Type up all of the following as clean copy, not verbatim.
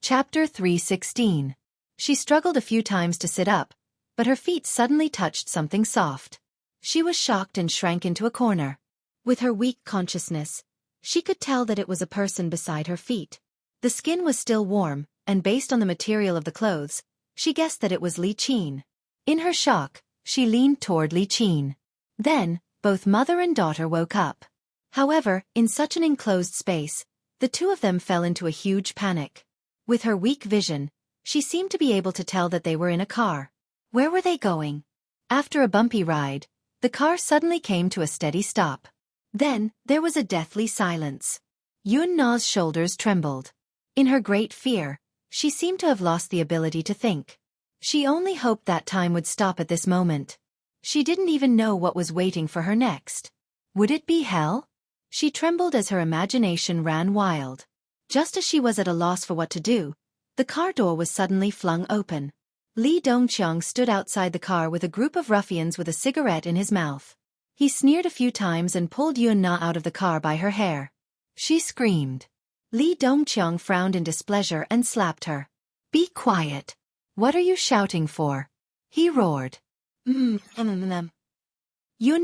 Chapter 316. She struggled a few times to sit up, but her feet suddenly touched something soft. She was shocked and shrank into a corner. With her weak consciousness, she could tell that it was a person beside her feet. The skin was still warm, and based on the material of the clothes, she guessed that it was Li Qin. In her shock, she leaned toward Li Qin. Then, both mother and daughter woke up. However, in such an enclosed space, the two of them fell into a huge panic. With her weak vision, she seemed to be able to tell that they were in a car. Where were they going? After a bumpy ride, the car suddenly came to a steady stop. Then, there was a deathly silence. Yun Na's shoulders trembled. In her great fear, she seemed to have lost the ability to think. She only hoped that time would stop at this moment. She didn't even know what was waiting for her next. Would it be hell? She trembled as her imagination ran wild. Just as she was at a loss for what to do, the car door was suddenly flung open. Li Dongqiang stood outside the car with a group of ruffians with a cigarette in his mouth. He sneered a few times and pulled Yun Na out of the car by her hair. She screamed. Li Dongqiang frowned in displeasure and slapped her. "Be quiet. What are you shouting for?" he roared. Yun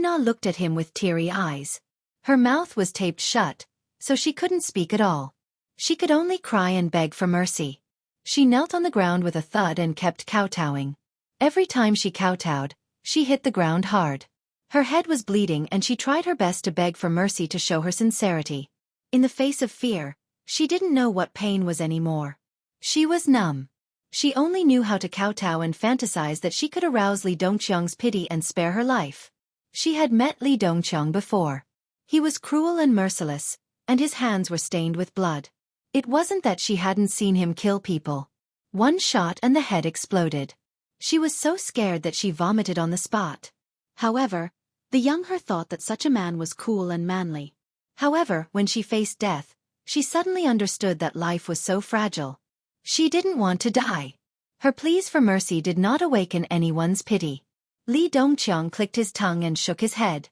Na looked at him with teary eyes. Her mouth was taped shut, so she couldn't speak at all. She could only cry and beg for mercy. She knelt on the ground with a thud and kept kowtowing. Every time she kowtowed, she hit the ground hard. Her head was bleeding and she tried her best to beg for mercy to show her sincerity. In the face of fear, she didn't know what pain was anymore. She was numb. She only knew how to kowtow and fantasize that she could arouse Li Dongqiang's pity and spare her life. She had met Li Dongqiang before. He was cruel and merciless, and his hands were stained with blood. It wasn't that she hadn't seen him kill people. One shot and the head exploded. She was so scared that she vomited on the spot. However, the young her thought that such a man was cool and manly. However, when she faced death, she suddenly understood that life was so fragile. She didn't want to die. Her pleas for mercy did not awaken anyone's pity. Li Dongqiang clicked his tongue and shook his head.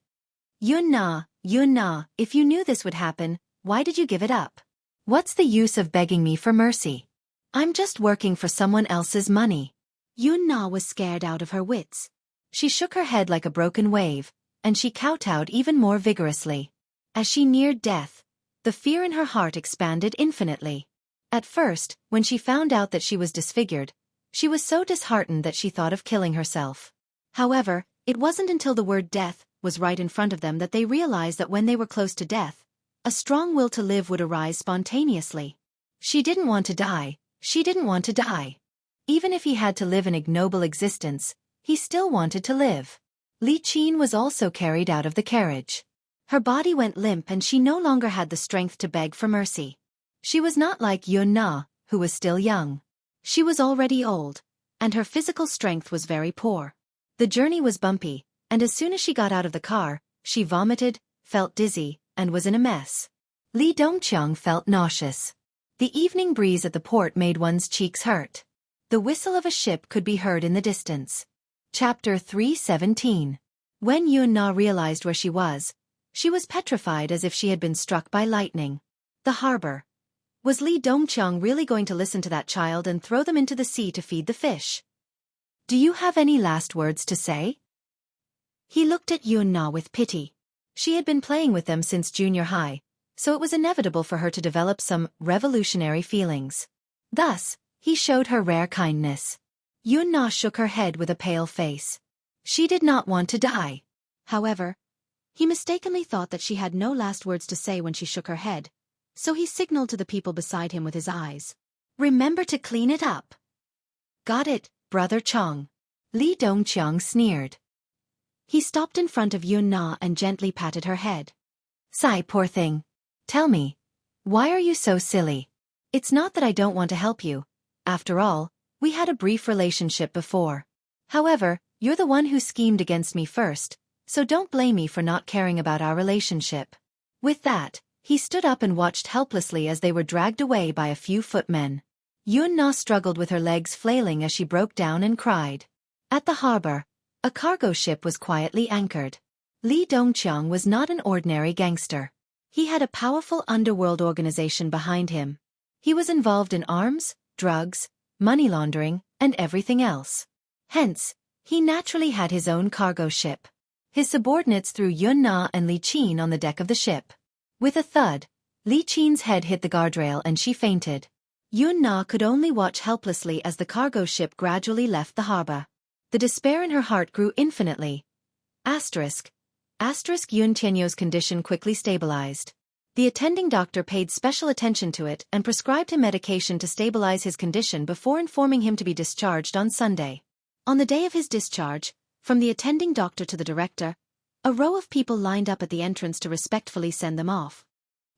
Yun Na, if you knew this would happen, why did you give it up? What's the use of begging me for mercy? I'm just working for someone else's money. Yun Na was scared out of her wits. She shook her head like a broken wave, and she kowtowed even more vigorously. As she neared death, the fear in her heart expanded infinitely. At first, when she found out that she was disfigured, she was so disheartened that she thought of killing herself. However, it wasn't until the word death was right in front of them that they realized that when they were close to death, a strong will to live would arise spontaneously. She didn't want to die. She didn't want to die. Even if he had to live an ignoble existence, he still wanted to live. Li Qin was also carried out of the carriage. Her body went limp and she no longer had the strength to beg for mercy. She was not like Yun Na, who was still young. She was already old, and her physical strength was very poor. The journey was bumpy, and as soon as she got out of the car, she vomited, felt dizzy, and was in a mess. Li Dongqiang felt nauseous. The evening breeze at the port made one's cheeks hurt. The whistle of a ship could be heard in the distance. Chapter 317. When Yun Na realized where she was petrified as if she had been struck by lightning. The harbor. Was Li Dongqiang really going to listen to that child and throw them into the sea to feed the fish? Do you have any last words to say? He looked at Yun Na with pity. She had been playing with them since junior high, so it was inevitable for her to develop some revolutionary feelings. Thus, he showed her rare kindness. Yun Na shook her head with a pale face. She did not want to die. However, he mistakenly thought that she had no last words to say when she shook her head, so he signaled to the people beside him with his eyes. Remember to clean it up. Got it, Brother Chong. Li Dongqiang sneered. He stopped in front of Yun Na and gently patted her head. Sigh, poor thing. Tell me, why are you so silly? It's not that I don't want to help you. After all, we had a brief relationship before. However, you're the one who schemed against me first, so don't blame me for not caring about our relationship. With that, he stood up and watched helplessly as they were dragged away by a few footmen. Yun Na struggled with her legs flailing as she broke down and cried. At the harbor, a cargo ship was quietly anchored. Li Dongqiang was not an ordinary gangster. He had a powerful underworld organization behind him. He was involved in arms, drugs, money laundering, and everything else. Hence, he naturally had his own cargo ship. His subordinates threw Yun Na and Li Qin on the deck of the ship. With a thud, Li Qin's head hit the guardrail and she fainted. Yun Na could only watch helplessly as the cargo ship gradually left the harbor. The despair in her heart grew infinitely. Asterisk. Yun Tianyou's condition quickly stabilized. The attending doctor paid special attention to it and prescribed him medication to stabilize his condition before informing him to be discharged on Sunday. On the day of his discharge, from the attending doctor to the director, a row of people lined up at the entrance to respectfully send them off.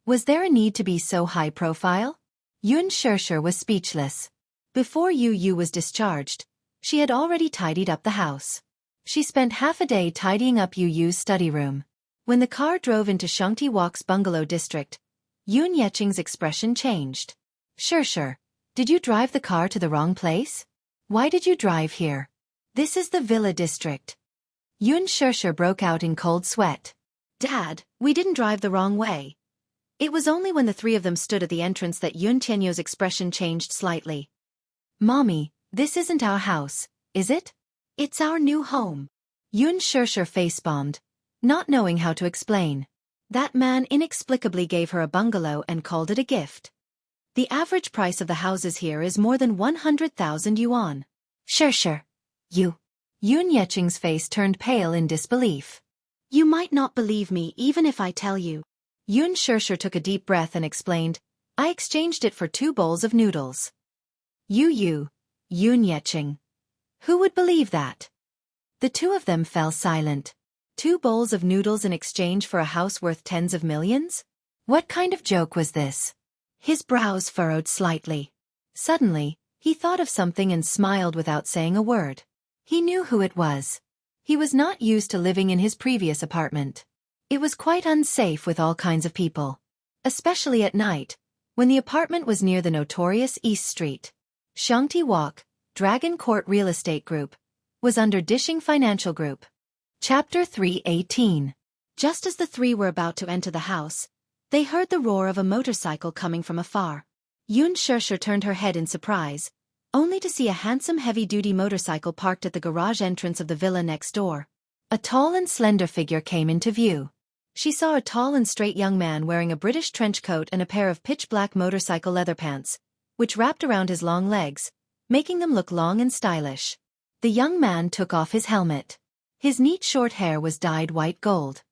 Was there a need to be so high profile? Xianxia was speechless. Before Yu was discharged, she had already tidied up the house. She spent half a day tidying up Yu's study room. When the car drove into Xianxia Walk's bungalow district, Yun Yeching's expression changed. Sure, did you drive the car to the wrong place? Why did you drive here? This is the villa district. Xianxia broke out in cold sweat. Dad, we didn't drive the wrong way. It was only when the three of them stood at the entrance that Yun Tianyou's expression changed slightly. Mommy, this isn't our house, is it? It's our new home. Xianxia face-bombed, not knowing how to explain. That man inexplicably gave her a bungalow and called it a gift. The average price of the houses here is more than 100,000 yuan. Sure. Yun Yeching's face turned pale in disbelief. You might not believe me even if I tell you. Xianxia took a deep breath and explained, I exchanged it for 2 bowls of noodles. Yun Yeching. Who would believe that? The two of them fell silent. 2 bowls of noodles in exchange for a house worth tens of millions? What kind of joke was this? His brows furrowed slightly. Suddenly, he thought of something and smiled without saying a word. He knew who it was. He was not used to living in his previous apartment. It was quite unsafe with all kinds of people. Especially at night, when the apartment was near the notorious East Street. Xianxia Walk, Dragon Court Real Estate Group, was under Dishing Financial Group. Chapter 318. Just as the three were about to enter the house, they heard the roar of a motorcycle coming from afar. Xianxia turned her head in surprise, only to see a handsome heavy-duty motorcycle parked at the garage entrance of the villa next door. A tall and slender figure came into view. She saw a tall and straight young man wearing a British trench coat and a pair of pitch-black motorcycle leather pants, which wrapped around his long legs, making them look long and stylish. The young man took off his helmet. His neat short hair was dyed white gold.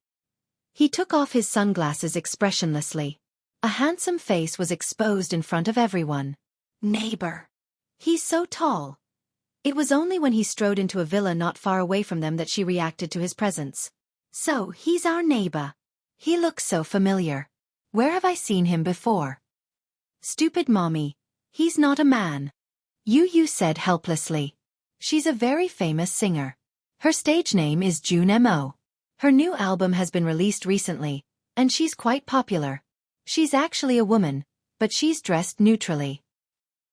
He took off his sunglasses expressionlessly. A handsome face was exposed in front of everyone. Neighbor. He's so tall. It was only when he strode into a villa not far away from them that she reacted to his presence. So, he's our neighbor. He looks so familiar. Where have I seen him before? Stupid mommy. He's not a man. Yu said helplessly. She's a very famous singer. Her stage name is June Mo. Her new album has been released recently, and she's quite popular. She's actually a woman, but she's dressed neutrally.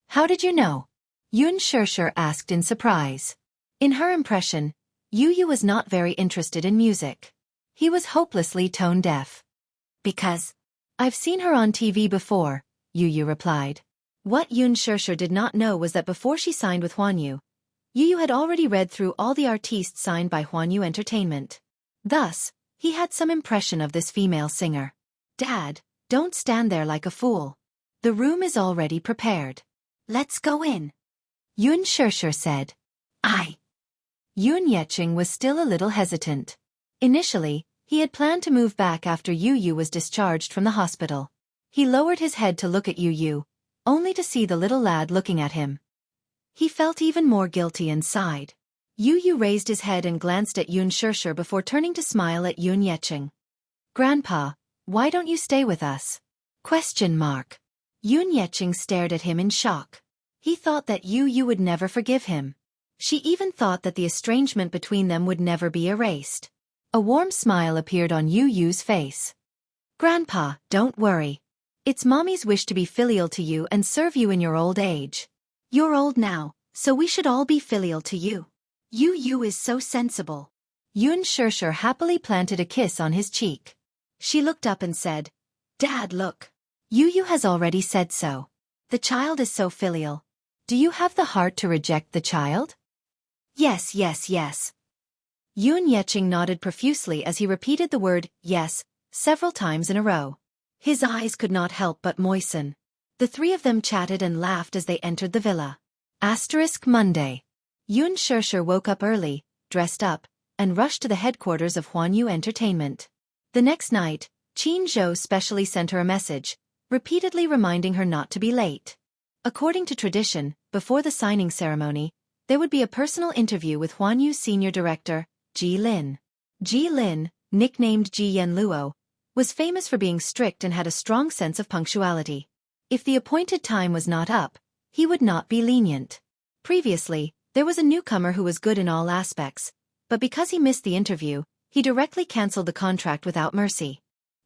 How did you know? Xianxia asked in surprise. In her impression, Yu was not very interested in music. He was hopelessly tone-deaf. Because I've seen her on TV before, Yu replied. What Xianxia did not know was that before she signed with Huanyu, Yu had already read through all the artistes signed by Huanyu Entertainment. Thus, he had some impression of this female singer. Dad, don't stand there like a fool. The room is already prepared. Let's go in. Xianxia said. Yun Yeching was still a little hesitant. Initially, he had planned to move back after Yu was discharged from the hospital. He lowered his head to look at Yu, only to see the little lad looking at him. He felt even more guilty and sighed. Yu raised his head and glanced at Xianxia before turning to smile at Yun Yeching. Grandpa, why don't you stay with us? Yun Yeching stared at him in shock. He thought that Yu would never forgive him. She even thought that the estrangement between them would never be erased. A warm smile appeared on Yu's face. Grandpa, don't worry. It's Mommy's wish to be filial to you and serve you in your old age. You're old now, so we should all be filial to you. Yu is so sensible. Xianxia happily planted a kiss on his cheek. She looked up and said, Dad, look. Yu has already said so. The child is so filial. Do you have the heart to reject the child? Yes, yes, yes. Yun Yeqing nodded profusely as he repeated the word, yes, several times in a row. His eyes could not help but moisten. The three of them chatted and laughed as they entered the villa. Monday. Yun Shishir woke up early, dressed up, and rushed to the headquarters of Huanyu Entertainment. The next night, Qin Zhou specially sent her a message, repeatedly reminding her not to be late. According to tradition, before the signing ceremony, there would be a personal interview with Huanyu's senior director, Ji Lin. Ji Lin, nicknamed Ji Yanluo, was famous for being strict and had a strong sense of punctuality. If the appointed time was not up, he would not be lenient. Previously, there was a newcomer who was good in all aspects, but because he missed the interview, he directly cancelled the contract without mercy.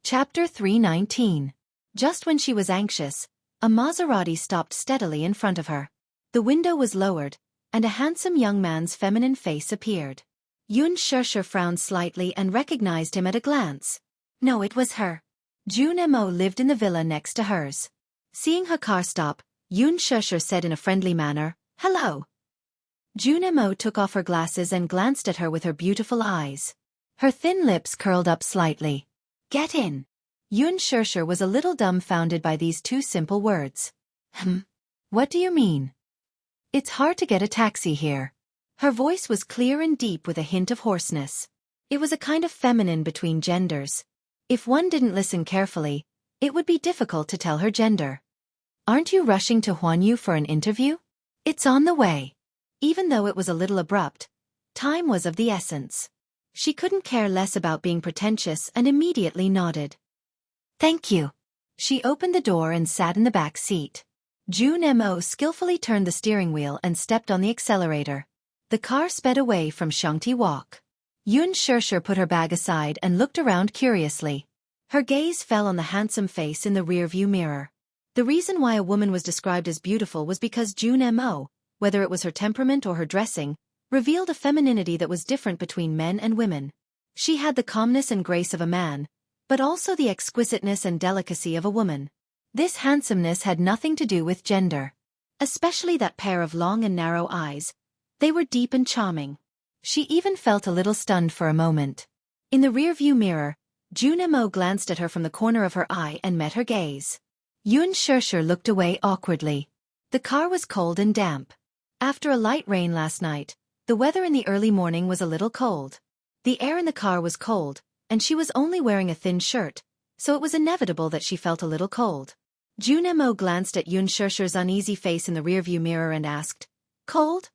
Chapter 319. Just when she was anxious, a Maserati stopped steadily in front of her. The window was lowered, and a handsome young man's feminine face appeared. Yun Shishir frowned slightly and recognized him at a glance. No, it was her. Jun Mo lived in the villa next to hers. Seeing her car stop, Yun Shishir said in a friendly manner, "Hello." Jun Mo took off her glasses and glanced at her with her beautiful eyes. Her thin lips curled up slightly. "Get in." Yun Shishir was a little dumbfounded by these two simple words. What do you mean? It's hard to get a taxi here. Her voice was clear and deep with a hint of hoarseness. It was a kind of feminine between genders. If one didn't listen carefully, it would be difficult to tell her gender. Aren't you rushing to Huanyu for an interview? It's on the way. Even though it was a little abrupt, time was of the essence. She couldn't care less about being pretentious and immediately nodded. Thank you. She opened the door and sat in the back seat. Jun Mo skillfully turned the steering wheel and stepped on the accelerator. The car sped away from Xianxia Walk. Yun Shishir put her bag aside and looked around curiously. Her gaze fell on the handsome face in the rearview mirror. The reason why a woman was described as beautiful was because Jun Mo, whether it was her temperament or her dressing, revealed a femininity that was different between men and women. She had the calmness and grace of a man, but also the exquisiteness and delicacy of a woman. This handsomeness had nothing to do with gender. Especially that pair of long and narrow eyes. They were deep and charming. She even felt a little stunned for a moment. In the rearview mirror, Jun Mo glanced at her from the corner of her eye and met her gaze. Yun Shishir looked away awkwardly. The car was cold and damp. After a light rain last night, the weather in the early morning was a little cold. The air in the car was cold, and she was only wearing a thin shirt, so it was inevitable that she felt a little cold. Jun Mo glanced at Yun Shishir's uneasy face in the rearview mirror and asked, "Cold?"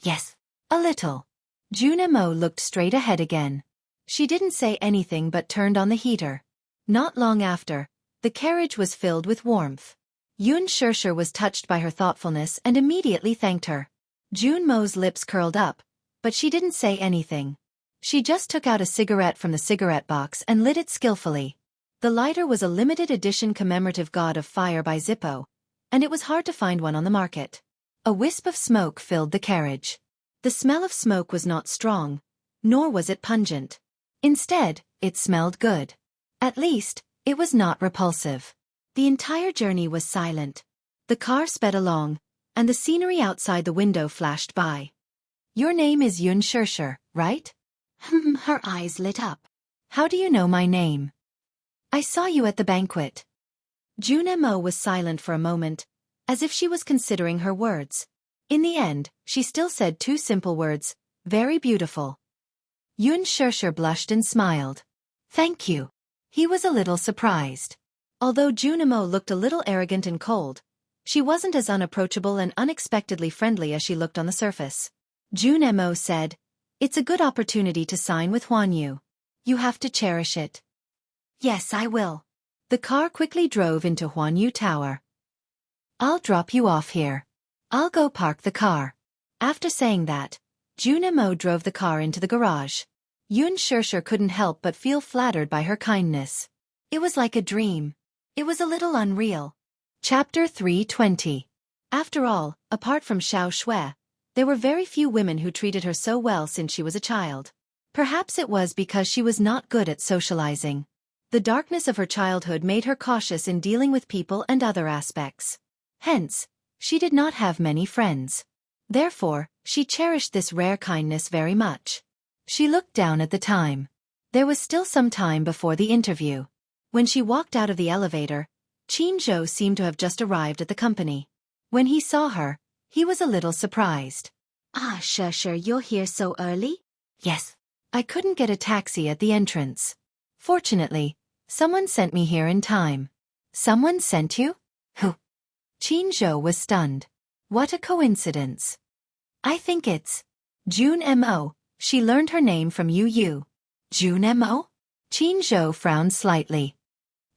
"Yes, a little." Jun Mo looked straight ahead again. She didn't say anything but turned on the heater. Not long after, the carriage was filled with warmth. Yun Shishir was touched by her thoughtfulness and immediately thanked her. Jun Mo's lips curled up, but she didn't say anything. She just took out a cigarette from the cigarette box and lit it skillfully. The lighter was a limited edition commemorative God of Fire by Zippo, and it was hard to find one on the market. A wisp of smoke filled the carriage. The smell of smoke was not strong, nor was it pungent. Instead, it smelled good. At least, it was not repulsive. The entire journey was silent. The car sped along, and the scenery outside the window flashed by. "Your name is Yun Shishir, right?" Her eyes lit up. "How do you know my name?" "I saw you at the banquet." Jun Mo was silent for a moment, as if she was considering her words. In the end, she still said two simple words, "Very beautiful." Yun Shishir blushed and smiled. "Thank you." He was a little surprised. Although Jun Mo looked a little arrogant and cold, she wasn't as unapproachable and unexpectedly friendly as she looked on the surface. Jun Mo said, "It's a good opportunity to sign with Huanyu. You have to cherish it." "Yes, I will." The car quickly drove into Huanyu Tower. "I'll drop you off here. I'll go park the car." After saying that, Jun Mo drove the car into the garage. Yun Shishir couldn't help but feel flattered by her kindness. It was like a dream. It was a little unreal. Chapter 320. After all, apart from Xiao Shui, there were very few women who treated her so well since she was a child. Perhaps it was because she was not good at socializing. The darkness of her childhood made her cautious in dealing with people and other aspects. Hence, She did not have many friends. Therefore, she cherished this rare kindness very much. She looked down at the time. There was still some time before the interview. When she walked out of the elevator, Xianxia seemed to have just arrived at the company. When he saw her, he was a little surprised. Ah, sure, you're here so early? Yes. I couldn't get a taxi at the entrance. Fortunately, someone sent me here in time. Someone sent you? Who? Xianxia was stunned. What a coincidence. I think it's June Mo. She learned her name from Yu. June Mo? Xianxia frowned slightly.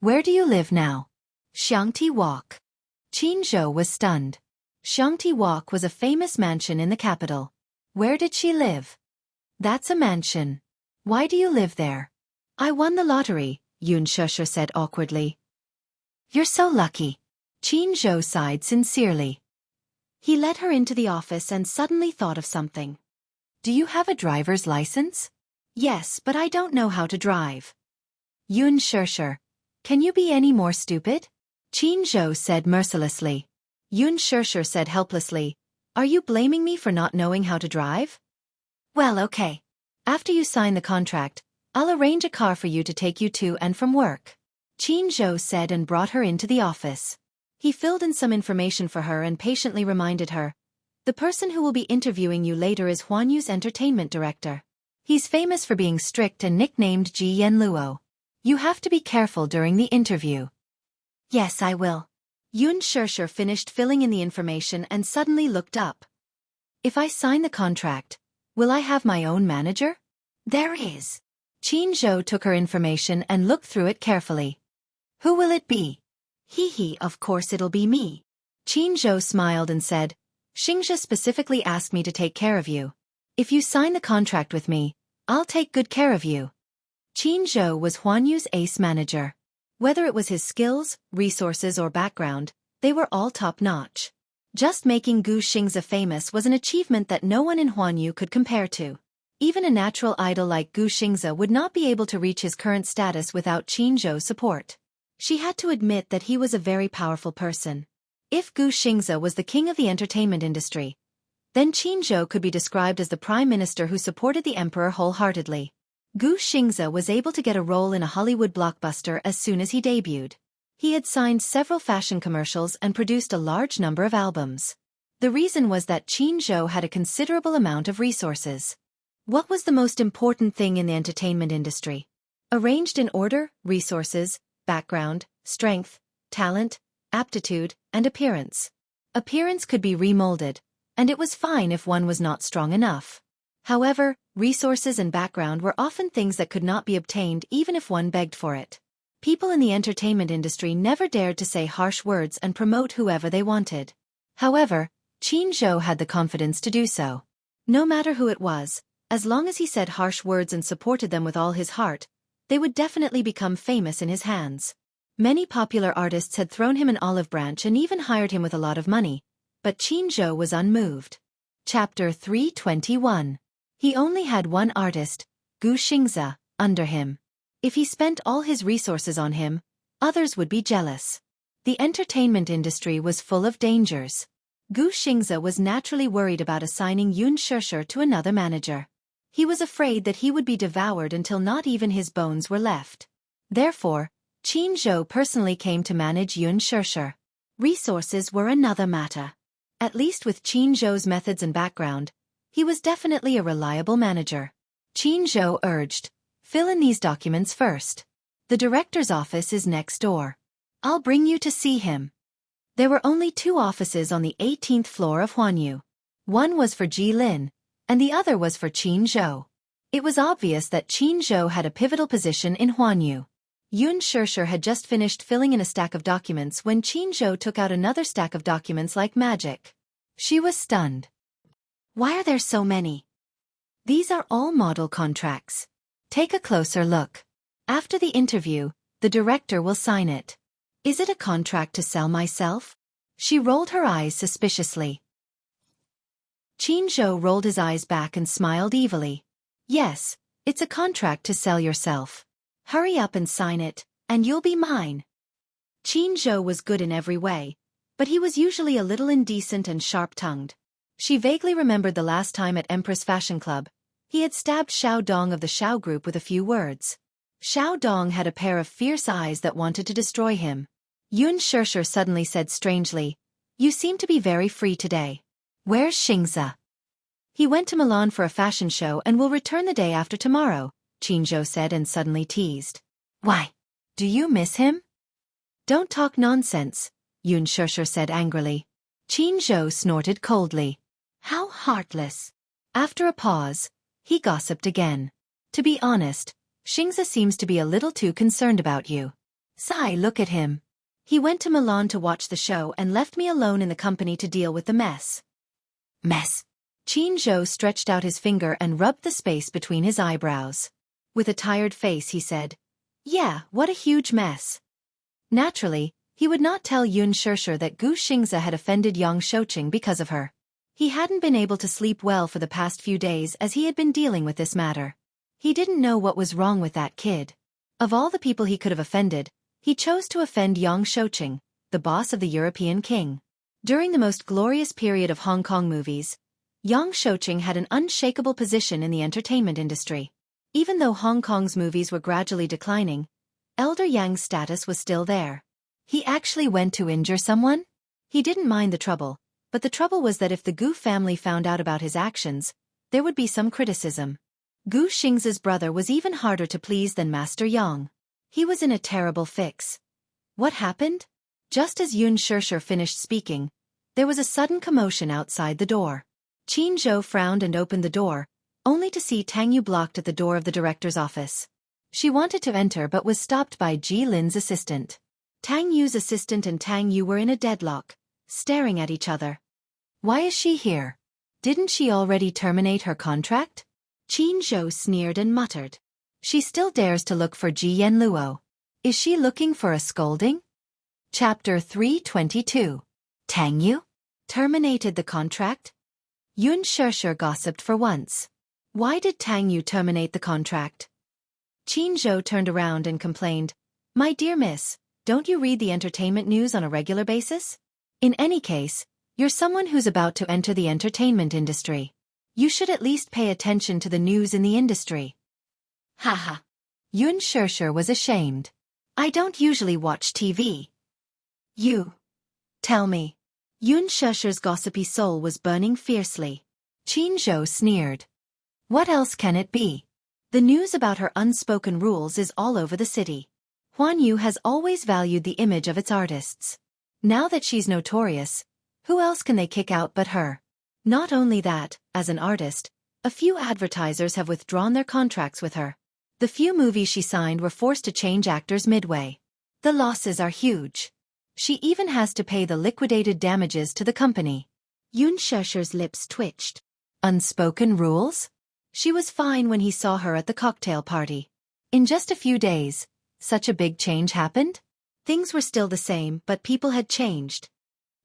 Where do you live now? Xiangti Walk. Xianxia was stunned. Xiangti Walk was a famous mansion in the capital. Where did she live? That's a mansion. Why do you live there? I won the lottery, Xianxia said awkwardly. You're so lucky. Xianxia sighed sincerely. He led her into the office and suddenly thought of something. Do you have a driver's license? Yes, but I don't know how to drive. Xianxia, can you be any more stupid? Xianxia said mercilessly. Xianxia said helplessly, are you blaming me for not knowing how to drive? Well, okay. After you sign the contract, I'll arrange a car for you to take you to and from work. Xianxia said and brought her into the office. He filled in some information for her and patiently reminded her. The person who will be interviewing you later is Huanyu's entertainment director. He's famous for being strict and nicknamed Ji Yanluo. You have to be careful during the interview. Yes, I will. Xianxia finished filling in the information and suddenly looked up. If I sign the contract, will I have my own manager? There is. Xianxia took her information and looked through it carefully. Who will it be? Of course it'll be me. Xianxia smiled and said, Xianxia specifically asked me to take care of you. If you sign the contract with me, I'll take good care of you. Xianxia was Huanyu's ace manager. Whether it was his skills, resources or background, they were all top-notch. Just making Gu Xingze famous was an achievement that no one in Huanyu could compare to. Even a natural idol like Gu Xingze would not be able to reach his current status without Xianxia's support. She had to admit that he was a very powerful person. If Gu Xingze was the king of the entertainment industry, then Xianxia could be described as the prime minister who supported the emperor wholeheartedly. Gu Xingze was able to get a role in a Hollywood blockbuster as soon as he debuted. He had signed several fashion commercials and produced a large number of albums. The reason was that Xianxia had a considerable amount of resources. What was the most important thing in the entertainment industry? Arranged in order, resources, background, strength, talent, aptitude, and appearance. Appearance could be remolded, and it was fine if one was not strong enough. However, resources and background were often things that could not be obtained even if one begged for it. People in the entertainment industry never dared to say harsh words and promote whoever they wanted. However, Xianxia had the confidence to do so. No matter who it was, as long as he said harsh words and supported them with all his heart, they would definitely become famous in his hands. Many popular artists had thrown him an olive branch and even hired him with a lot of money, but Xianxia was unmoved. Chapter 321. He only had one artist, Gu Xingze, under him. If he spent all his resources on him, others would be jealous. The entertainment industry was full of dangers. Gu Xingze was naturally worried about assigning Xianxia to another manager. He was afraid that he would be devoured until not even his bones were left. Therefore, Xianxia personally came to manage Xianxia. Resources were another matter. At least with Xianxia's methods and background, he was definitely a reliable manager. Xianxia urged, fill in these documents first. The director's office is next door. I'll bring you to see him. There were only 2 offices on the 18th floor of Huanyu. One was for Ji Lin, and the other was for Xianxia. It was obvious that Xianxia had a pivotal position in Huanyu. Xianxia had just finished filling in a stack of documents when Xianxia took out another stack of documents like magic. She was stunned. Why are there so many? These are all model contracts. Take a closer look. After the interview, the director will sign it. Is it a contract to sell myself? She rolled her eyes suspiciously. Xianxia rolled his eyes back and smiled evilly. Yes, it's a contract to sell yourself. Hurry up and sign it, and you'll be mine. Xianxia was good in every way, but he was usually a little indecent and sharp-tongued. She vaguely remembered the last time at Empress Fashion Club, he had stabbed Xiao Dong of the Xiao group with a few words. Xiao Dong had a pair of fierce eyes that wanted to destroy him. Xianxia suddenly said strangely, "You seem to be very free today. Where's Xianxia?" "He went to Milan for a fashion show and will return the day after tomorrow," Xianxia said and suddenly teased. "Why? Do you miss him?" "Don't talk nonsense," Xianxia said angrily. Xianxia snorted coldly. "How heartless." After a pause, he gossiped again. "To be honest, Xianxia seems to be a little too concerned about you. Sigh, look at him. He went to Milan to watch the show and left me alone in the company to deal with the mess." "Mess?" Xianxia stretched out his finger and rubbed the space between his eyebrows. With a tired face he said, "Yeah, what a huge mess." Naturally, he would not tell Xianxia that Gu Xianxia had offended Yang Shouqing because of her. He hadn't been able to sleep well for the past few days as he had been dealing with this matter. He didn't know what was wrong with that kid. Of all the people he could have offended, he chose to offend Yang Shouqing, the boss of the European king. During the most glorious period of Hong Kong movies, Yang Shouqing had an unshakable position in the entertainment industry. Even though Hong Kong's movies were gradually declining, Elder Yang's status was still there. He actually went to injure someone? He didn't mind the trouble, but the trouble was that if the Gu family found out about his actions, there would be some criticism. Gu Xingzi's brother was even harder to please than Master Yang. He was in a terrible fix. What happened? Just as Xianxia finished speaking, there was a sudden commotion outside the door. Xianxia frowned and opened the door, only to see Tang Yu blocked at the door of the director's office. She wanted to enter but was stopped by Ji Lin's assistant. Tang Yu's assistant and Tang Yu were in a deadlock, staring at each other. "Why is she here? Didn't she already terminate her contract?" Xianxia sneered and muttered. "She still dares to look for Ji Yanluo. Is she looking for a scolding?" Chapter 322. Tang Yu terminated the contract? Xianxia gossiped for once. Why did Tang Yu terminate the contract? Xianxia turned around and complained, "My dear miss, don't you read the entertainment news on a regular basis? In any case, you're someone who's about to enter the entertainment industry. You should at least pay attention to the news in the industry." Haha. Xianxia was ashamed. "I don't usually watch TV. You tell me." Xianxia's gossipy soul was burning fiercely. Xianxia sneered. "What else can it be? The news about her unspoken rules is all over the city. Huan Yu has always valued the image of its artists. Now that she's notorious, who else can they kick out but her? Not only that, as an artist, a few advertisers have withdrawn their contracts with her. The few movies she signed were forced to change actors midway. The losses are huge. She even has to pay the liquidated damages to the company." Xianxia's lips twitched. Unspoken rules? She was fine when he saw her at the cocktail party. In just a few days, such a big change happened? Things were still the same, but people had changed.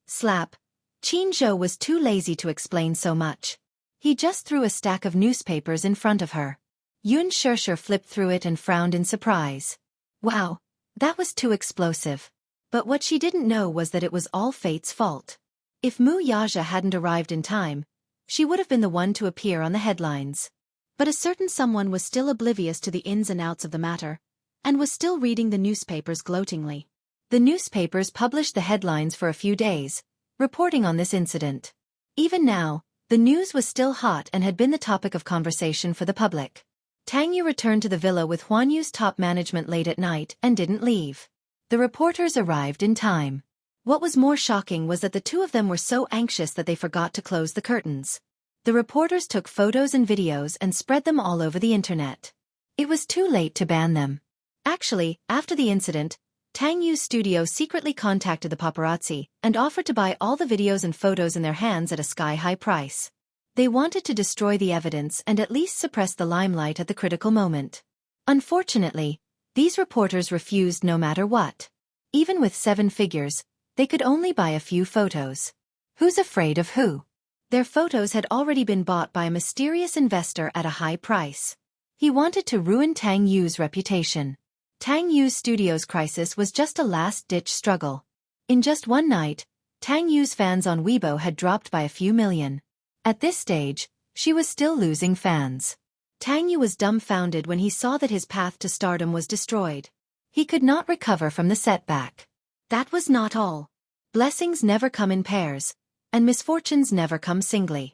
Slap. Xianxia was too lazy to explain so much. He just threw a stack of newspapers in front of her. Xianxia flipped through it and frowned in surprise. Wow, that was too explosive. But what she didn't know was that it was all fate's fault. If Mu Yaja hadn't arrived in time, she would have been the one to appear on the headlines. But a certain someone was still oblivious to the ins and outs of the matter, and was still reading the newspapers gloatingly. The newspapers published the headlines for a few days, reporting on this incident. Even now, the news was still hot and had been the topic of conversation for the public. Tang Yu returned to the villa with Huan Yu's top management late at night and didn't leave. The reporters arrived in time. What was more shocking was that the two of them were so anxious that they forgot to close the curtains. The reporters took photos and videos and spread them all over the internet. It was too late to ban them. Actually, after the incident, Tang Yu's studio secretly contacted the paparazzi and offered to buy all the videos and photos in their hands at a sky-high price. They wanted to destroy the evidence and at least suppress the limelight at the critical moment. Unfortunately, these reporters refused no matter what. Even with 7 figures, they could only buy a few photos. Who's afraid of who? Their photos had already been bought by a mysterious investor at a high price. He wanted to ruin Tang Yu's reputation. Tang Yu's studio's crisis was just a last-ditch struggle. In just one night, Tang Yu's fans on Weibo had dropped by a few million. At this stage, she was still losing fans. Tang Yu was dumbfounded when he saw that his path to stardom was destroyed. He could not recover from the setback. That was not all. Blessings never come in pairs, and misfortunes never come singly.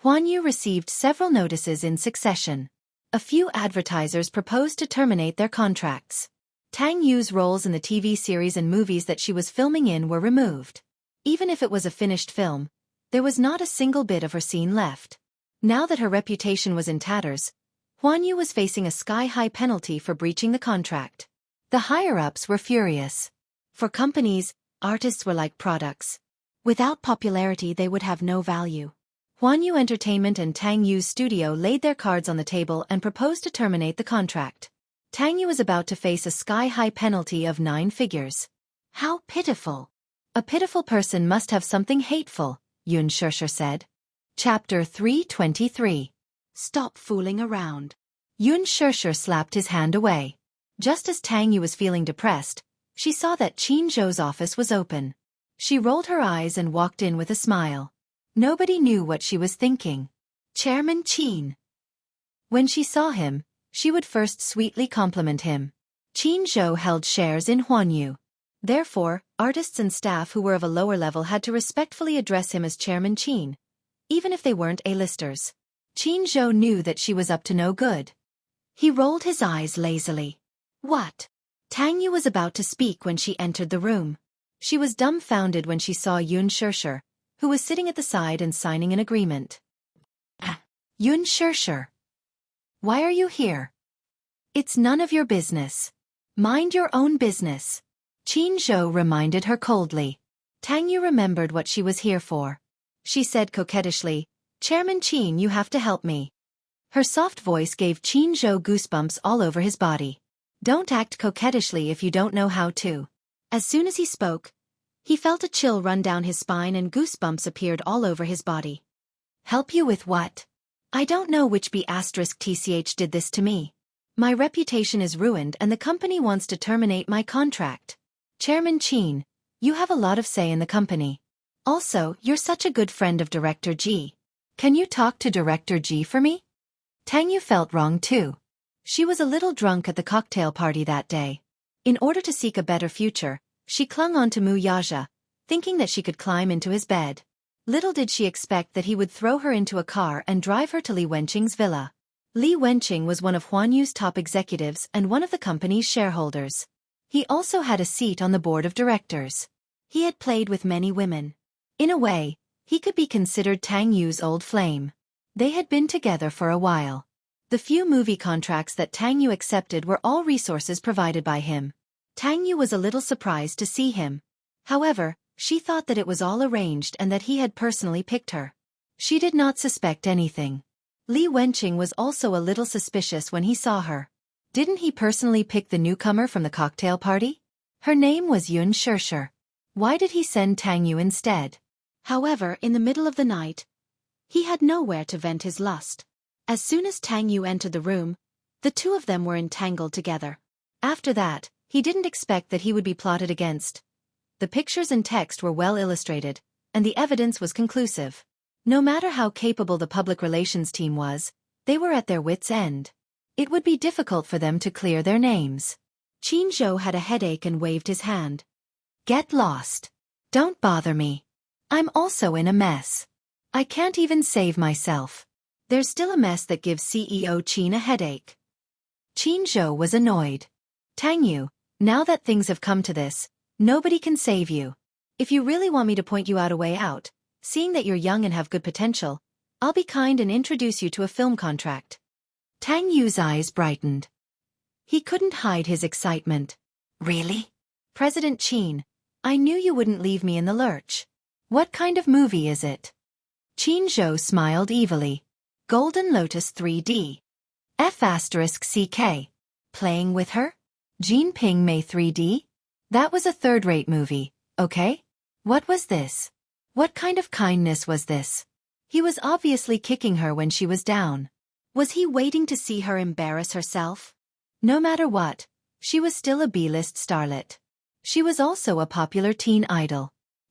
Huan Yu received several notices in succession. A few advertisers proposed to terminate their contracts. Tang Yu's roles in the TV series and movies that she was filming in were removed. Even if it was a finished film, there was not a single bit of her scene left. Now that her reputation was in tatters, Huan Yu was facing a sky-high penalty for breaching the contract. The higher-ups were furious. For companies, artists were like products. Without popularity they would have no value. Huan Yu Entertainment and Tang Yu's studio laid their cards on the table and proposed to terminate the contract. Tang Yu was about to face a sky-high penalty of 9 figures. How pitiful! A pitiful person must have something hateful, Xianxia said. Chapter 323. Stop fooling around. Xianxia slapped his hand away. Just as Tang Yu was feeling depressed, she saw that Qin Zhou's office was open. She rolled her eyes and walked in with a smile. Nobody knew what she was thinking. Chairman Qin. When she saw him, she would first sweetly compliment him. Qin Zhou held shares in Huan Yu. Therefore, artists and staff who were of a lower level had to respectfully address him as Chairman Qin, even if they weren't A-listers. Qin Zhou knew that she was up to no good. He rolled his eyes lazily. What? Tang Yu was about to speak when she entered the room. She was dumbfounded when she saw Xianxia, who was sitting at the side and signing an agreement. Xianxia. Why are you here? It's none of your business. Mind your own business. Qin Zhou reminded her coldly. Tang Yu remembered what she was here for. She said coquettishly, Chairman Qin, you have to help me. Her soft voice gave Qin Zhou goosebumps all over his body. Don't act coquettishly if you don't know how to. As soon as he spoke, he felt a chill run down his spine and goosebumps appeared all over his body. Help you with what? I don't know which B*TCH did this to me. My reputation is ruined and the company wants to terminate my contract. Chairman Qin, you have a lot of say in the company. Also, you're such a good friend of Director Ji. Can you talk to Director Ji for me? Tang Yu felt wrong too. She was a little drunk at the cocktail party that day. In order to seek a better future, she clung on to Mu Yaja, thinking that she could climb into his bed. Little did she expect that he would throw her into a car and drive her to Li Wenqing's villa. Li Wenqing was one of Huan Yu's top executives and one of the company's shareholders. He also had a seat on the board of directors. He had played with many women. In a way, he could be considered Tang Yu's old flame. They had been together for a while. The few movie contracts that Tang Yu accepted were all resources provided by him. Tang Yu was a little surprised to see him. However, she thought that it was all arranged and that he had personally picked her. She did not suspect anything. Li Wenqing was also a little suspicious when he saw her. Didn't he personally pick the newcomer from the cocktail party? Her name was Xianxia. Why did he send Tang Yu instead? However, in the middle of the night, he had nowhere to vent his lust. As soon as Tang Yu entered the room, the two of them were entangled together. After that, he didn't expect that he would be plotted against. The pictures and text were well illustrated, and the evidence was conclusive. No matter how capable the public relations team was, they were at their wits' end. It would be difficult for them to clear their names. Qin Zhou had a headache and waved his hand. Get lost. Don't bother me. I'm also in a mess. I can't even save myself. There's still a mess that gives CEO Qin a headache. Qin Zhou was annoyed. Tang Yu, now that things have come to this, nobody can save you. If you really want me to point you out a way out, seeing that you're young and have good potential, I'll be kind and introduce you to a film contract. Tang Yu's eyes brightened. He couldn't hide his excitement. Really? President Qin, I knew you wouldn't leave me in the lurch. What kind of movie is it? Qin Zhou smiled evilly. Golden Lotus 3D. F***CK. Playing with her? Jinping May 3D? That was a third-rate movie, okay? What was this? What kind of kindness was this? He was obviously kicking her when she was down. Was he waiting to see her embarrass herself? No matter what, she was still a B-list starlet. She was also a popular teen idol.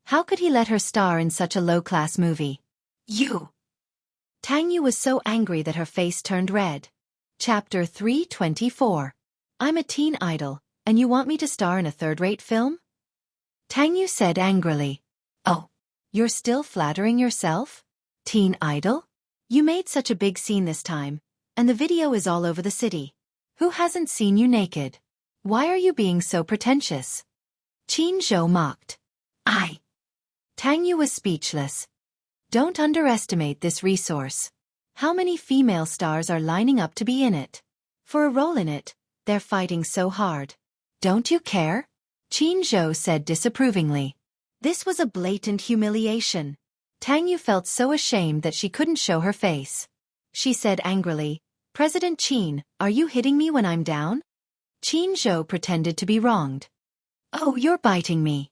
How could he let her star in such a low-class movie? You! Tang Yu was so angry that her face turned red. Chapter 324. I'm a teen idol, and you want me to star in a third-rate film? Tang Yu said angrily. Oh, you're still flattering yourself? Teen idol? You made such a big scene this time, and the video is all over the city. Who hasn't seen you naked? Why are you being so pretentious? Qin Zhou mocked. Tang Yu was speechless. Don't underestimate this resource. How many female stars are lining up to be in it? For a role in it, they're fighting so hard. Don't you care? Qin Zhou said disapprovingly. This was a blatant humiliation. Tang Yu felt so ashamed that she couldn't show her face. She said angrily, President Qin, are you hitting me when I'm down? Qin Zhou pretended to be wronged. Oh, you're biting me.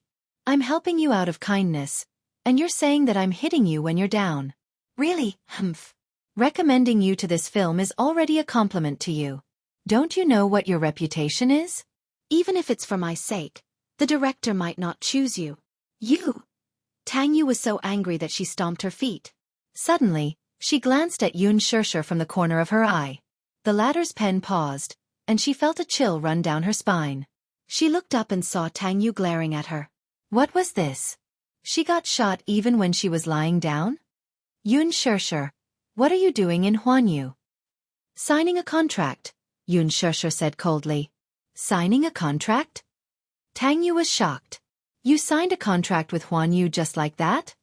I'm helping you out of kindness, and you're saying that I'm hitting you when you're down. Really, humph. Recommending you to this film is already a compliment to you. Don't you know what your reputation is? Even if it's for my sake, the director might not choose you. You! Tang Yu was so angry that she stomped her feet. Suddenly, she glanced at Xianxia from the corner of her eye. The latter's pen paused, and she felt a chill run down her spine. She looked up and saw Tang Yu glaring at her. What was this? She got shot even when she was lying down? Xianxia, what are you doing in Huanyu? Signing a contract, Xianxia said coldly. Signing a contract? Tang Yu was shocked. You signed a contract with Huanyu just like that?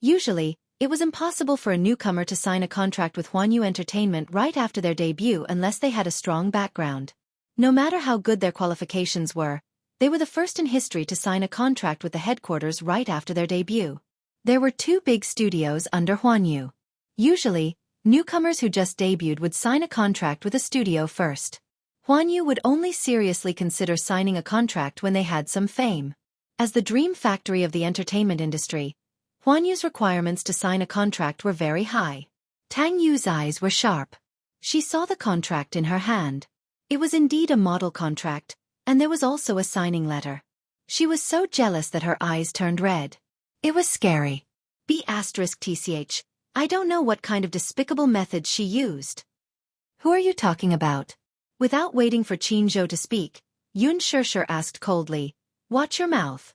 Usually, it was impossible for a newcomer to sign a contract with Huanyu Entertainment right after their debut unless they had a strong background. No matter how good their qualifications were, they were the first in history to sign a contract with the headquarters right after their debut. There were two big studios under Huanyu. Usually, newcomers who just debuted would sign a contract with a studio first. Huanyu would only seriously consider signing a contract when they had some fame. As the dream factory of the entertainment industry, Huanyu's requirements to sign a contract were very high. Tang Yu's eyes were sharp. She saw the contract in her hand. It was indeed a model contract, and there was also a signing letter. She was so jealous that her eyes turned red. It was scary. B*TCH, I don't know what kind of despicable methods she used. Who are you talking about? Without waiting for Qin Zhou to speak, Xianxia asked coldly, Watch your mouth.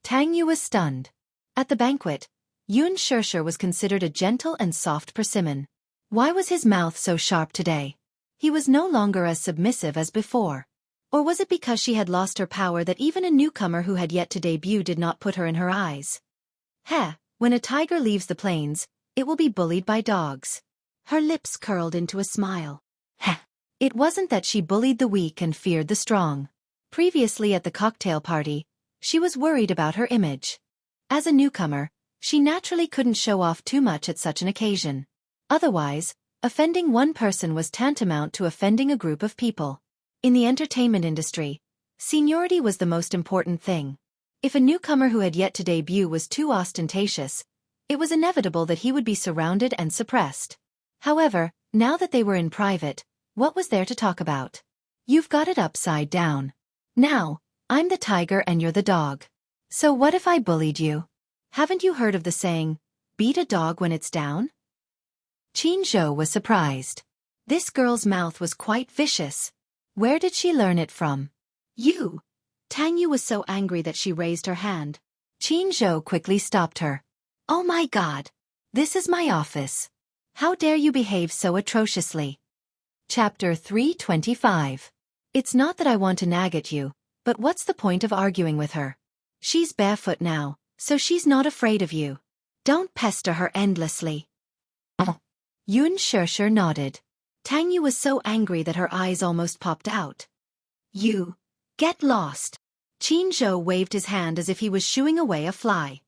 Tang Yu was stunned. At the banquet, Xianxia was considered a gentle and soft persimmon. Why was his mouth so sharp today? He was no longer as submissive as before. Or was it because she had lost her power that even a newcomer who had yet to debut did not put her in her eyes? When a tiger leaves the plains, it will be bullied by dogs. Her lips curled into a smile. It wasn't that she bullied the weak and feared the strong. Previously at the cocktail party, she was worried about her image. As a newcomer, she naturally couldn't show off too much at such an occasion. Otherwise, offending one person was tantamount to offending a group of people. In the entertainment industry, seniority was the most important thing. If a newcomer who had yet to debut was too ostentatious, it was inevitable that he would be surrounded and suppressed. However, now that they were in private, what was there to talk about? You've got it upside down. Now, I'm the tiger and you're the dog. So what if I bullied you? Haven't you heard of the saying, beat a dog when it's down? Qin Zhou was surprised. This girl's mouth was quite vicious. Where did she learn it from? You! Tang Yu was so angry that she raised her hand. Qin Zhou quickly stopped her. Oh my God! This is my office. How dare you behave so atrociously? Chapter 325. It's not that I want to nag at you, but what's the point of arguing with her? She's barefoot now, so she's not afraid of you. Don't pester her endlessly. Xianxia nodded. Tang Yu was so angry that her eyes almost popped out. You! Get lost! Qin Zhou waved his hand as if he was shooing away a fly.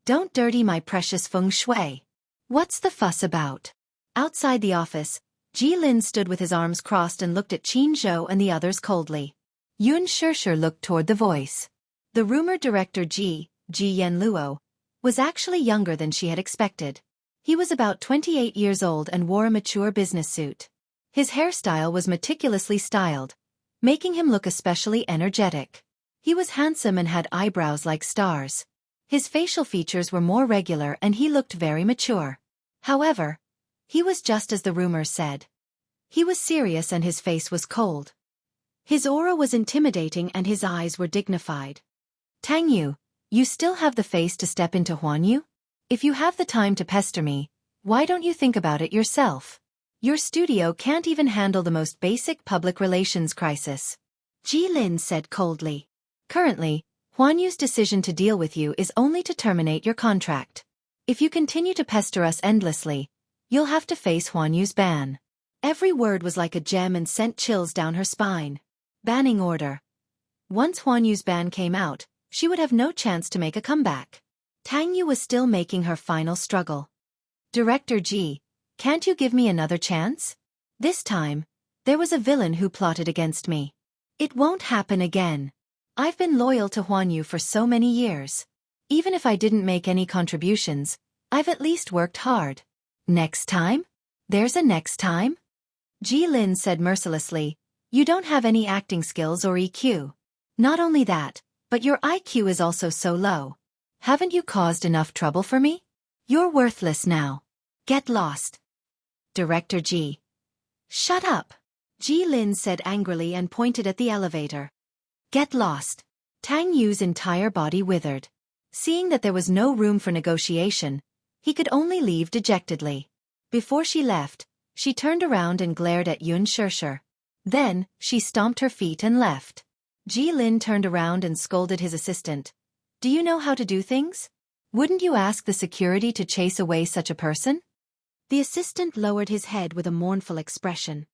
Don't dirty my precious feng shui. What's the fuss about? Outside the office, Ji Lin stood with his arms crossed and looked at Qin Zhou and the others coldly. Xianxia looked toward the voice. The rumored director Ji Yanluo, was actually younger than she had expected. He was about 28 years old and wore a mature business suit. His hairstyle was meticulously styled, making him look especially energetic. He was handsome and had eyebrows like stars. His facial features were more regular and he looked very mature. However, he was just as the rumors said. He was serious and his face was cold. His aura was intimidating and his eyes were dignified. Tang Yu, you still have the face to step into Huanyu? If you have the time to pester me, why don't you think about it yourself? Your studio can't even handle the most basic public relations crisis. Jilin said coldly. Currently, Huanyu's decision to deal with you is only to terminate your contract. If you continue to pester us endlessly, you'll have to face Huanyu's ban. Every word was like a gem and sent chills down her spine. Banning order. Once Huanyu's ban came out, she would have no chance to make a comeback. Tang Yu was still making her final struggle. Director Ji, can't you give me another chance? This time, there was a villain who plotted against me. It won't happen again. I've been loyal to Huanyu for so many years. Even if I didn't make any contributions, I've at least worked hard. Next time? There's a next time? Jilin said mercilessly, you don't have any acting skills or EQ. Not only that, but your IQ is also so low. Haven't you caused enough trouble for me? You're worthless now. Get lost. Director Ji. Shut up. Jilin said angrily and pointed at the elevator. Get lost. Tang Yu's entire body withered. Seeing that there was no room for negotiation, he could only leave dejectedly. Before she left, she turned around and glared at Xianxia. Then, she stomped her feet and left. Jilin turned around and scolded his assistant. Do you know how to do things? Wouldn't you ask the security to chase away such a person? The assistant lowered his head with a mournful expression.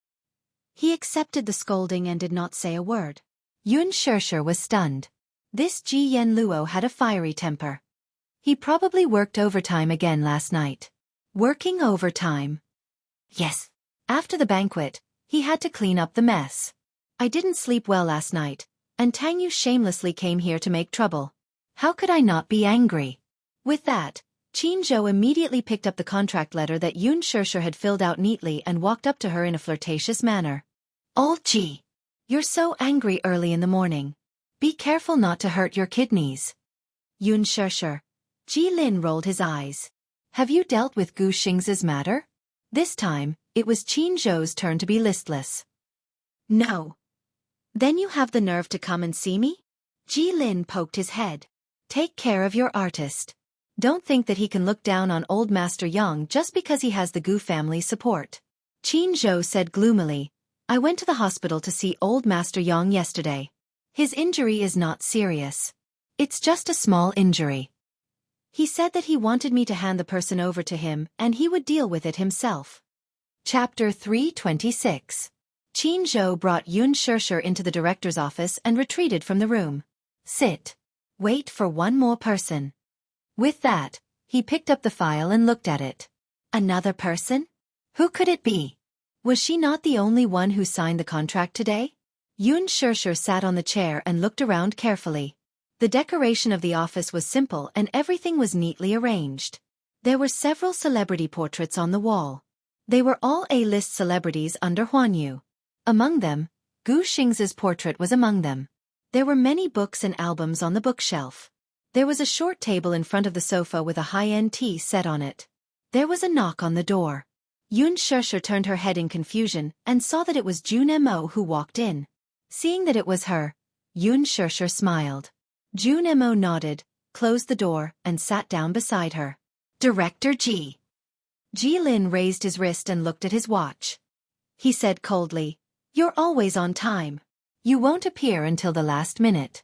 He accepted the scolding and did not say a word. Xianxia was stunned. This Ji Yanluo had a fiery temper. He probably worked overtime again last night. Working overtime? Yes. After the banquet, he had to clean up the mess. I didn't sleep well last night, and Tang Yu shamelessly came here to make trouble. How could I not be angry? With that, Qin Zhou immediately picked up the contract letter that Xianxia had filled out neatly and walked up to her in a flirtatious manner. Old Ji, you're so angry early in the morning. Be careful not to hurt your kidneys. Xianxia. Jilin rolled his eyes. Have you dealt with Gu Xing's matter? This time, it was Qin Zhou's turn to be listless. No. Then you have the nerve to come and see me? Jilin poked his head. Take care of your artist. Don't think that he can look down on old Master Yang just because he has the Gu family's support. Qin Zhou said gloomily, I went to the hospital to see old Master Yang yesterday. His injury is not serious. It's just a small injury. He said that he wanted me to hand the person over to him and he would deal with it himself. Chapter 326. Qin Zhou brought Xianxia into the director's office and retreated from the room. Sit. Wait for one more person. With that, he picked up the file and looked at it. Another person? Who could it be? Was she not the only one who signed the contract today? Xianxia sat on the chair and looked around carefully. The decoration of the office was simple and everything was neatly arranged. There were several celebrity portraits on the wall. They were all A-list celebrities under Huanyu. Among them, Gu Xing's portrait was among them. There were many books and albums on the bookshelf. There was a short table in front of the sofa with a high-end tea set on it. There was a knock on the door. Xianxia turned her head in confusion and saw that it was June Mo who walked in. Seeing that it was her, Xianxia smiled. June Mo nodded, closed the door, and sat down beside her. Director Ji. Jilin raised his wrist and looked at his watch. He said coldly, You're always on time. You won't appear until the last minute.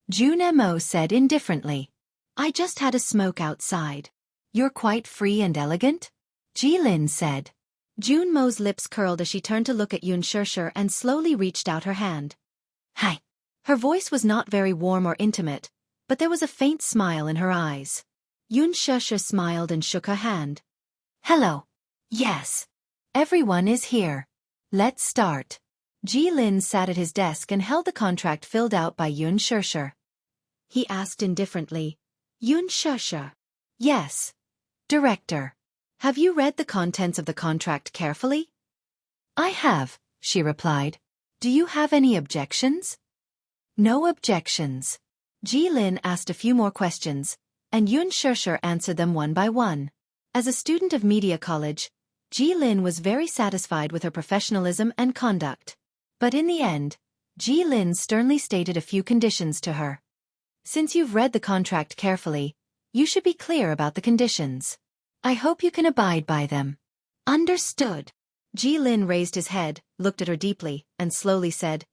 June Mo said indifferently. I just had a smoke outside. You're quite free and elegant? Jilin said. June Mo's lips curled as she turned to look at Xianxia and slowly reached out her hand. Hi. Her voice was not very warm or intimate, but there was a faint smile in her eyes. Xianxia smiled and shook her hand. Hello. Yes. Everyone is here. Let's start. Jilin sat at his desk and held the contract filled out by Xianxia. He asked indifferently, Xianxia. Yes. Director. Have you read the contents of the contract carefully? I have, she replied. Do you have any objections? No objections. Jilin asked a few more questions, and Xianxia answered them one by one. As a student of media college, Ji Lin was very satisfied with her professionalism and conduct. But in the end, Ji Lin sternly stated a few conditions to her. Since you've read the contract carefully, you should be clear about the conditions. I hope you can abide by them. Understood. Ji Lin raised his head, looked at her deeply, and slowly said,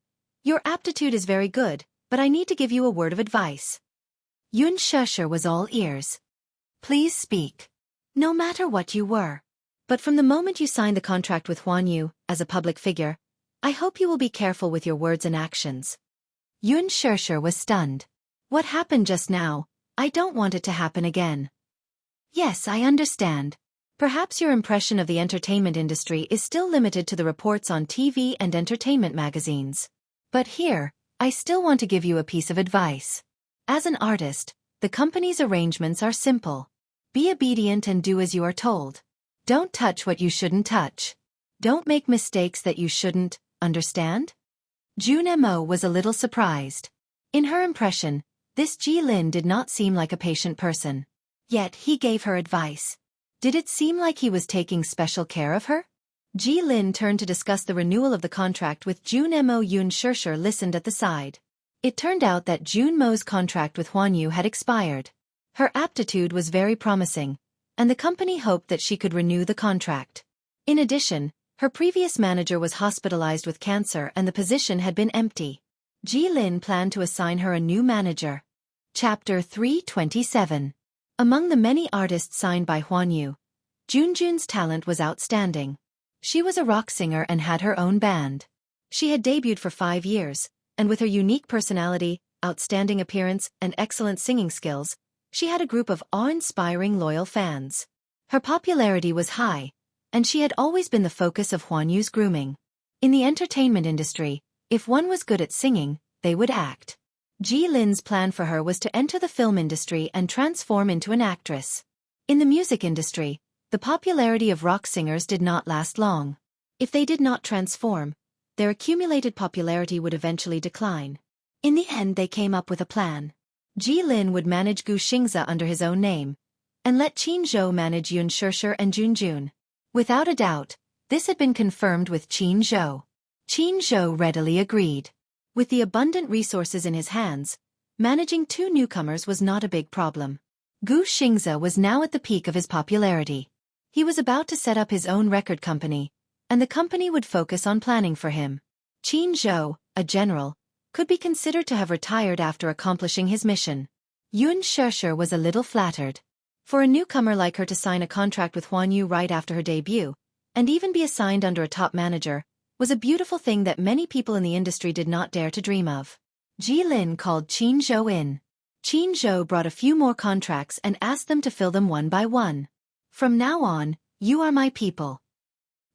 Your aptitude is very good, but I need to give you a word of advice. Xianxia was all ears. Please speak. No matter what you were. But from the moment you signed the contract with Yu, as a public figure, I hope you will be careful with your words and actions. Xianxia was stunned. What happened just now? I don't want it to happen again. Yes, I understand. Perhaps your impression of the entertainment industry is still limited to the reports on TV and entertainment magazines. But here, I still want to give you a piece of advice. As an artist, the company's arrangements are simple. Be obedient and do as you are told. Don't touch what you shouldn't touch. Don't make mistakes that you shouldn't, understand? Junemo was a little surprised. In her impression, this Ji Lin did not seem like a patient person. Yet he gave her advice. Did it seem like he was taking special care of her? Ji Lin turned to discuss the renewal of the contract with Junemo. Xianxia listened at the side. It turned out that Junmo's contract with Yu had expired. Her aptitude was very promising, and the company hoped that she could renew the contract. In addition, her previous manager was hospitalized with cancer and the position had been empty. Ji Lin planned to assign her a new manager. Chapter 327. Among the many artists signed by Yu, Junjun's talent was outstanding. She was a rock singer and had her own band. She had debuted for 5 years, and with her unique personality, outstanding appearance, and excellent singing skills, she had a group of awe-inspiring loyal fans. Her popularity was high, and she had always been the focus of Yu's grooming. In the entertainment industry, if one was good at singing, they would act. Ji Lin's plan for her was to enter the film industry and transform into an actress. In the music industry, the popularity of rock singers did not last long. If they did not transform, their accumulated popularity would eventually decline. In the end, they came up with a plan. Ji Lin would manage Xianxia under his own name, and let Jianghu manage Xianxia and Junjun. Without a doubt, this had been confirmed with Jianghu. Jianghu readily agreed. With the abundant resources in his hands, managing 2 newcomers was not a big problem. Xianxia was now at the peak of his popularity. He was about to set up his own record company, and the company would focus on planning for him. Jianghu, a general, could be considered to have retired after accomplishing his mission. Xianxia was a little flattered. For a newcomer like her to sign a contract with Yu right after her debut, and even be assigned under a top manager, was a beautiful thing that many people in the industry did not dare to dream of. Ji Lin called Jianghu in. Jianghu brought a few more contracts and asked them to fill them one by one. From now on, you are my people.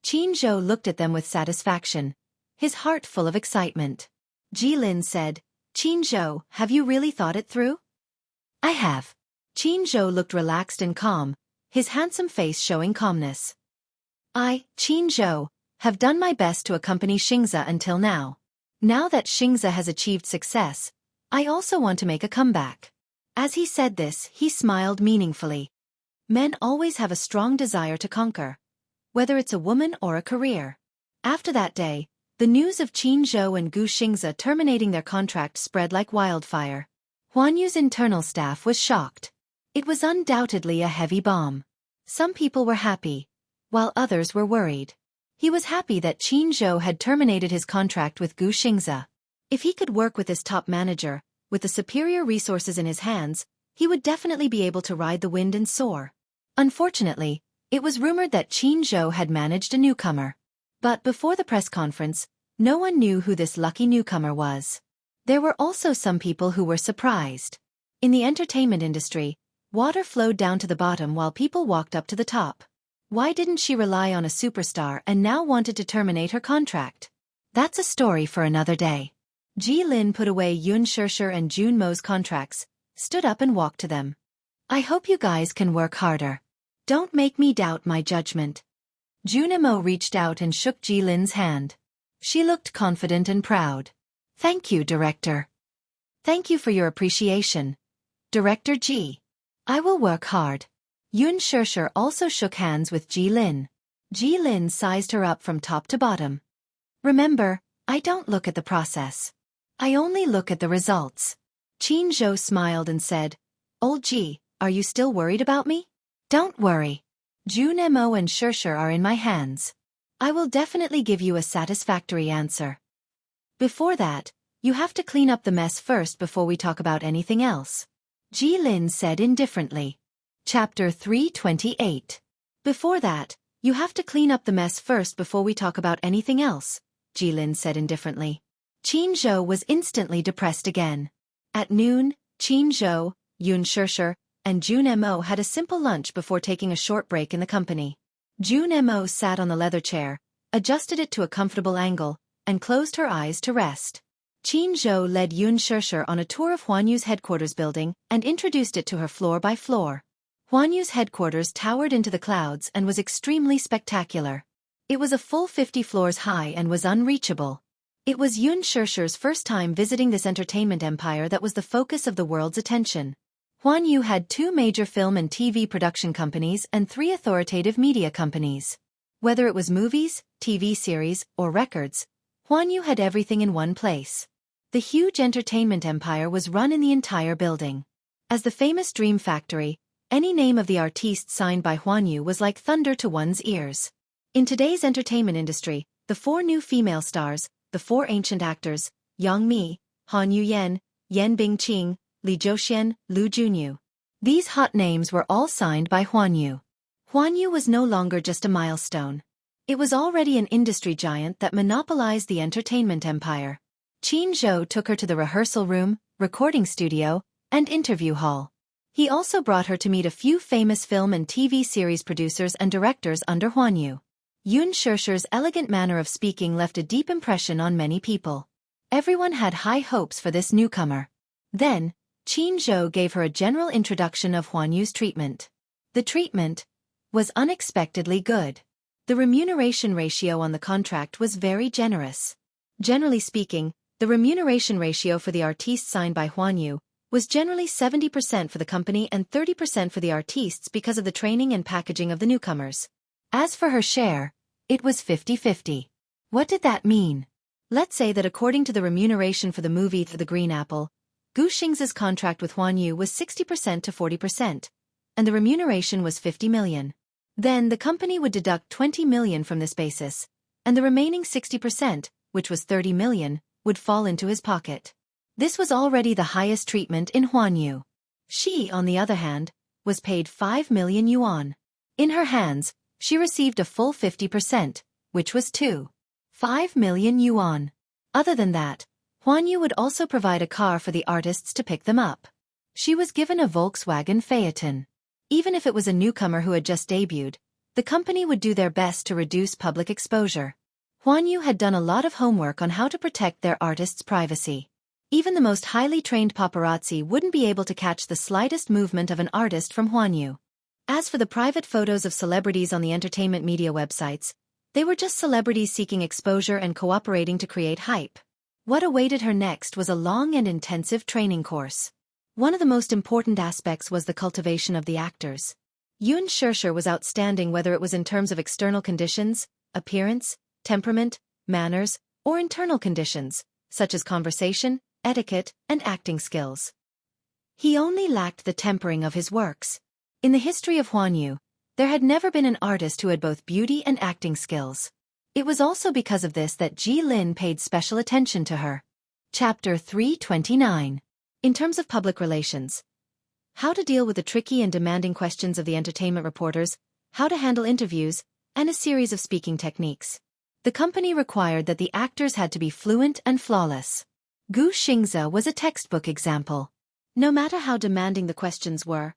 Jianghu looked at them with satisfaction, his heart full of excitement. Ji Lin said, Jianghu, have you really thought it through? I have. Jianghu looked relaxed and calm, his handsome face showing calmness. I, Jianghu, have done my best to accompany Xianxia until now. Now that Xianxia has achieved success, I also want to make a comeback. As he said this, he smiled meaningfully. Men always have a strong desire to conquer, whether it's a woman or a career. After that day, the news of Jianghu and Xianxia terminating their contract spread like wildfire. Yu's internal staff was shocked. It was undoubtedly a heavy bomb. Some people were happy, while others were worried. He was happy that Jianghu had terminated his contract with Xianxia. If he could work with his top manager, with the superior resources in his hands, he would definitely be able to ride the wind and soar. Unfortunately, it was rumored that Jianghu had managed a newcomer. But before the press conference, no one knew who this lucky newcomer was. There were also some people who were surprised. In the entertainment industry, water flowed down to the bottom while people walked up to the top. Why didn't she rely on a superstar and now wanted to terminate her contract? That's a story for another day. Ji Lin put away Xianxia and Junmo's contracts, stood up and walked to them. I hope you guys can work harder. Don't make me doubt my judgment. Junemo reached out and shook Ji Lin's hand. She looked confident and proud. Thank you, Director. Thank you for your appreciation, Director Ji. I will work hard. Xianxia also shook hands with Ji Lin. Ji Lin sized her up from top to bottom. Remember, I don't look at the process. I only look at the results. Qin Zhou smiled and said, Old Ji, are you still worried about me? Don't worry. Mo and Xianxia are in my hands. I will definitely give you a satisfactory answer. Before that, you have to clean up the mess first before we talk about anything else. Ji Lin said indifferently. Chapter 328. Before that, you have to clean up the mess first before we talk about anything else, Ji Lin said indifferently. Qin Zhou was instantly depressed again. At noon, Qin Zhou, Xianxia, and Mo had a simple lunch before taking a short break in the company. Mo sat on the leather chair, adjusted it to a comfortable angle, and closed her eyes to rest. Qin Zhou led Xianxia on a tour of Huanyu's headquarters building and introduced it to her floor by floor. Huanyu's headquarters towered into the clouds and was extremely spectacular. It was a full 50 floors high and was unreachable. It was Xianxia's first time visiting this entertainment empire that was the focus of the world's attention. Huanyu had 2 major film and TV production companies and 3 authoritative media companies. Whether it was movies, TV series, or records, Huanyu had everything in one place. The huge entertainment empire was run in the entire building. As the famous Dream Factory, any name of the artiste signed by Huanyu was like thunder to one's ears. In today's entertainment industry, the 4 new female stars, the 4 ancient actors, Yang Mi, Han Yuyan, Yan Bingqing, Li Zhouxian, Lu Junyu. These hot names were all signed by Huanyu. Huanyu was no longer just a milestone. It was already an industry giant that monopolized the entertainment empire. Qin Zhou took her to the rehearsal room, recording studio, and interview hall. He also brought her to meet a few famous film and TV series producers and directors under Huanyu. Xiaxia's elegant manner of speaking left a deep impression on many people. Everyone had high hopes for this newcomer. Then, Qin Zhou gave her a general introduction of Huanyu's treatment. The treatment was unexpectedly good. The remuneration ratio on the contract was very generous. Generally speaking, the remuneration ratio for the artistes signed by Huanyu was generally 70% for the company and 30% for the artistes because of the training and packaging of the newcomers. As for her share, it was 50-50. What did that mean? Let's say that according to the remuneration for the movie The Green Apple, Gu Xing's contract with Huanyu was 60% to 40%, and the remuneration was 50 million. Then the company would deduct 20 million from this basis, and the remaining 60%, which was 30 million, would fall into his pocket. This was already the highest treatment in Huanyu. She, on the other hand, was paid 5 million yuan. In her hands, she received a full 50%, which was 5 million yuan. Other than that, Huanyu would also provide a car for the artists to pick them up. She was given a Volkswagen Phaeton. Even if it was a newcomer who had just debuted, the company would do their best to reduce public exposure. Huanyu had done a lot of homework on how to protect their artists' privacy. Even the most highly trained paparazzi wouldn't be able to catch the slightest movement of an artist from Huanyu. As for the private photos of celebrities on the entertainment media websites, they were just celebrities seeking exposure and cooperating to create hype. What awaited her next was a long and intensive training course. One of the most important aspects was the cultivation of the actors. Xianxia was outstanding whether it was in terms of external conditions, appearance, temperament, manners, or internal conditions, such as conversation, etiquette, and acting skills. He only lacked the tempering of his works. In the history of Huanyu, there had never been an artist who had both beauty and acting skills. It was also because of this that Ji Lin paid special attention to her. Chapter 329. In terms of public relations. How to deal with the tricky and demanding questions of the entertainment reporters, how to handle interviews, and a series of speaking techniques. The company required that the actors had to be fluent and flawless. Gu Xingzi was a textbook example. No matter how demanding the questions were,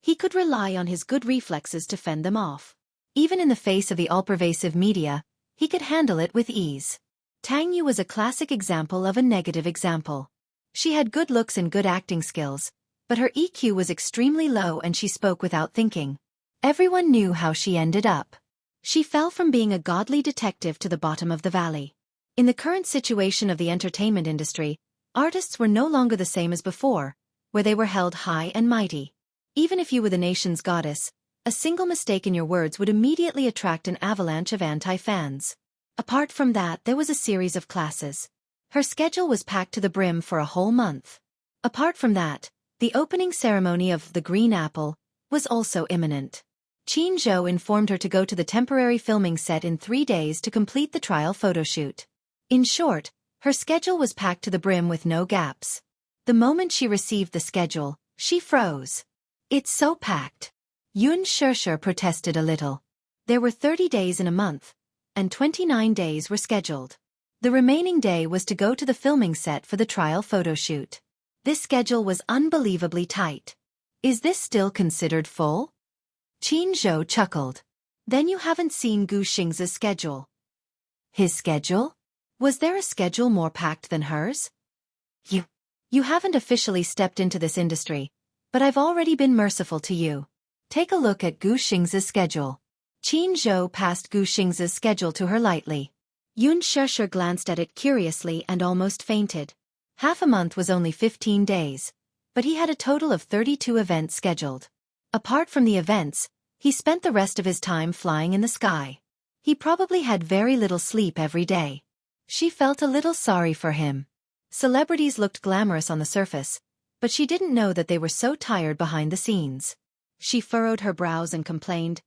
he could rely on his good reflexes to fend them off. Even in the face of the all-pervasive media, he could handle it with ease. Tang Yu was a classic example of a negative example. She had good looks and good acting skills, but her EQ was extremely low and she spoke without thinking. Everyone knew how she ended up. She fell from being a godly detective to the bottom of the valley. In the current situation of the entertainment industry, artists were no longer the same as before, where they were held high and mighty. Even if you were the nation's goddess, a single mistake in your words would immediately attract an avalanche of anti-fans. Apart from that, there was a series of classes. Her schedule was packed to the brim for a whole month. Apart from that, the opening ceremony of The Green Apple was also imminent. Xianxia informed her to go to the temporary filming set in 3 days to complete the trial photoshoot. In short, her schedule was packed to the brim with no gaps. The moment she received the schedule, she froze. It's so packed. Xianxia protested a little. There were 30 days in a month, and 29 days were scheduled. The remaining day was to go to the filming set for the trial photoshoot. This schedule was unbelievably tight. Is this still considered full? Xianxia chuckled. Then you haven't seen Gu Xing's schedule. His schedule? Was there a schedule more packed than hers? You haven't officially stepped into this industry, but I've already been merciful to you. Take a look at Gu Xing's schedule. Xianxia passed Gu Xing's schedule to her lightly. Xianxia glanced at it curiously and almost fainted. Half a month was only 15 days, but he had a total of 32 events scheduled. Apart from the events, he spent the rest of his time flying in the sky. He probably had very little sleep every day. She felt a little sorry for him. Celebrities looked glamorous on the surface, but she didn't know that they were so tired behind the scenes. She furrowed her brows and complained,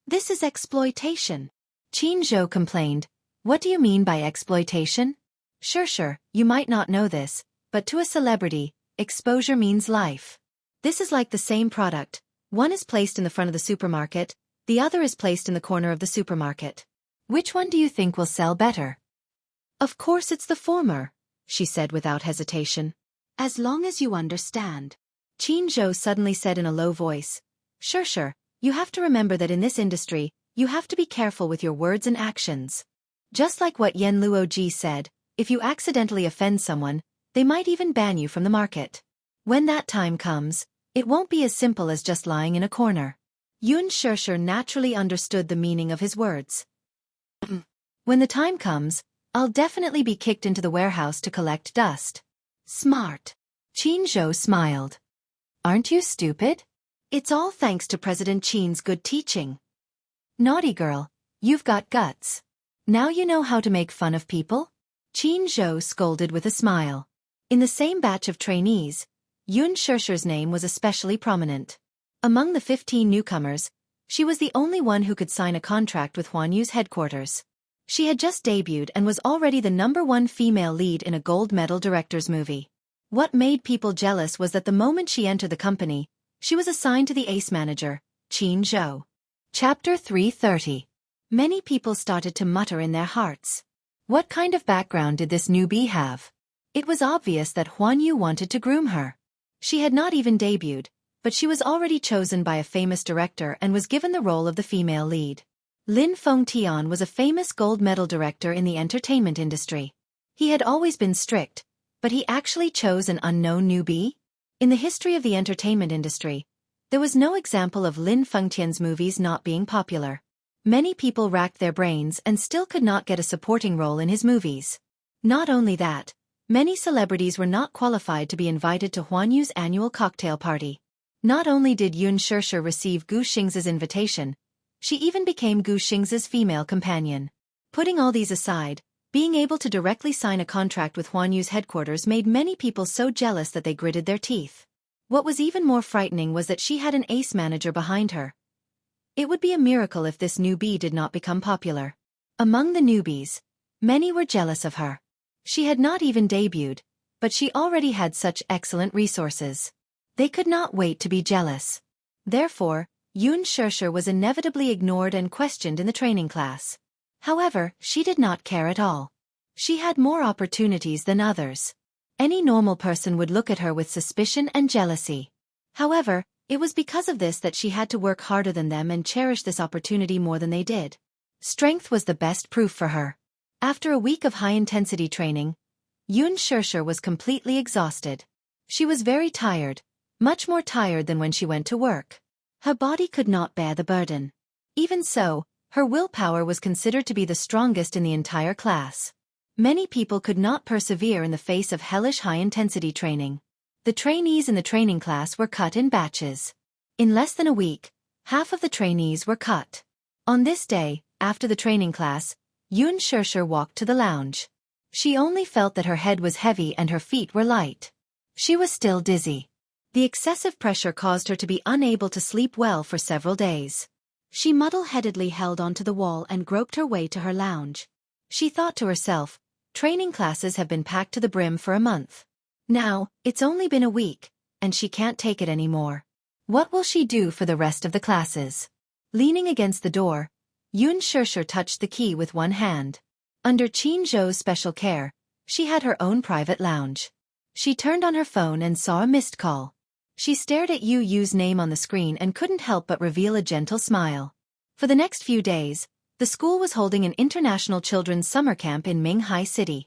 "This is exploitation." Xianxia complained, "What do you mean by exploitation?" Sure, you might not know this, but to a celebrity, exposure means life. This is like the same product. One is placed in the front of the supermarket, the other is placed in the corner of the supermarket. Which one do you think will sell better? Of course it's the former, she said without hesitation. As long as you understand. Xianxia suddenly said in a low voice, Sure, you have to remember that in this industry, you have to be careful with your words and actions. Just like what Yan Luoji said, if you accidentally offend someone, they might even ban you from the market. When that time comes, it won't be as simple as just lying in a corner. Xianxia naturally understood the meaning of his words. When the time comes, I'll definitely be kicked into the warehouse to collect dust. Smart. Xianxia smiled. Aren't you stupid? It's all thanks to President Qin's good teaching. Naughty girl, you've got guts. Now you know how to make fun of people? Xianxia scolded with a smile. In the same batch of trainees, Xianxia's name was especially prominent. Among the 15 newcomers, she was the only one who could sign a contract with Huanyu's headquarters. She had just debuted and was already the #1 female lead in a gold medal director's movie. What made people jealous was that the moment she entered the company, she was assigned to the ace manager, Xianxia. Chapter 330. Many people started to mutter in their hearts. What kind of background did this newbie have? It was obvious that Huanyu wanted to groom her. She had not even debuted, but she was already chosen by a famous director and was given the role of the female lead. Lin Fengtian was a famous gold medal director in the entertainment industry. He had always been strict, but he actually chose an unknown newbie? In the history of the entertainment industry, there was no example of Lin Fengtian's movies not being popular. Many people racked their brains and still could not get a supporting role in his movies. Not only that, many celebrities were not qualified to be invited to Huanyu's annual cocktail party. Not only did Xianxia receive Gu Xing's invitation, she even became Gu Xing's female companion. Putting all these aside, being able to directly sign a contract with Huanyu's headquarters made many people so jealous that they gritted their teeth. What was even more frightening was that she had an ace manager behind her. It would be a miracle if this newbie did not become popular. Among the newbies, many were jealous of her. She had not even debuted, but she already had such excellent resources. They could not wait to be jealous. Therefore, Xianxia was inevitably ignored and questioned in the training class. However, she did not care at all. She had more opportunities than others. Any normal person would look at her with suspicion and jealousy. However, it was because of this that she had to work harder than them and cherish this opportunity more than they did. Strength was the best proof for her. After a week of high-intensity training, Xianxia was completely exhausted. She was very tired, much more tired than when she went to work. Her body could not bear the burden. Even so, her willpower was considered to be the strongest in the entire class. Many people could not persevere in the face of hellish high-intensity training. The trainees in the training class were cut in batches. In less than a week, half of the trainees were cut. On this day, after the training class, Xianxia walked to the lounge. She only felt that her head was heavy and her feet were light. She was still dizzy. The excessive pressure caused her to be unable to sleep well for several days. She muddle-headedly held onto the wall and groped her way to her lounge. She thought to herself, training classes have been packed to the brim for a month. Now, it's only been a week, and she can't take it anymore. What will she do for the rest of the classes? Leaning against the door, Xianxia touched the key with one hand. Under Jianghu's special care, she had her own private lounge. She turned on her phone and saw a missed call. She stared at Yu's name on the screen and couldn't help but reveal a gentle smile. For the next few days, the school was holding an international children's summer camp in Minghai City.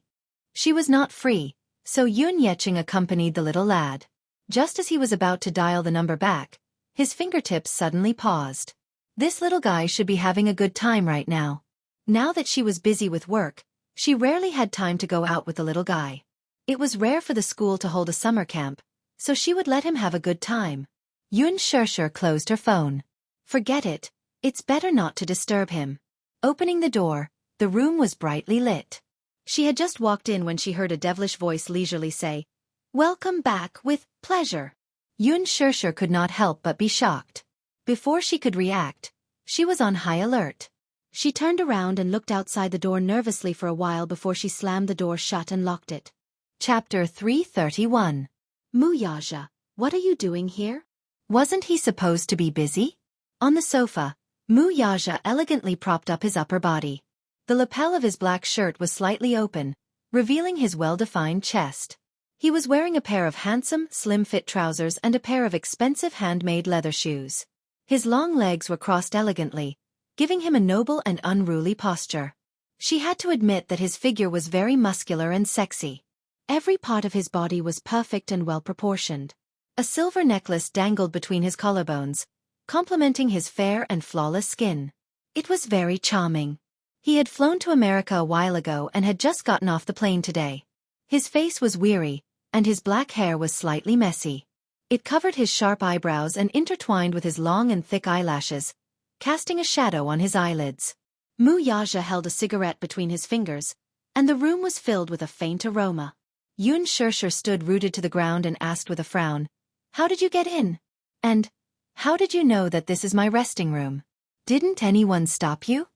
She was not free, so Xianxia accompanied the little lad. Just as he was about to dial the number back, his fingertips suddenly paused. This little guy should be having a good time right now. Now that she was busy with work, she rarely had time to go out with the little guy. It was rare for the school to hold a summer camp, so she would let him have a good time. Xianxia closed her phone. Forget it, it's better not to disturb him. Opening the door, the room was brightly lit. She had just walked in when she heard a devilish voice leisurely say, "Welcome back with pleasure." Xianxia could not help but be shocked. Before she could react, she was on high alert. She turned around and looked outside the door nervously for a while before she slammed the door shut and locked it. Chapter 331. Wuxia, what are you doing here? Wasn't he supposed to be busy? On the sofa, Wuxia elegantly propped up his upper body. The lapel of his black shirt was slightly open, revealing his well-defined chest. He was wearing a pair of handsome, slim-fit trousers and a pair of expensive handmade leather shoes. His long legs were crossed elegantly, giving him a noble and unruly posture. She had to admit that his figure was very muscular and sexy. Every part of his body was perfect and well-proportioned. A silver necklace dangled between his collarbones, complementing his fair and flawless skin. It was very charming. He had flown to America a while ago and had just gotten off the plane today. His face was weary, and his black hair was slightly messy. It covered his sharp eyebrows and intertwined with his long and thick eyelashes, casting a shadow on his eyelids. Wuxia held a cigarette between his fingers, and the room was filled with a faint aroma. Xianxia stood rooted to the ground and asked with a frown, "How did you get in? And how did you know that this is my resting room? Didn't anyone stop you?"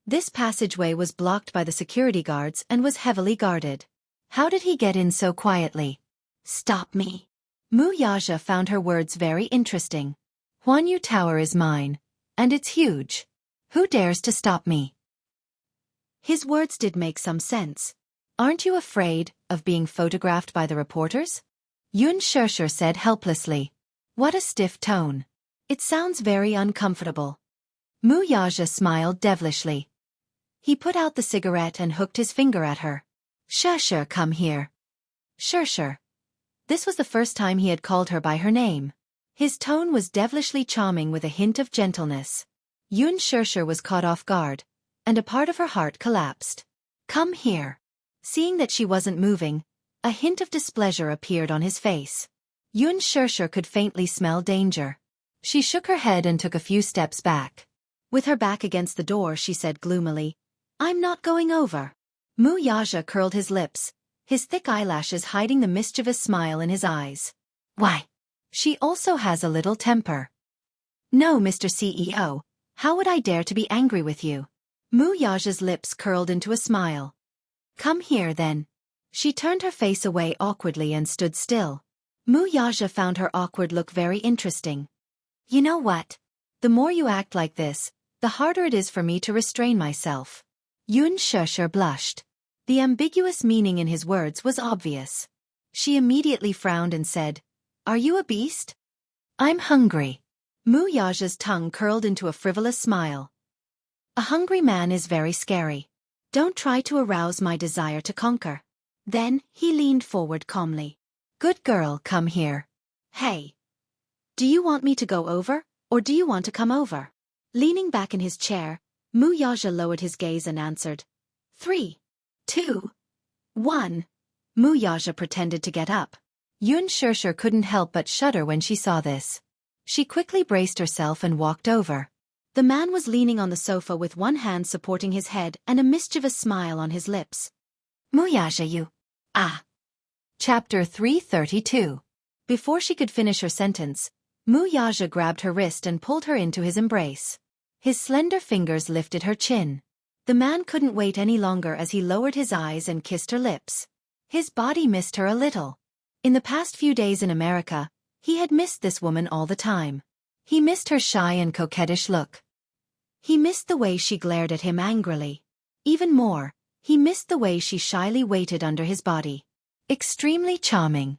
This passageway was blocked by the security guards and was heavily guarded. How did he get in so quietly? "Stop me." Wuxia found her words very interesting. "Huanyu Tower is mine, and it's huge. Who dares to stop me?" His words did make some sense. "Aren't you afraid of being photographed by the reporters?" Xianxia said helplessly. "What a stiff tone. It sounds very uncomfortable." Wuxia smiled devilishly. He put out the cigarette and hooked his finger at her. "Xia, come here." "Xia." This was the first time he had called her by her name. His tone was devilishly charming with a hint of gentleness. Xianxia was caught off guard, and a part of her heart collapsed. "Come here." Seeing that she wasn't moving, a hint of displeasure appeared on his face. Xianxia could faintly smell danger. She shook her head and took a few steps back. With her back against the door, she said gloomily, "I'm not going over." Wuxia curled his lips, his thick eyelashes hiding the mischievous smile in his eyes. "Why? She also has a little temper." "No, Mr. CEO, how would I dare to be angry with you?" Wuxia's lips curled into a smile. "Come here then." She turned her face away awkwardly and stood still. Wuxia found her awkward look very interesting. "You know what? The more you act like this, the harder it is for me to restrain myself." Xianxia blushed. The ambiguous meaning in his words was obvious. She immediately frowned and said, "Are you a beast?" "I'm hungry." Wuxia's tongue curled into a frivolous smile. "A hungry man is very scary. Don't try to arouse my desire to conquer." Then, he leaned forward calmly. "Good girl, come here." "Hey. Do you want me to go over, or do you want to come over?" Leaning back in his chair, Wuxia lowered his gaze and answered, 3, 2, 1. Wuxia pretended to get up. Xianxia couldn't help but shudder when she saw this. She quickly braced herself and walked over. The man was leaning on the sofa with one hand supporting his head and a mischievous smile on his lips. Muyaja you. Ah. Chapter 332. Before she could finish her sentence, Muyaja grabbed her wrist and pulled her into his embrace. His slender fingers lifted her chin. The man couldn't wait any longer as he lowered his eyes and kissed her lips. His body missed her a little. In the past few days in America, he had missed this woman all the time. He missed her shy and coquettish look. He missed the way she glared at him angrily. Even more, he missed the way she shyly waited under his body. Extremely charming.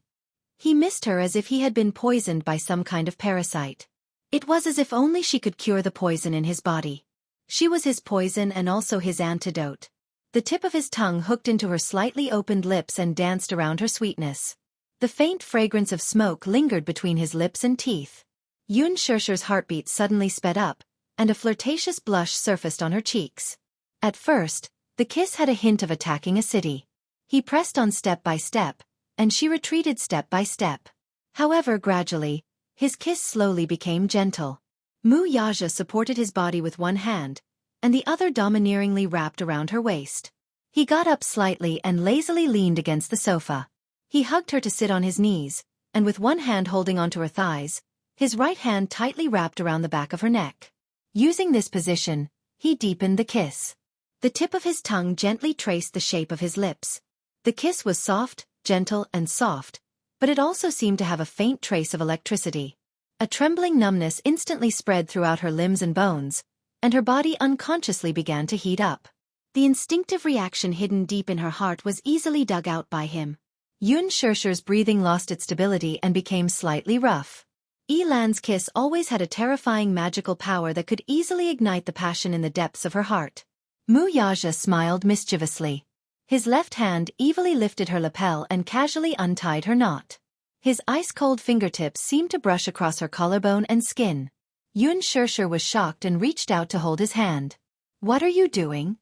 He missed her as if he had been poisoned by some kind of parasite. It was as if only she could cure the poison in his body. She was his poison and also his antidote. The tip of his tongue hooked into her slightly opened lips and danced around her sweetness. The faint fragrance of smoke lingered between his lips and teeth. Xianxia's heartbeat suddenly sped up, and a flirtatious blush surfaced on her cheeks. At first, the kiss had a hint of attacking a city. He pressed on step by step, and she retreated step by step. However, gradually, his kiss slowly became gentle. Muyaja supported his body with one hand, and the other domineeringly wrapped around her waist. He got up slightly and lazily leaned against the sofa. He hugged her to sit on his knees, and with one hand holding onto her thighs, his right hand tightly wrapped around the back of her neck. Using this position, he deepened the kiss. The tip of his tongue gently traced the shape of his lips. The kiss was soft, gentle and soft, but it also seemed to have a faint trace of electricity. A trembling numbness instantly spread throughout her limbs and bones, and her body unconsciously began to heat up. The instinctive reaction hidden deep in her heart was easily dug out by him. Xianxia's breathing lost its stability and became slightly rough. Yilan's kiss always had a terrifying magical power that could easily ignite the passion in the depths of her heart. Muyaja smiled mischievously. His left hand evilly lifted her lapel and casually untied her knot. His ice-cold fingertips seemed to brush across her collarbone and skin. Xianxia was shocked and reached out to hold his hand. "What are you doing?"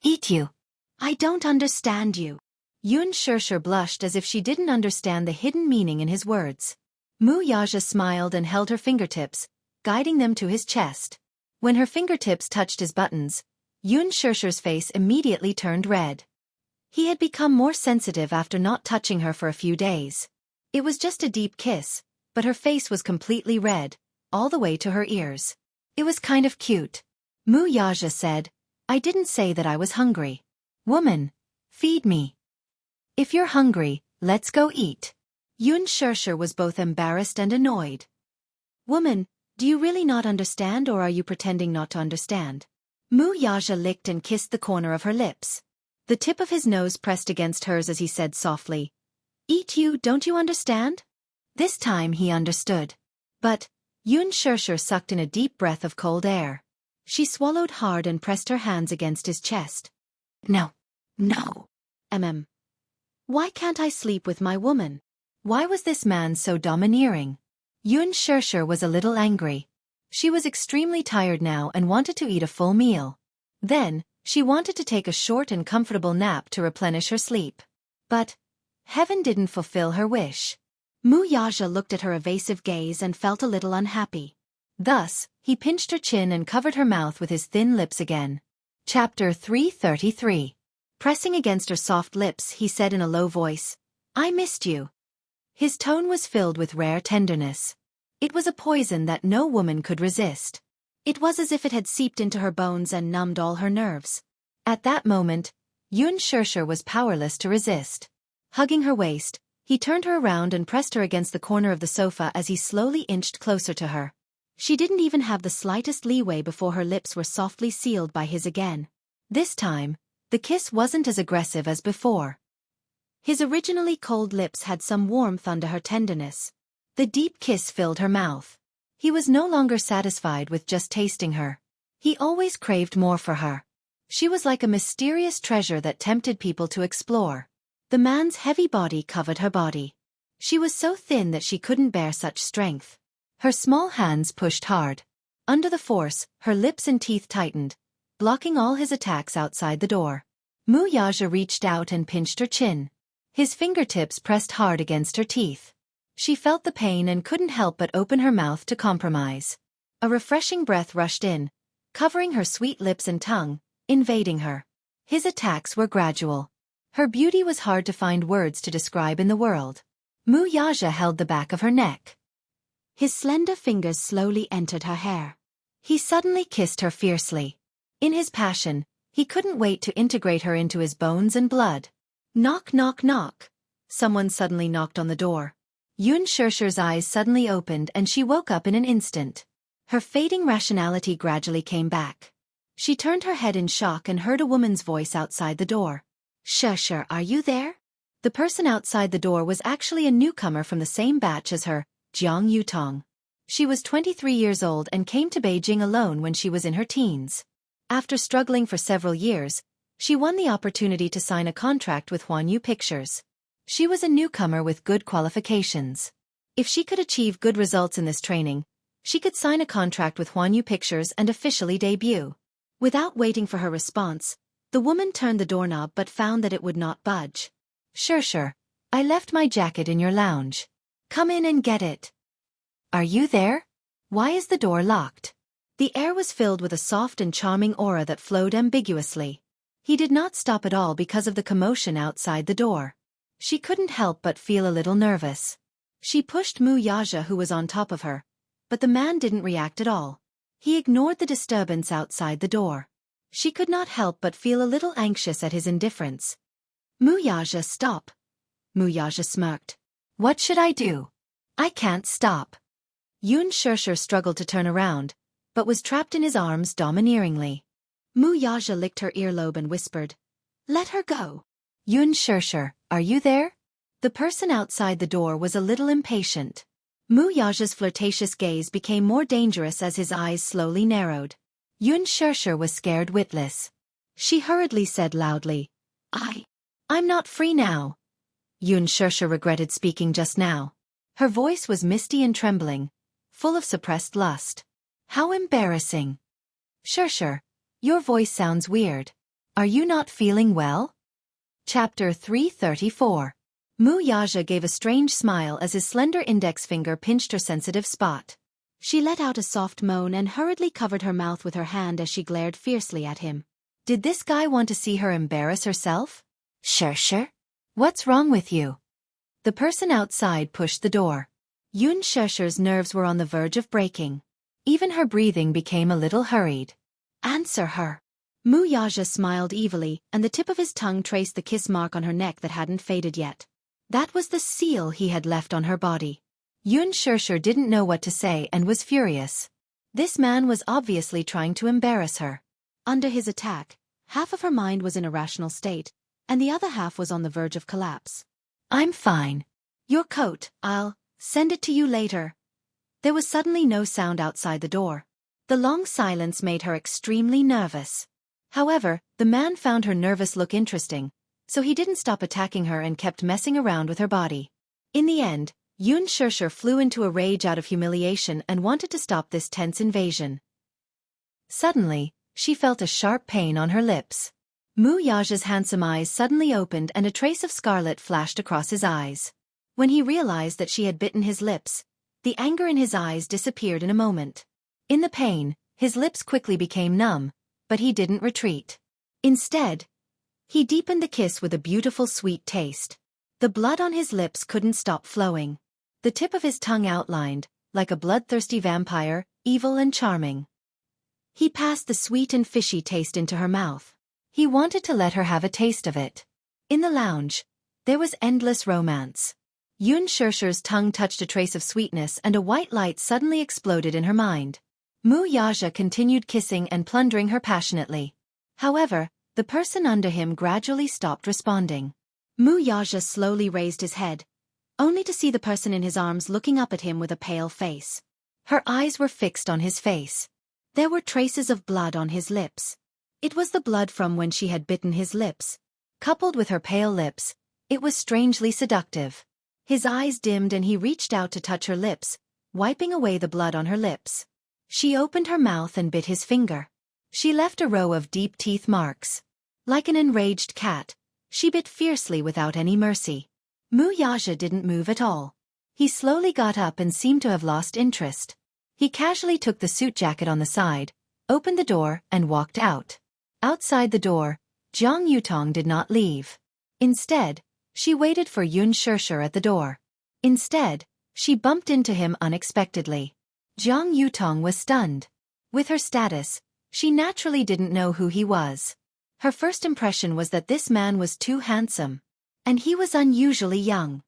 Eat you. "I don't understand you." Xianxia blushed as if she didn't understand the hidden meaning in his words. Muyaja smiled and held her fingertips, guiding them to his chest. When her fingertips touched his buttons, Xianxia's face immediately turned red. He had become more sensitive after not touching her for a few days. It was just a deep kiss, but her face was completely red, all the way to her ears. It was kind of cute. Muyaja said, "I didn't say that I was hungry. Woman, feed me. If you're hungry, let's go eat." Xianxia was both embarrassed and annoyed. "Woman, do you really not understand or are you pretending not to understand?" Muyaja licked and kissed the corner of her lips. The tip of his nose pressed against hers as he said softly, "Eat you, don't you understand?" This time he understood. But Xianxia sucked in a deep breath of cold air. She swallowed hard and pressed her hands against his chest. No. No. Why can't I sleep with my woman? Why was this man so domineering? Xianxia was a little angry. She was extremely tired now and wanted to eat a full meal. Then, she wanted to take a short and comfortable nap to replenish her sleep. But heaven didn't fulfill her wish. Muyaja looked at her evasive gaze and felt a little unhappy. Thus, he pinched her chin and covered her mouth with his thin lips again. Chapter 333. Pressing against her soft lips, he said in a low voice, "I missed you." His tone was filled with rare tenderness. It was a poison that no woman could resist. It was as if it had seeped into her bones and numbed all her nerves. At that moment, Xianxia was powerless to resist. Hugging her waist, he turned her around and pressed her against the corner of the sofa as he slowly inched closer to her. She didn't even have the slightest leeway before her lips were softly sealed by his again. This time, the kiss wasn't as aggressive as before. His originally cold lips had some warmth under her tenderness. The deep kiss filled her mouth. He was no longer satisfied with just tasting her. He always craved more for her. She was like a mysterious treasure that tempted people to explore. The man's heavy body covered her body. She was so thin that she couldn't bear such strength. Her small hands pushed hard. Under the force, her lips and teeth tightened, blocking all his attacks outside the door. Muyaja reached out and pinched her chin. His fingertips pressed hard against her teeth. She felt the pain and couldn't help but open her mouth to compromise. A refreshing breath rushed in, covering her sweet lips and tongue, invading her. His attacks were gradual. Her beauty was hard to find words to describe in the world. Wuxia held the back of her neck. His slender fingers slowly entered her hair. He suddenly kissed her fiercely. In his passion, he couldn't wait to integrate her into his bones and blood. Knock, knock, knock. Someone suddenly knocked on the door. Xianxia's eyes suddenly opened and she woke up in an instant. Her fading rationality gradually came back. She turned her head in shock and heard a woman's voice outside the door. Xianxia, are you there? The person outside the door was actually a newcomer from the same batch as her, Jianghu. She was 23 years old and came to Beijing alone when she was in her teens. After struggling for several years, she won the opportunity to sign a contract with Huanyu Pictures. She was a newcomer with good qualifications. If she could achieve good results in this training, she could sign a contract with Huanyu Pictures and officially debut. Without waiting for her response, the woman turned the doorknob but found that it would not budge. Sure, I left my jacket in your lounge. Come in and get it. Are you there? Why is the door locked? The air was filled with a soft and charming aura that flowed ambiguously. He did not stop at all because of the commotion outside the door. She couldn't help but feel a little nervous. She pushed Wuxia, who was on top of her, but the man didn't react at all. He ignored the disturbance outside the door. She could not help but feel a little anxious at his indifference. Wuxia, stop. Wuxia smirked. What should I do? I can't stop. Xianxia struggled to turn around, but was trapped in his arms domineeringly. Wuxia licked her earlobe and whispered, Let her go. Xianxia, are you there? The person outside the door was a little impatient. Wuxia's flirtatious gaze became more dangerous as his eyes slowly narrowed. Xianxia was scared witless. She hurriedly said loudly, I'm not free now. Xianxia regretted speaking just now. Her voice was misty and trembling, full of suppressed lust. How embarrassing. Xianxia, your voice sounds weird. Are you not feeling well? Chapter 334. Wuxia gave a strange smile as his slender index finger pinched her sensitive spot. She let out a soft moan and hurriedly covered her mouth with her hand as she glared fiercely at him. Did this guy want to see her embarrass herself? Xianxia? What's wrong with you? The person outside pushed the door. Xianxia's nerves were on the verge of breaking. Even her breathing became a little hurried. Answer her. Wuxia smiled evilly, and the tip of his tongue traced the kiss mark on her neck that hadn't faded yet. That was the seal he had left on her body. Xianxia didn't know what to say and was furious. This man was obviously trying to embarrass her. Under his attack, half of her mind was in a rational state, and the other half was on the verge of collapse. I'm fine. Your coat, I'll send it to you later. There was suddenly no sound outside the door. The long silence made her extremely nervous. However, the man found her nervous look interesting, so he didn't stop attacking her and kept messing around with her body. In the end, Xianxia flew into a rage out of humiliation and wanted to stop this tense invasion. Suddenly, she felt a sharp pain on her lips. Wuxia's handsome eyes suddenly opened and a trace of scarlet flashed across his eyes. When he realized that she had bitten his lips, the anger in his eyes disappeared in a moment. In the pain, his lips quickly became numb, but he didn't retreat. Instead, he deepened the kiss with a beautiful sweet taste. The blood on his lips couldn't stop flowing. The tip of his tongue outlined, like a bloodthirsty vampire, evil and charming. He passed the sweet and fishy taste into her mouth. He wanted to let her have a taste of it. In the lounge, there was endless romance. Xianxia's tongue touched a trace of sweetness and a white light suddenly exploded in her mind. Wuxia continued kissing and plundering her passionately. However, the person under him gradually stopped responding. Wuxia slowly raised his head, only to see the person in his arms looking up at him with a pale face. Her eyes were fixed on his face. There were traces of blood on his lips. It was the blood from when she had bitten his lips. Coupled with her pale lips, it was strangely seductive. His eyes dimmed and he reached out to touch her lips, wiping away the blood on her lips. She opened her mouth and bit his finger. She left a row of deep teeth marks. Like an enraged cat, she bit fiercely without any mercy. Wuxia didn't move at all. He slowly got up and seemed to have lost interest. He casually took the suit jacket on the side, opened the door, and walked out. Outside the door, Jiang Yutong did not leave. Instead, she waited for Yun Shishir at the door. Instead, she bumped into him unexpectedly. Jiang Yutong was stunned. With her status, she naturally didn't know who he was. Her first impression was that this man was too handsome. And he was unusually young.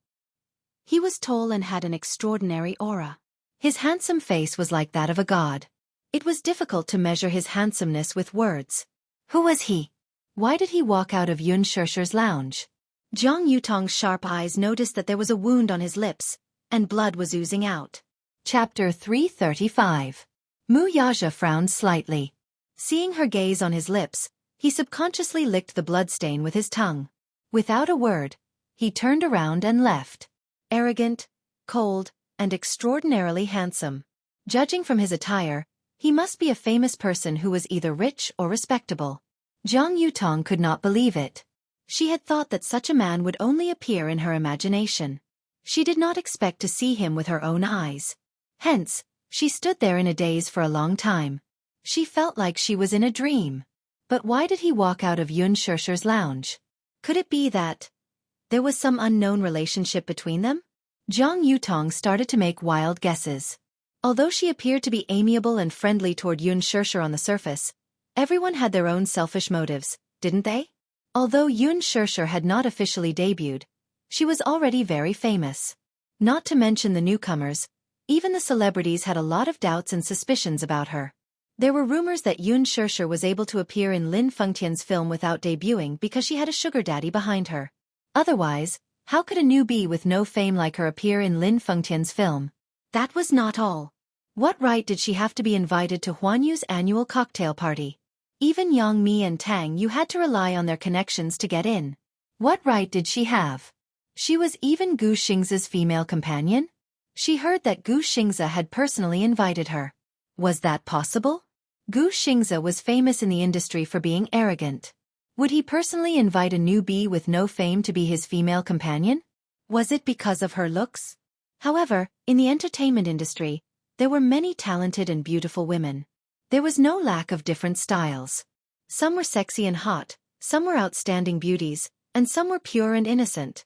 He was tall and had an extraordinary aura. His handsome face was like that of a god. It was difficult to measure his handsomeness with words. Who was he? Why did he walk out of Yun Shishir's lounge? Jiang Yutong's sharp eyes noticed that there was a wound on his lips, and blood was oozing out. Chapter 335. Mu Yaja frowned slightly. Seeing her gaze on his lips, he subconsciously licked the bloodstain with his tongue. Without a word, he turned around and left. Arrogant, cold, and extraordinarily handsome. Judging from his attire, he must be a famous person who was either rich or respectable. Jiang Yutong could not believe it. She had thought that such a man would only appear in her imagination. She did not expect to see him with her own eyes. Hence, she stood there in a daze for a long time. She felt like she was in a dream. But why did he walk out of Yun Shishir's lounge? Could it be that there was some unknown relationship between them? Jiang Yutong started to make wild guesses. Although she appeared to be amiable and friendly toward Yun Shishir on the surface, everyone had their own selfish motives, didn't they? Although Yun Shishir had not officially debuted, she was already very famous. Not to mention the newcomers, even the celebrities had a lot of doubts and suspicions about her. There were rumors that Yun Shishir was able to appear in Lin Fengtian's film without debuting because she had a sugar daddy behind her. Otherwise, how could a newbie with no fame like her appear in Lin Fengtian's film? That was not all. What right did she have to be invited to Huan Yu's annual cocktail party? Even Yang Mi and Tang Yu had to rely on their connections to get in. What right did she have? She was even Gu Xingza's female companion? She heard that Gu Xingza had personally invited her. Was that possible? Gu Xingza was famous in the industry for being arrogant. Would he personally invite a newbie with no fame to be his female companion? Was it because of her looks? However, in the entertainment industry, there were many talented and beautiful women. There was no lack of different styles. Some were sexy and hot, some were outstanding beauties, and some were pure and innocent.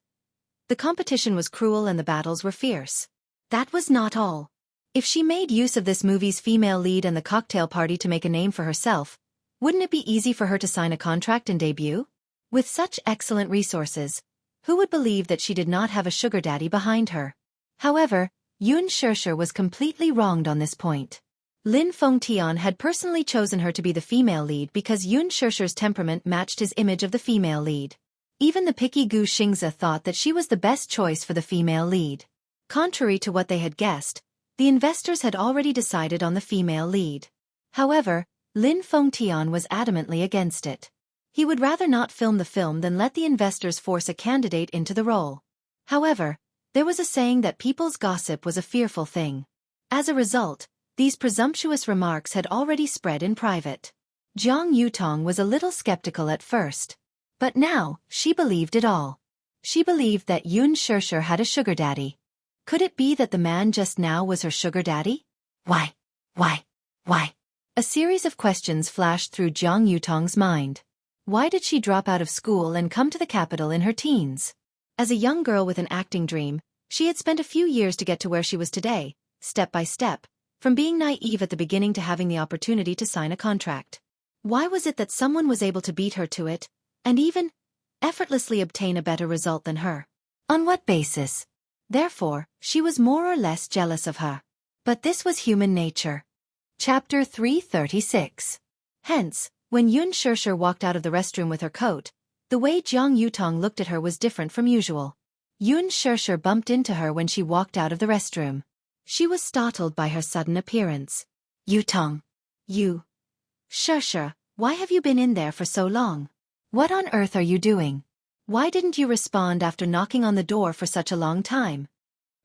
The competition was cruel and the battles were fierce. That was not all. If she made use of this movie's female lead and the cocktail party to make a name for herself, wouldn't it be easy for her to sign a contract and debut? With such excellent resources, who would believe that she did not have a sugar daddy behind her? However, Yun Shishir was completely wronged on this point. Lin Fengtian had personally chosen her to be the female lead because Yun Shishir's temperament matched his image of the female lead. Even the picky Gu Xingza thought that she was the best choice for the female lead. Contrary to what they had guessed, the investors had already decided on the female lead. However, Lin Fengtian was adamantly against it. He would rather not film the film than let the investors force a candidate into the role. However, there was a saying that people's gossip was a fearful thing. As a result, these presumptuous remarks had already spread in private. Jiang Yutong was a little skeptical at first. But now, she believed it all. She believed that Yun Shishir had a sugar daddy. Could it be that the man just now was her sugar daddy? Why? A series of questions flashed through Jiang Yutong's mind. Why did she drop out of school and come to the capital in her teens? As a young girl with an acting dream, she had spent a few years to get to where she was today, step by step, from being naive at the beginning to having the opportunity to sign a contract. Why was it that someone was able to beat her to it, and even effortlessly obtain a better result than her? On what basis? Therefore, she was more or less jealous of her. But this was human nature. Chapter 336. Hence, when Yun Shishir walked out of the restroom with her coat, the way Jiang Yutong looked at her was different from usual. Yun Shishir bumped into her when she walked out of the restroom. She was startled by her sudden appearance. Yutong. You. Shishir, why have you been in there for so long? What on earth are you doing? Why didn't you respond after knocking on the door for such a long time?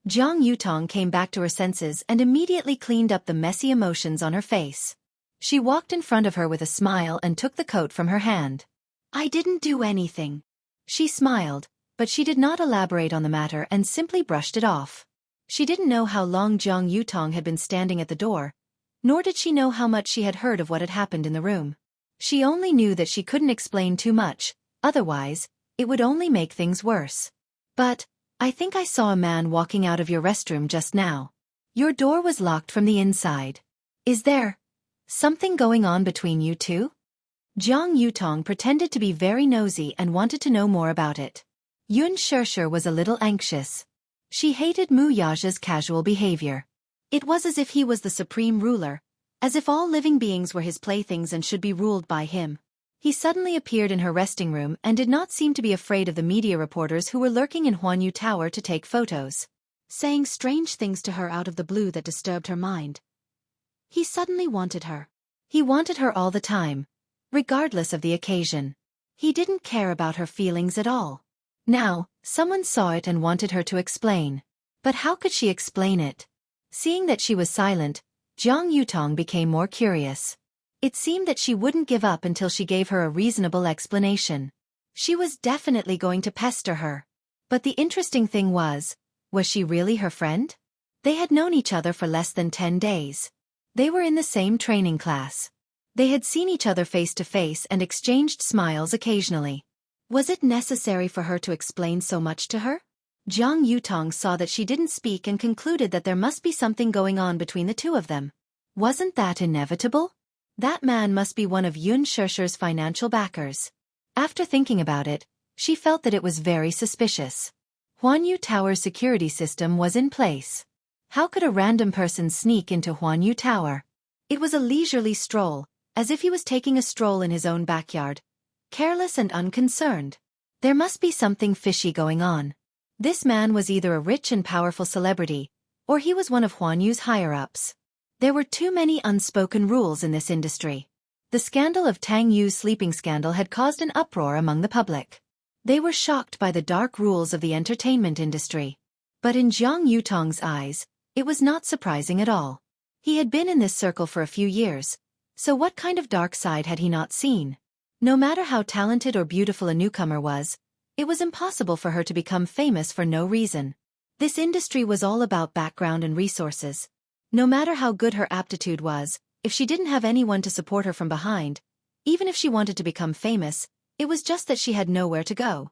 Jiang Yutong came back to her senses and immediately cleaned up the messy emotions on her face. She walked in front of her with a smile and took the coat from her hand. I didn't do anything. She smiled, but she did not elaborate on the matter and simply brushed it off. She didn't know how long Jiang Yutong had been standing at the door, nor did she know how much she had heard of what had happened in the room. She only knew that she couldn't explain too much, otherwise, it would only make things worse. But, I think I saw a man walking out of your restroom just now. Your door was locked from the inside. Is there something going on between you two? Jiang Yutong pretended to be very nosy and wanted to know more about it. Xianxia was a little anxious. She hated Mu Yaja's casual behavior. It was as if he was the supreme ruler, as if all living beings were his playthings and should be ruled by him. He suddenly appeared in her resting room and did not seem to be afraid of the media reporters who were lurking in Huanyu Tower to take photos, saying strange things to her out of the blue that disturbed her mind. He suddenly wanted her. He wanted her all the time, regardless of the occasion. He didn't care about her feelings at all. Now, someone saw it and wanted her to explain. But how could she explain it? Seeing that she was silent, Jiang Yutong became more curious. It seemed that she wouldn't give up until she gave her a reasonable explanation. She was definitely going to pester her. But the interesting thing was she really her friend? They had known each other for less than 10 days. They were in the same training class. They had seen each other face to face and exchanged smiles occasionally. Was it necessary for her to explain so much to her? Jiang Yutong saw that she didn't speak and concluded that there must be something going on between the two of them. Wasn't that inevitable? That man must be one of Xianxia's financial backers. After thinking about it, she felt that it was very suspicious. Huanyu Tower's security system was in place. How could a random person sneak into Huanyu Tower? It was a leisurely stroll, as if he was taking a stroll in his own backyard, careless and unconcerned. There must be something fishy going on. This man was either a rich and powerful celebrity, or he was one of Huanyu's higher-ups. There were too many unspoken rules in this industry. The scandal of Tang Yu's sleeping scandal had caused an uproar among the public. They were shocked by the dark rules of the entertainment industry. But in Jiang Yutong's eyes, it was not surprising at all. He had been in this circle for a few years, so what kind of dark side had he not seen? No matter how talented or beautiful a newcomer was, it was impossible for her to become famous for no reason. This industry was all about background and resources. No matter how good her aptitude was, if she didn't have anyone to support her from behind, even if she wanted to become famous, it was just that she had nowhere to go.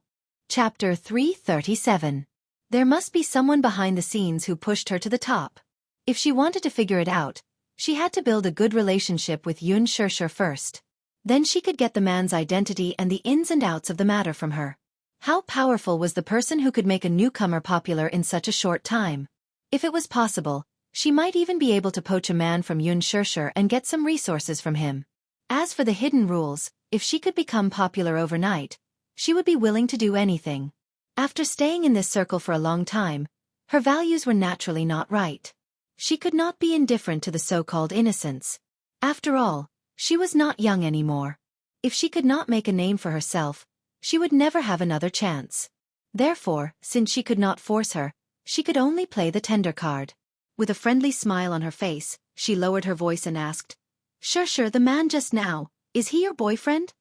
Chapter 337. There must be someone behind the scenes who pushed her to the top. If she wanted to figure it out, she had to build a good relationship with Xianxia first. Then she could get the man's identity and the ins and outs of the matter from her. How powerful was the person who could make a newcomer popular in such a short time? If it was possible, she might even be able to poach a man from Xianxia and get some resources from him. As for the hidden rules, if she could become popular overnight, she would be willing to do anything. After staying in this circle for a long time, her values were naturally not right. She could not be indifferent to the so-called innocents. After all, she was not young anymore. If she could not make a name for herself, she would never have another chance. Therefore, since she could not force her, she could only play the tender card. With a friendly smile on her face, she lowered her voice and asked, "Sure, the man just now, is he your boyfriend?"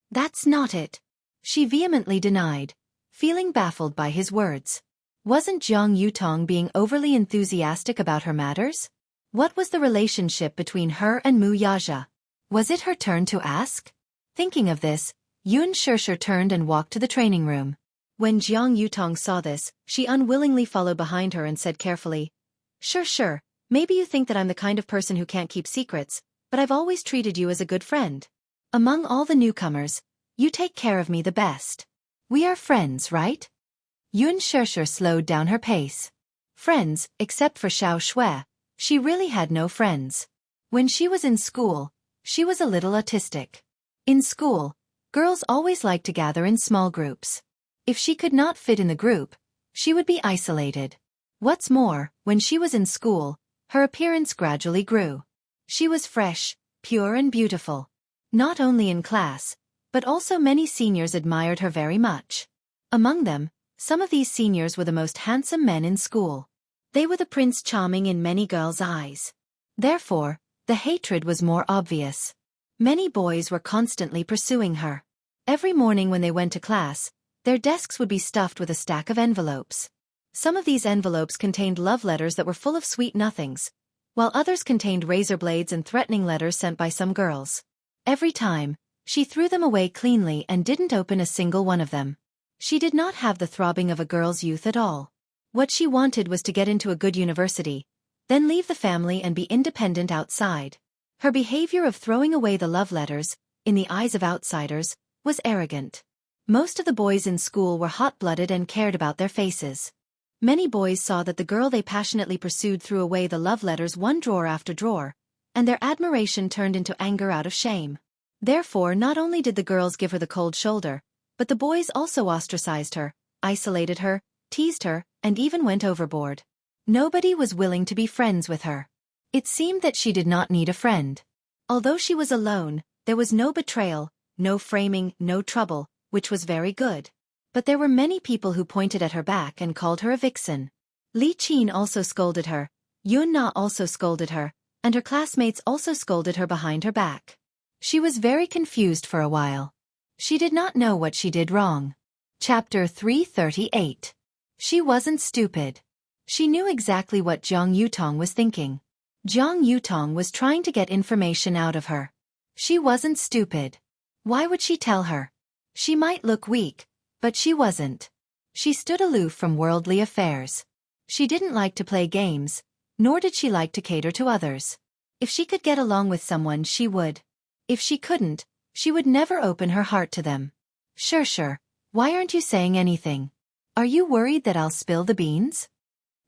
"That's not it," she vehemently denied, feeling baffled by his words. Wasn't Jiang Yutong being overly enthusiastic about her matters? What was the relationship between her and Mu Yaja? Was it her turn to ask? Thinking of this, Xianxia turned and walked to the training room. When Jiang Yutong saw this, she unwillingly followed behind her and said carefully, Sure, maybe you think that I'm the kind of person who can't keep secrets, but I've always treated you as a good friend. Among all the newcomers, you take care of me the best. We are friends, right?" Xianxia slowed down her pace. Friends, except for Xiao Shui, she really had no friends. When she was in school, she was a little autistic. In school, girls always liked to gather in small groups. If she could not fit in the group, she would be isolated. What's more, when she was in school, her appearance gradually grew. She was fresh, pure and beautiful. Not only in class, but also many seniors admired her very much. Among them, some of these seniors were the most handsome men in school. They were the Prince Charming in many girls' eyes. Therefore, the hatred was more obvious. Many boys were constantly pursuing her. Every morning when they went to class, their desks would be stuffed with a stack of envelopes. Some of these envelopes contained love letters that were full of sweet nothings, while others contained razor blades and threatening letters sent by some girls. Every time, she threw them away cleanly and didn't open a single one of them. She did not have the throbbing of a girl's youth at all. What she wanted was to get into a good university, then leave the family and be independent outside. Her behavior of throwing away the love letters, in the eyes of outsiders, was arrogant. Most of the boys in school were hot-blooded and cared about their faces. Many boys saw that the girl they passionately pursued threw away the love letters one drawer after drawer, and their admiration turned into anger out of shame. Therefore, not only did the girls give her the cold shoulder, but the boys also ostracized her, isolated her, teased her, and even went overboard. Nobody was willing to be friends with her. It seemed that she did not need a friend. Although she was alone, there was no betrayal, no framing, no trouble, which was very good. But there were many people who pointed at her back and called her a vixen. Li Qin also scolded her, Yun Na also scolded her, and her classmates also scolded her behind her back. She was very confused for a while. She did not know what she did wrong. Chapter 338. She wasn't stupid. She knew exactly what Zhang Yutong was thinking. Zhang Yutong was trying to get information out of her. She wasn't stupid. Why would she tell her? She might look weak, but she wasn't. She stood aloof from worldly affairs. She didn't like to play games, nor did she like to cater to others. If she could get along with someone, she would. If she couldn't, she would never open her heart to them. Sure, why aren't you saying anything? Are you worried that I'll spill the beans?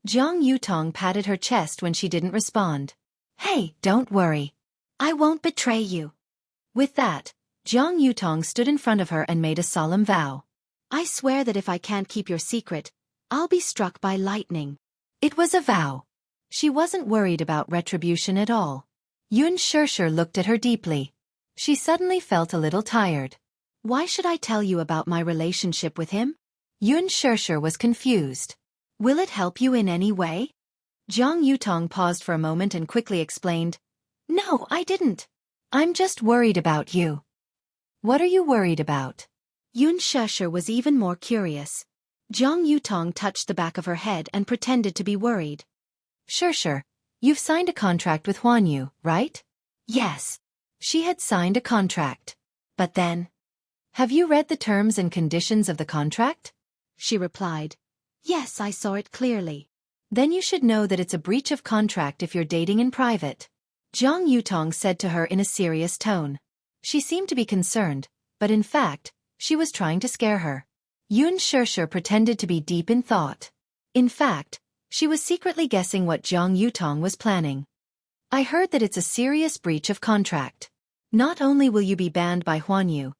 Zhang Yutong patted her chest when she didn't respond. Hey, don't worry. I won't betray you. With that, Zhang Yutong stood in front of her and made a solemn vow. I swear that if I can't keep your secret, I'll be struck by lightning. It was a vow. She wasn't worried about retribution at all. Yun Shirshir looked at her deeply. She suddenly felt a little tired. Why should I tell you about my relationship with him? Yun Shirshir was confused. Will it help you in any way? Zhang Yutong paused for a moment and quickly explained. No, I didn't. I'm just worried about you. What are you worried about? Yun Shirshir was even more curious. Zhang Yutong touched the back of her head and pretended to be worried. Shirshir, you've signed a contract with Huan Yu, right? Yes. She had signed a contract. But then... Have you read the terms and conditions of the contract? She replied. Yes, I saw it clearly. Then you should know that it's a breach of contract if you're dating in private. Zhang Yutong said to her in a serious tone. She seemed to be concerned, but in fact, she was trying to scare her. Yun Shirshir pretended to be deep in thought. In fact, she was secretly guessing what Zhang Yutong was planning. I heard that it's a serious breach of contract. Not only will you be banned by Huan Yu,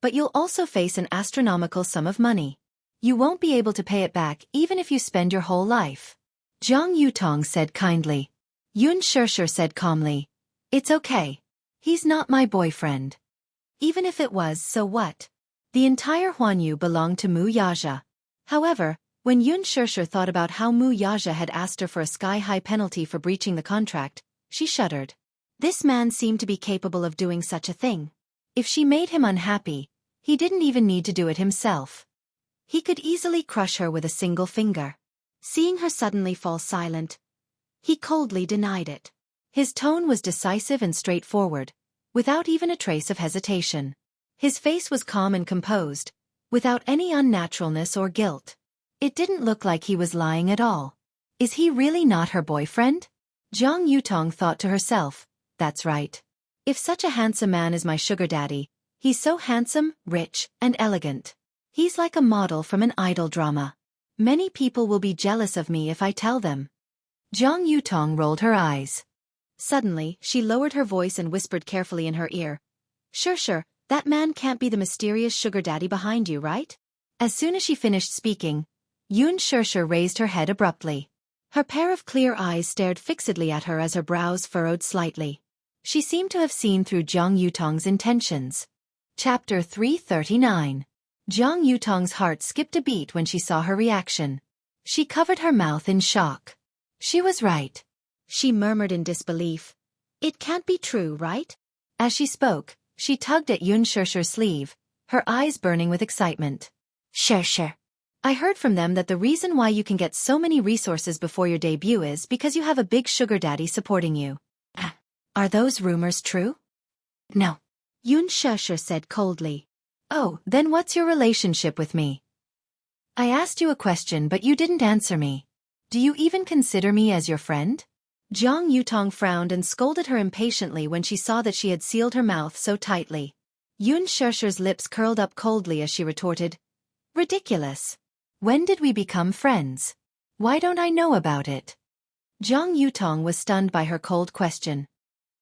but you'll also face an astronomical sum of money. You won't be able to pay it back even if you spend your whole life. Zhang Yutong said kindly. Yun Shirshir said calmly. It's okay. He's not my boyfriend. Even if it was, so what? The entire Huan Yu belonged to Mu Yaja. However, when Yun Shirshir thought about how Mu Yaja had asked her for a sky-high penalty for breaching the contract, she shuddered. This man seemed to be capable of doing such a thing. If she made him unhappy, he didn't even need to do it himself. He could easily crush her with a single finger. Seeing her suddenly fall silent, he coldly denied it. His tone was decisive and straightforward, without even a trace of hesitation. His face was calm and composed, without any unnaturalness or guilt. It didn't look like he was lying at all. Is he really not her boyfriend? Zhang Yutong thought to herself, that's right. If such a handsome man is my sugar daddy, he's so handsome, rich, and elegant. He's like a model from an idol drama. Many people will be jealous of me if I tell them. Zhang Yutong rolled her eyes. Suddenly, she lowered her voice and whispered carefully in her ear. Sure, that man can't be the mysterious sugar daddy behind you, right? As soon as she finished speaking, Yun Shirshir raised her head abruptly. Her pair of clear eyes stared fixedly at her as her brows furrowed slightly. She seemed to have seen through Zhang Yutong's intentions. Chapter 339. Zhang Yutong's heart skipped a beat when she saw her reaction. She covered her mouth in shock. She was right. She murmured in disbelief. It can't be true, right? As she spoke, she tugged at Yun Shirshir's sleeve, her eyes burning with excitement. Shirshir. I heard from them that the reason why you can get so many resources before your debut is because you have a big sugar daddy supporting you. Are those rumors true? No. Xianxia said coldly. Oh, then what's your relationship with me? I asked you a question but you didn't answer me. Do you even consider me as your friend? Jianghu frowned and scolded her impatiently when she saw that she had sealed her mouth so tightly. Xiaxia's lips curled up coldly as she retorted, ridiculous. When did we become friends? Why don't I know about it? Jianghu was stunned by her cold question.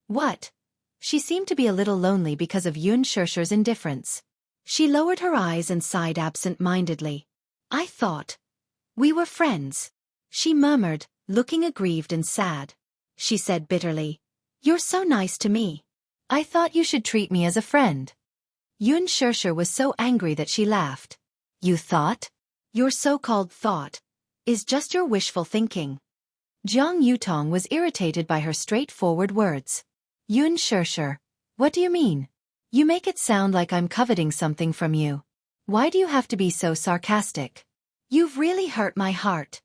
What? She seemed to be a little lonely because of Xiaxia's indifference. She lowered her eyes and sighed absent-mindedly. I thought we were friends. She murmured, looking aggrieved and sad. She said bitterly, you're so nice to me. I thought you should treat me as a friend. Xianxia was so angry that she laughed. You thought? Your so-called thought is just your wishful thinking. Jianghu was irritated by her straightforward words. Xianxia, what do you mean? You make it sound like I'm coveting something from you. Why do you have to be so sarcastic? You've really hurt my heart.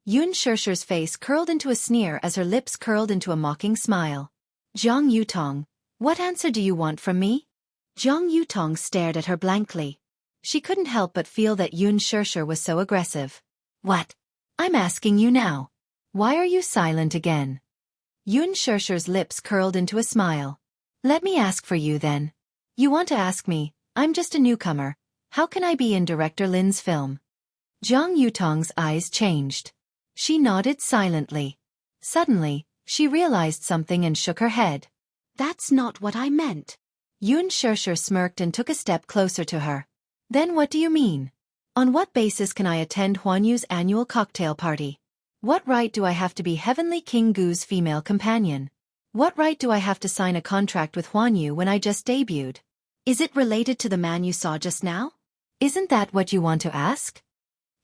Xiaxia's face curled into a sneer as her lips curled into a mocking smile. Jianghu, what answer do you want from me? Jianghu stared at her blankly. She couldn't help but feel that Xiaxia was so aggressive. What? I'm asking you now. Why are you silent again? Xiaxia's lips curled into a smile. Let me ask for you then. You want to ask me, I'm just a newcomer. How can I be in Director Lin's film? Jianghu eyes changed. She nodded silently. Suddenly, she realized something and shook her head. That's not what I meant. Xiaxia smirked and took a step closer to her. Then what do you mean? On what basis can I attend Huanyu's annual cocktail party? What right do I have to be Heavenly King Gu's female companion? What right do I have to sign a contract with Huanyu when I just debuted? Is it related to the man you saw just now? Isn't that what you want to ask?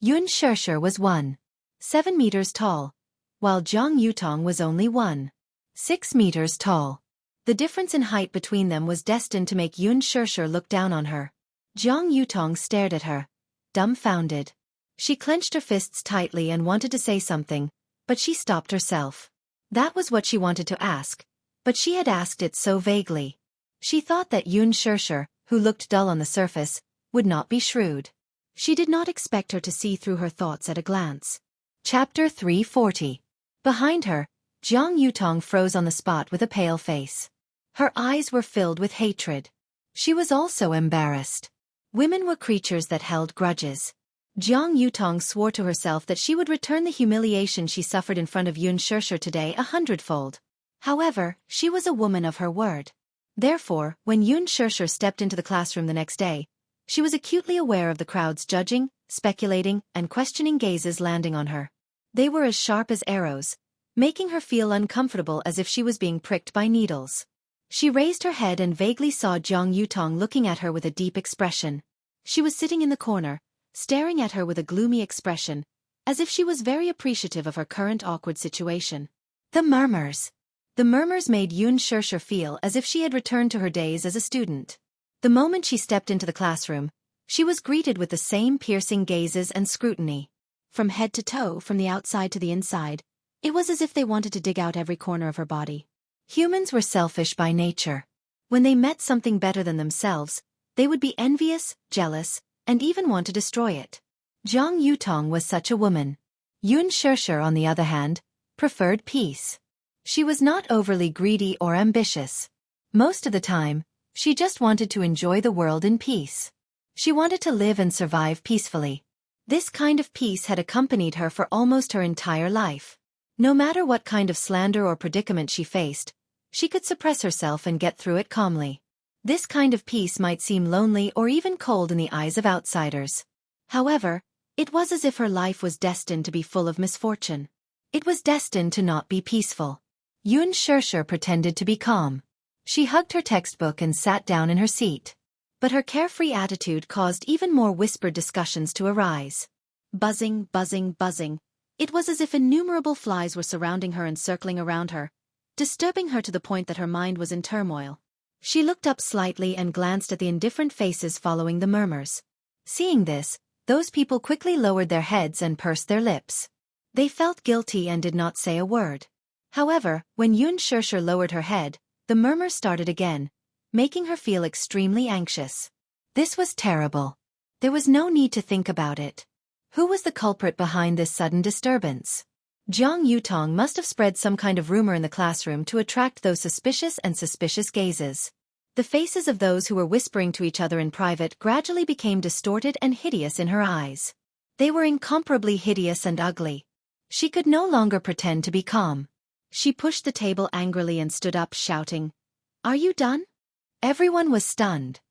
Xiaxia was 1.7 meters tall, while Jianghu was only 1.6 meters tall. The difference in height between them was destined to make Xiaxia look down on her. Jianghu stared at her, dumbfounded. She clenched her fists tightly and wanted to say something, but she stopped herself. That was what she wanted to ask, but she had asked it so vaguely. She thought that Xiaxia, who looked dull on the surface, would not be shrewd. She did not expect her to see through her thoughts at a glance. Chapter 340. Behind her, Jianghu froze on the spot with a pale face. Her eyes were filled with hatred. She was also embarrassed. Women were creatures that held grudges. Jianghu swore to herself that she would return the humiliation she suffered in front of Xiaxia today 100-fold. However, she was a woman of her word. Therefore, when Xiaxia stepped into the classroom the next day, she was acutely aware of the crowd's judging, speculating, and questioning gazes landing on her. They were as sharp as arrows, making her feel uncomfortable as if she was being pricked by needles. She raised her head and vaguely saw Jianghu looking at her with a deep expression. She was sitting in the corner, staring at her with a gloomy expression, as if she was very appreciative of her current awkward situation. The murmurs. The murmurs made Xiaxia feel as if she had returned to her days as a student. The moment she stepped into the classroom, she was greeted with the same piercing gazes and scrutiny. From head to toe, from the outside to the inside, it was as if they wanted to dig out every corner of her body. Humans were selfish by nature. When they met something better than themselves, they would be envious, jealous, and even want to destroy it. Jianghu was such a woman. Xiaxia, on the other hand, preferred peace. She was not overly greedy or ambitious. Most of the time, she just wanted to enjoy the world in peace. She wanted to live and survive peacefully. This kind of peace had accompanied her for almost her entire life. No matter what kind of slander or predicament she faced, she could suppress herself and get through it calmly. This kind of peace might seem lonely or even cold in the eyes of outsiders. However, it was as if her life was destined to be full of misfortune. It was destined to not be peaceful. Xiaxia pretended to be calm. She hugged her textbook and sat down in her seat. But her carefree attitude caused even more whispered discussions to arise. Buzzing, buzzing, buzzing. It was as if innumerable flies were surrounding her and circling around her, disturbing her to the point that her mind was in turmoil. She looked up slightly and glanced at the indifferent faces following the murmurs. Seeing this, the Those people quickly lowered their heads and pursed their lips. They felt guilty and did not say a word. However, when Xianxia lowered her head, the murmurs started again, making her feel extremely anxious. This was terrible. There was no need to think about it. Who was the culprit behind this sudden disturbance? Jianghu must have spread some kind of rumor in the classroom to attract those suspicious gazes. The faces of those who were whispering to each other in private gradually became distorted and hideous in her eyes. They were incomparably hideous and ugly. She could no longer pretend to be calm. She pushed the table angrily and stood up, shouting, "Are you done?" Everyone was stunned.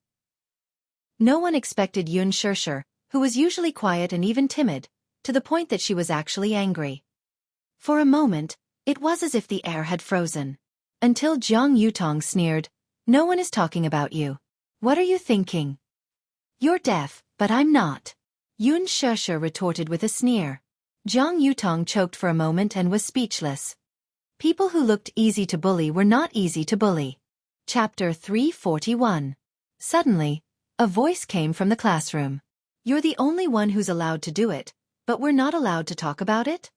No one expected Xianxia, who was usually quiet and even timid, to the point that she was actually angry. For a moment, it was as if the air had frozen. Until Jianghu sneered, "No one is talking about you. What are you thinking? You're deaf, but I'm not." Xianxia retorted with a sneer. Jianghu choked for a moment and was speechless. People who looked easy to bully were not easy to bully. Chapter 341. Suddenly, a voice came from the classroom. "You're the only one who's allowed to do it, but we're not allowed to talk about it?"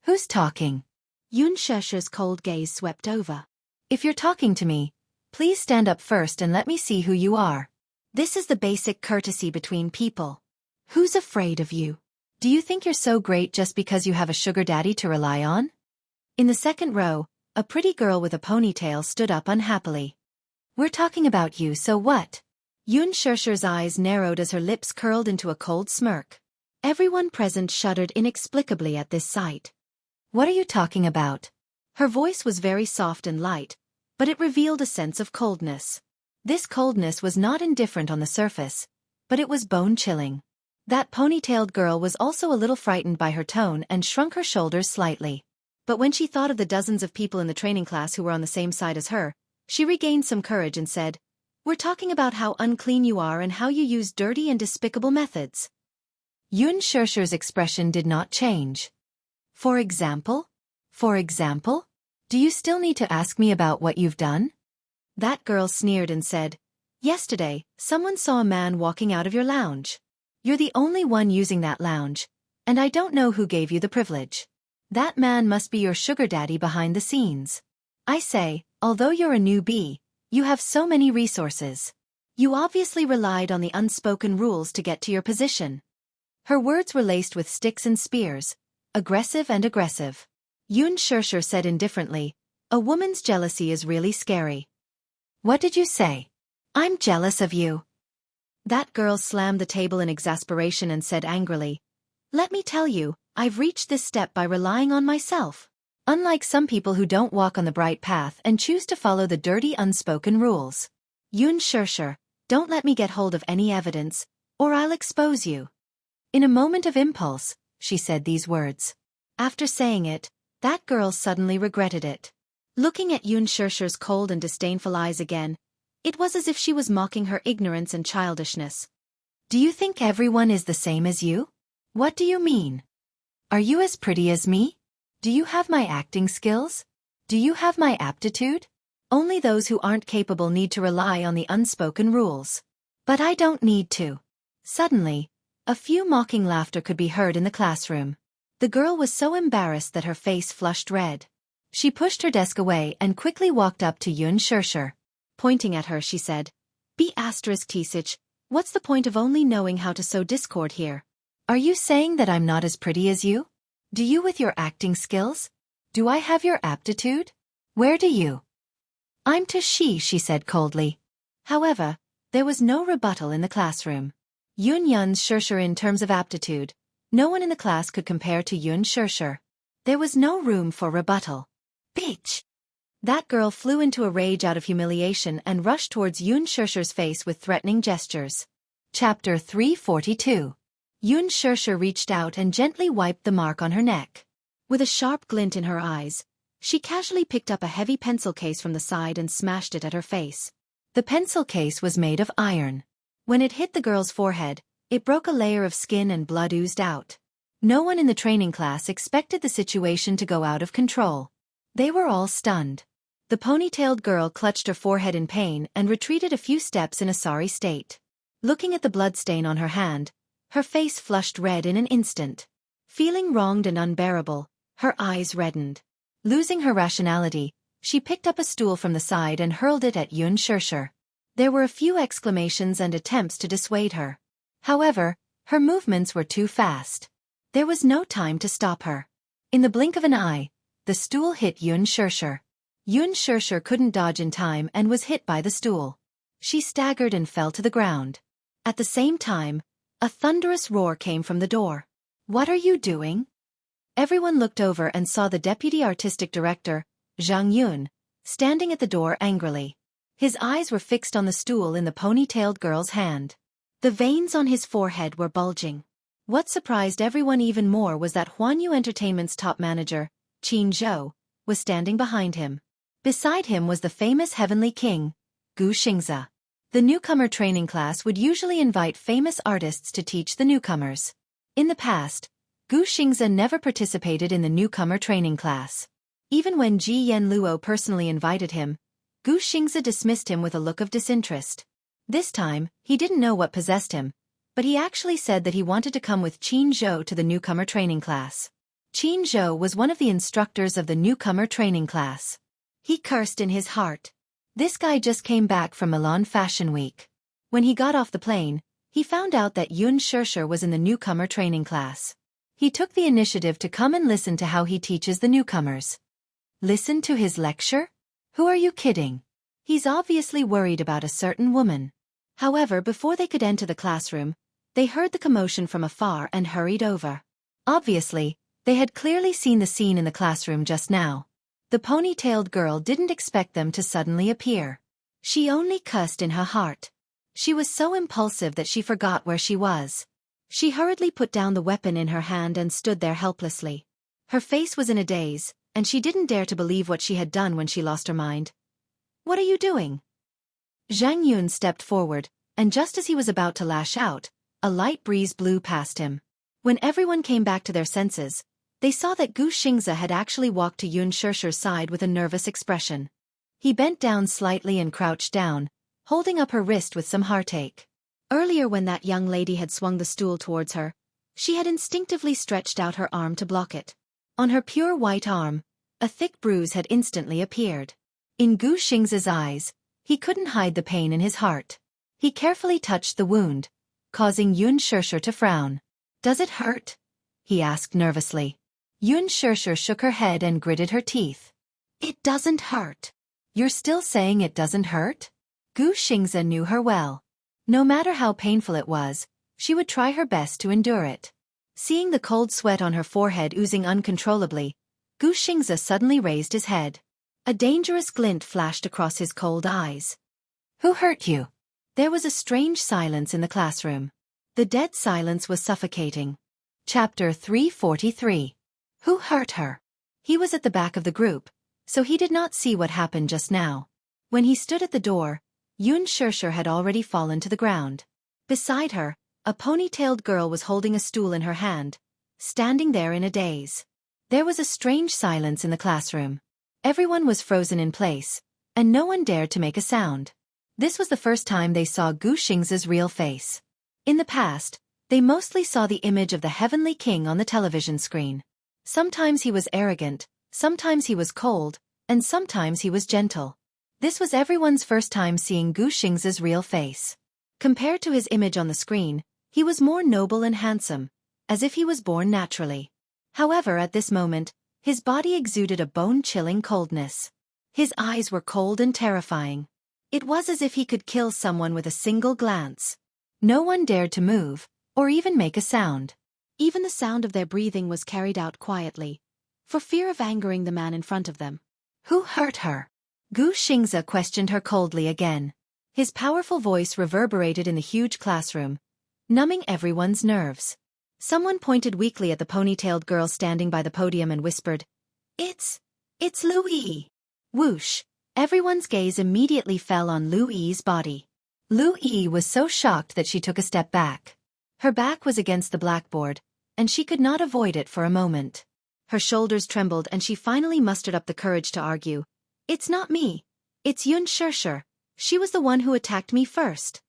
"Who's talking?" Xianxia's cold gaze swept over. "If you're talking to me, please stand up first and let me see who you are. This is the basic courtesy between people. Who's afraid of you? Do you think you're so great just because you have a sugar daddy to rely on?" In the second row, a pretty girl with a ponytail stood up unhappily. "We're talking about you, so what?" Xianxia's eyes narrowed as her lips curled into a cold smirk. Everyone present shuddered inexplicably at this sight. "What are you talking about?" Her voice was very soft and light, but it revealed a sense of coldness. This coldness was not indifferent on the surface, but it was bone-chilling. That ponytailed girl was also a little frightened by her tone and shrunk her shoulders slightly. But when she thought of the dozens of people in the training class who were on the same side as her, she regained some courage and said, "We're talking about how unclean you are and how you use dirty and despicable methods." Xianxia's expression did not change. For example? Do you still need to ask me about what you've done?" That girl sneered and said, "Yesterday, someone saw a man walking out of your lounge. You're the only one using that lounge, and I don't know who gave you the privilege. That man must be your sugar daddy behind the scenes. I say, although you're a newbie, you have so many resources. You obviously relied on the unspoken rules to get to your position." Her words were laced with sticks and spears, aggressive. Xianxia said indifferently, "A woman's jealousy is really scary." "What did you say?" "I'm jealous of you." That girl slammed the table in exasperation and said angrily, "Let me tell you, I've reached this step by relying on myself. Unlike some people who don't walk on the bright path and choose to follow the dirty unspoken rules. Xianxia, don't let me get hold of any evidence, or I'll expose you." In a moment of impulse, she said these words. After saying it, that girl suddenly regretted it. Looking at Xianxia's cold and disdainful eyes again, it was as if she was mocking her ignorance and childishness. "Do you think everyone is the same as you? What do you mean? Are you as pretty as me? Do you have my acting skills? Do you have my aptitude? Only those who aren't capable need to rely on the unspoken rules. But I don't need to." Suddenly, a few mocking laughter could be heard in the classroom. The girl was so embarrassed that her face flushed red. She pushed her desk away and quickly walked up to Xianxia. Pointing at her, she said, "B*Tsich, what's the point of only knowing how to sow discord here? Are you saying that I'm not as pretty as you? Do you with your acting skills? Do I have your aptitude? Where do you?" "I'm to she said coldly. However, there was no rebuttal in the classroom. Xianxia in terms of aptitude, no one in the class could compare to Xianxia. There was no room for rebuttal. "Bitch!" That girl flew into a rage out of humiliation and rushed towards Xianxia's face with threatening gestures. Chapter 342. Xianxia reached out and gently wiped the mark on her neck. With a sharp glint in her eyes, she casually picked up a heavy pencil case from the side and smashed it at her face. The pencil case was made of iron. When it hit the girl's forehead, it broke a layer of skin and blood oozed out. No one in the training class expected the situation to go out of control. They were all stunned. The ponytailed girl clutched her forehead in pain and retreated a few steps in a sorry state. Looking at the bloodstain on her hand, Her face flushed red in an instant. Feeling wronged and unbearable, her eyes reddened. Losing her rationality, she picked up a stool from the side and hurled it at Xianxia. There were a few exclamations and attempts to dissuade her. However, her movements were too fast. There was no time to stop her. In the blink of an eye, the stool hit Xianxia. Xianxia couldn't dodge in time and was hit by the stool. She staggered and fell to the ground. At the same time, a thunderous roar came from the door. "What are you doing?" Everyone looked over and saw the deputy artistic director, Jianghu, standing at the door angrily. His eyes were fixed on the stool in the ponytailed girl's hand. The veins on his forehead were bulging. What surprised everyone even more was that Huanyu Entertainment's top manager, Jianghu, was standing behind him. Beside him was the famous Heavenly King, Xianxia. The newcomer training class would usually invite famous artists to teach the newcomers. In the past, Xianxia never participated in the newcomer training class. Even when Ji Yanluo personally invited him, Xianxia dismissed him with a look of disinterest. This time, he didn't know what possessed him, but he actually said that he wanted to come with Jianghu to the newcomer training class. Jianghu was one of the instructors of the newcomer training class. He cursed in his heart. This guy just came back from Milan Fashion Week. When he got off the plane, he found out that Xianxia was in the newcomer training class. He took the initiative to come and listen to how he teaches the newcomers. Listen to his lecture? Who are you kidding? He's obviously worried about a certain woman. However, before they could enter the classroom, they heard the commotion from afar and hurried over. Obviously, they had clearly seen the scene in the classroom just now. The ponytailed girl didn't expect them to suddenly appear. She only cussed in her heart. She was so impulsive that she forgot where she was. She hurriedly put down the weapon in her hand and stood there helplessly. Her face was in a daze, and she didn't dare to believe what she had done when she lost her mind. "What are you doing?" Zhang Yun stepped forward, and just as he was about to lash out, a light breeze blew past him. When everyone came back to their senses, they saw that Xianxia had actually walked to Xiaoxia's side with a nervous expression. He bent down slightly and crouched down, holding up her wrist with some heartache. Earlier when that young lady had swung the stool towards her, she had instinctively stretched out her arm to block it. On her pure white arm, a thick bruise had instantly appeared. In Xiaoxia's eyes, he couldn't hide the pain in his heart. He carefully touched the wound, causing Xianxia to frown. "Does it hurt?" he asked nervously. Xianxia shook her head and gritted her teeth. "It doesn't hurt." "You're still saying it doesn't hurt?" Xianxia knew her well. No matter how painful it was, she would try her best to endure it. Seeing the cold sweat on her forehead oozing uncontrollably, Xianxia suddenly raised his head. A dangerous glint flashed across his cold eyes. "Who hurt you?" There was a strange silence in the classroom. The dead silence was suffocating. Chapter 343. Who hurt her? He was at the back of the group, so he did not see what happened just now. When he stood at the door, Xianxia had already fallen to the ground. Beside her, a ponytailed girl was holding a stool in her hand, standing there in a daze. There was a strange silence in the classroom. Everyone was frozen in place, and no one dared to make a sound. This was the first time they saw Xianxia's real face. In the past, they mostly saw the image of the Heavenly King on the television screen. Sometimes he was arrogant, sometimes he was cold, and sometimes he was gentle. This was everyone's first time seeing Xianxia's real face. Compared to his image on the screen, he was more noble and handsome, as if he was born naturally. However, at this moment, his body exuded a bone-chilling coldness. His eyes were cold and terrifying. It was as if he could kill someone with a single glance. No one dared to move, or even make a sound. Even the sound of their breathing was carried out quietly, for fear of angering the man in front of them. Who hurt her? Xianxia questioned her coldly again. His powerful voice reverberated in the huge classroom, numbing everyone's nerves. Someone pointed weakly at the ponytailed girl standing by the podium and whispered, It's Louis. Whoosh! Everyone's gaze immediately fell on Louis's body. Louis was so shocked that she took a step back. Her back was against the blackboard, and she could not avoid it for a moment. Her shoulders trembled and she finally mustered up the courage to argue. It's not me. It's Xianxia. She was the one who attacked me first.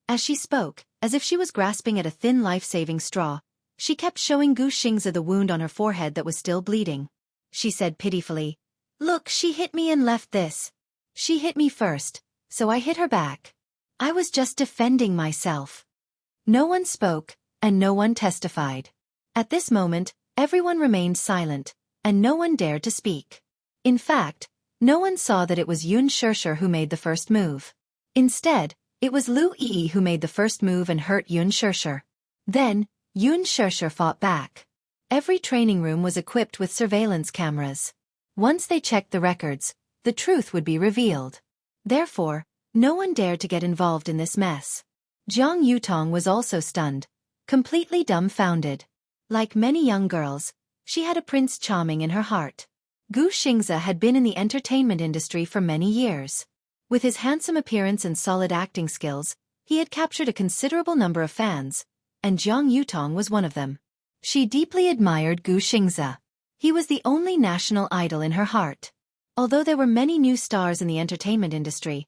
As she spoke, As if she was grasping at a thin life-saving straw, she kept showing Xianxia the wound on her forehead that was still bleeding. She said pitifully, "Look, she hit me and left this. She hit me first, so I hit her back. I was just defending myself." No one spoke, and no one testified. At this moment, everyone remained silent, and no one dared to speak. In fact, no one saw that it was Xianxia who made the first move. Instead, it was Lu Yi who made the first move and hurt Xianxia. Then, Xianxia fought back. Every training room was equipped with surveillance cameras. Once they checked the records, the truth would be revealed. Therefore, no one dared to get involved in this mess. Jianghu was also stunned, completely dumbfounded. Like many young girls, she had a Prince Charming in her heart. Xianxia had been in the entertainment industry for many years. With his handsome appearance and solid acting skills, he had captured a considerable number of fans, and Jianghu was one of them. She deeply admired Xianxia. He was the only national idol in her heart. Although there were many new stars in the entertainment industry,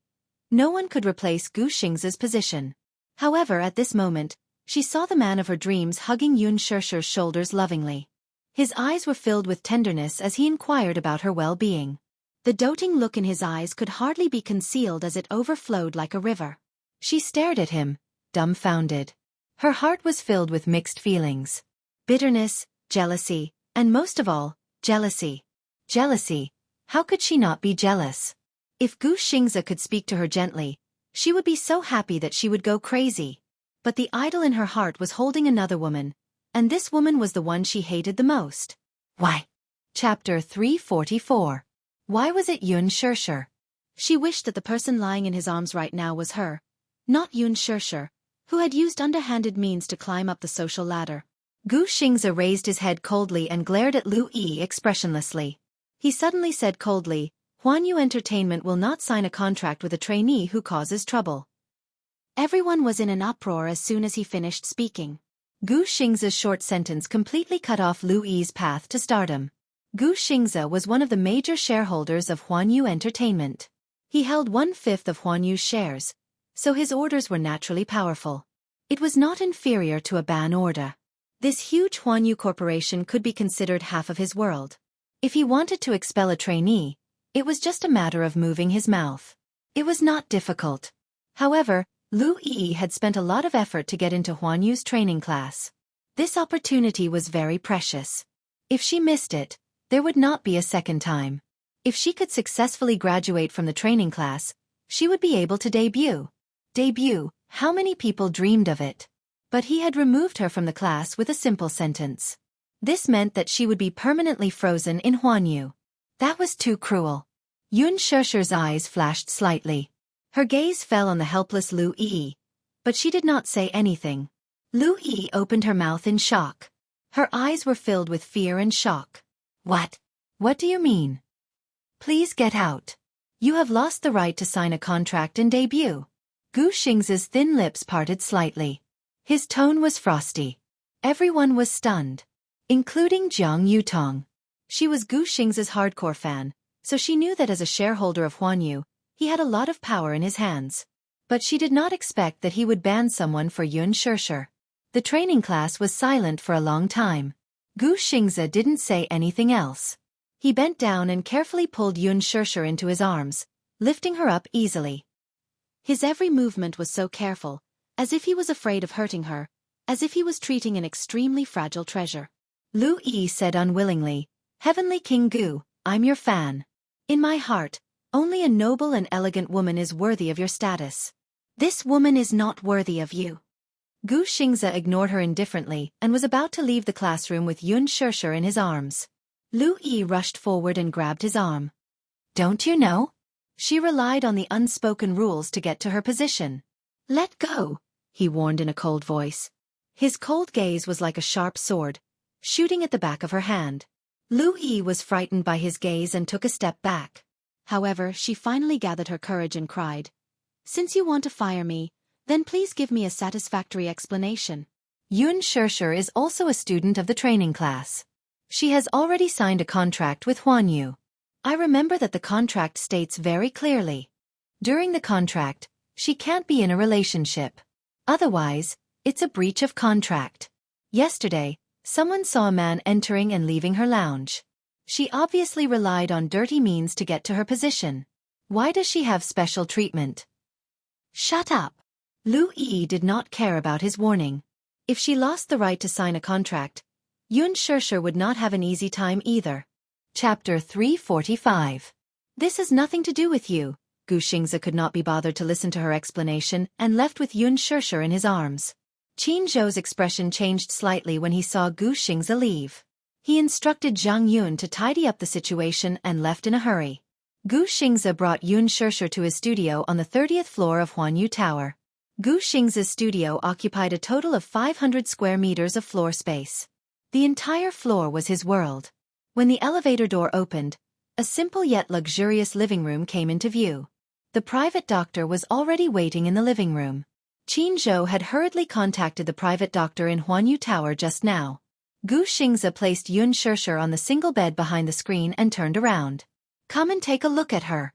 no one could replace Xianxia's position. However, at this moment, she saw the man of her dreams hugging Xianxia's shoulders lovingly. His eyes were filled with tenderness as he inquired about her well-being. The doting look in his eyes could hardly be concealed as it overflowed like a river. She stared at him, dumbfounded. Her heart was filled with mixed feelings. Bitterness, jealousy, and most of all, jealousy. Jealousy. How could she not be jealous? If Xianxia could speak to her gently, she would be so happy that she would go crazy. But the idol in her heart was holding another woman, and this woman was the one she hated the most. Why? Chapter 344. Why was it Xianxia? She wished that the person lying in his arms right now was her, not Xianxia, who had used underhanded means to climb up the social ladder. Xianxia raised his head coldly and glared at Lu Yi expressionlessly. He suddenly said coldly, "Huanyu Entertainment will not sign a contract with a trainee who causes trouble." Everyone was in an uproar as soon as he finished speaking. Xianxia's short sentence completely cut off Lu Yi's path to stardom. Xianxia was one of the major shareholders of Huanyu Entertainment. He held 1/5 of Huanyu's shares, so his orders were naturally powerful. It was not inferior to a ban order. This huge Huanyu corporation could be considered half of his world. If he wanted to expel a trainee, it was just a matter of moving his mouth. It was not difficult. However, Lu Yi had spent a lot of effort to get into Huanyu's training class. This opportunity was very precious. If she missed it, there would not be a second time. If she could successfully graduate from the training class, she would be able to debut. Debut, how many people dreamed of it? But he had removed her from the class with a simple sentence. This meant that she would be permanently frozen in Huanyu. That was too cruel. Xianxia's eyes flashed slightly. Her gaze fell on the helpless Lu Yi, but she did not say anything. Lu Yi opened her mouth in shock. Her eyes were filled with fear and shock. What? What do you mean? Please get out. You have lost the right to sign a contract and debut. Xianxia's thin lips parted slightly. His tone was frosty. Everyone was stunned, including Jianghu. She was Xianxia's hardcore fan, so she knew that as a shareholder of Huanyu, he had a lot of power in his hands. But she did not expect that he would ban someone for Xianxia. The training class was silent for a long time. Xianxia didn't say anything else. He bent down and carefully pulled Xianxia into his arms, lifting her up easily. His every movement was so careful, as if he was afraid of hurting her, as if he was treating an extremely fragile treasure. Lu Yi said unwillingly, "Heavenly King Gu, I'm your fan. In my heart, only a noble and elegant woman is worthy of your status. This woman is not worthy of you." Xianxia ignored her indifferently and was about to leave the classroom with Xianxia in his arms. Lu Yi rushed forward and grabbed his arm. Don't you know? She relied on the unspoken rules to get to her position. "Let go," he warned in a cold voice. His cold gaze was like a sharp sword, shooting at the back of her hand. Lu Yi was frightened by his gaze and took a step back. However, she finally gathered her courage and cried, "Since you want to fire me, then please give me a satisfactory explanation." Xianxia is also a student of the training class. She has already signed a contract with Huanyu. I remember that the contract states very clearly. During the contract, she can't be in a relationship. Otherwise, It's a breach of contract. Yesterday, someone saw a man entering and leaving her lounge. She obviously relied on dirty means to get to her position. Why does she have special treatment? Shut up. Lu Yi did not care about his warning. If she lost the right to sign a contract, Xianxia would not have an easy time either. Chapter 345. This has nothing to do with you. Xianxia could not be bothered to listen to her explanation and left with Xianxia in his arms. Qin Zhou's expression changed slightly when he saw Xianxia leave. He instructed Jianghu to tidy up the situation and left in a hurry. Xianxia brought Xianxia to his studio on the 30th floor of Huanyu Tower. Xianxia's studio occupied a total of 500 square meters of floor space. The entire floor was his world. When the elevator door opened, a simple yet luxurious living room came into view. The private doctor was already waiting in the living room. Qin Zhou had hurriedly contacted the private doctor in Huanyu Tower just now. Xianxia placed Xianxia on the single bed behind the screen and turned around. Come and take a look at her.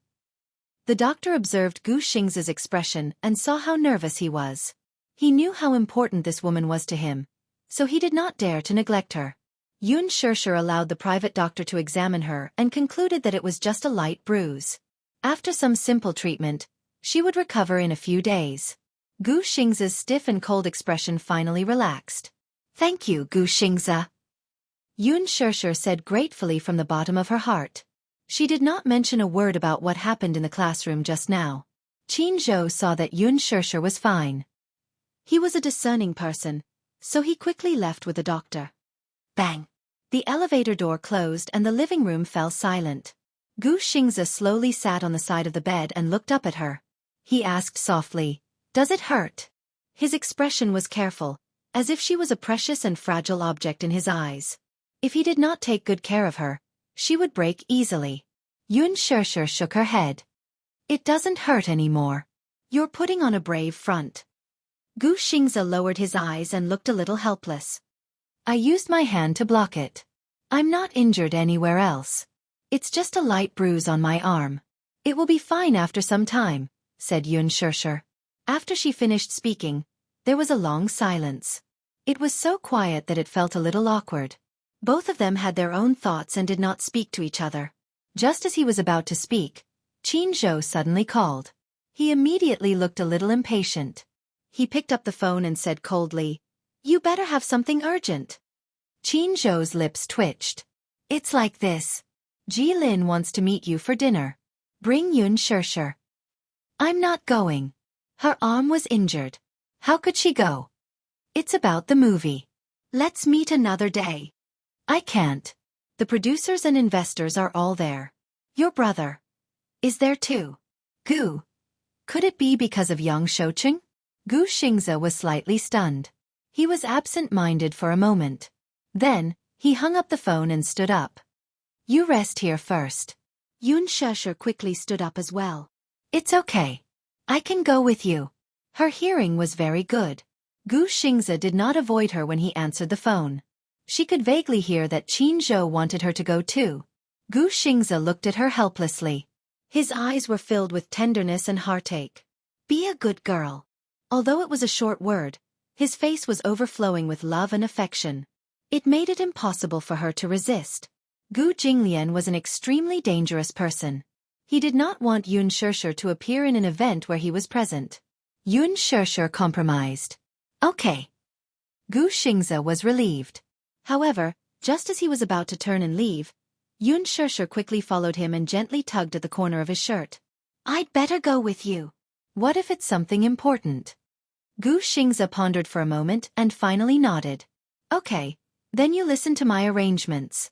The doctor observed Xianxia's expression and saw how nervous he was. He knew how important this woman was to him, so he did not dare to neglect her. Xianxia allowed the private doctor to examine her and concluded that it was just a light bruise. After some simple treatment, she would recover in a few days. Xianxia's stiff and cold expression finally relaxed. Thank you, Xianxia. Xianxia said gratefully from the bottom of her heart. She did not mention a word about what happened in the classroom just now. Qin Zhou saw that Xianxia was fine. He was a discerning person, so he quickly left with the doctor. Bang! The elevator door closed and the living room fell silent. Xianxia slowly sat on the side of the bed and looked up at her. He asked softly, "Does it hurt?" His expression was careful, as if she was a precious and fragile object in his eyes. If he did not take good care of her, she would break easily. Xianxia shook her head. "It doesn't hurt anymore. You're putting on a brave front." Xianxia lowered his eyes and looked a little helpless. "I used my hand to block it. I'm not injured anywhere else. It's just a light bruise on my arm. It will be fine after some time," said Xianxia. After she finished speaking, there was a long silence. It was so quiet that it felt a little awkward. Both of them had their own thoughts and did not speak to each other. Just as he was about to speak, Qin Zhou suddenly called. He immediately looked a little impatient. He picked up the phone and said coldly, "You better have something urgent." Qin Zhou's lips twitched. "It's like this. Jilin wants to meet you for dinner. Bring Xianxia." "I'm not going. Her arm was injured. How could she go?" "It's about the movie. Let's meet another day." "I can't. The producers and investors are all there. Your brother is there too." "Gu. Could it be because of Yang Shoucheng?" Xianxia was slightly stunned. He was absent-minded for a moment. Then, he hung up the phone and stood up. "You rest here first." Xianxia quickly stood up as well. "It's okay. I can go with you." Her hearing was very good. Xianxia did not avoid her when he answered the phone. She could vaguely hear that Qin Zhou wanted her to go too. Xianxia looked at her helplessly. His eyes were filled with tenderness and heartache. "Be a good girl." Although it was a short word, his face was overflowing with love and affection. It made it impossible for her to resist. Gu Jinglian was an extremely dangerous person. He did not want Xianxia to appear in an event where he was present. Xianxia compromised. "Okay." Xianxia was relieved. However, just as he was about to turn and leave, Xianxia quickly followed him and gently tugged at the corner of his shirt. "I'd better go with you." "What if it's something important?" Xianxia pondered for a moment and finally nodded. "Okay, then you listen to my arrangements."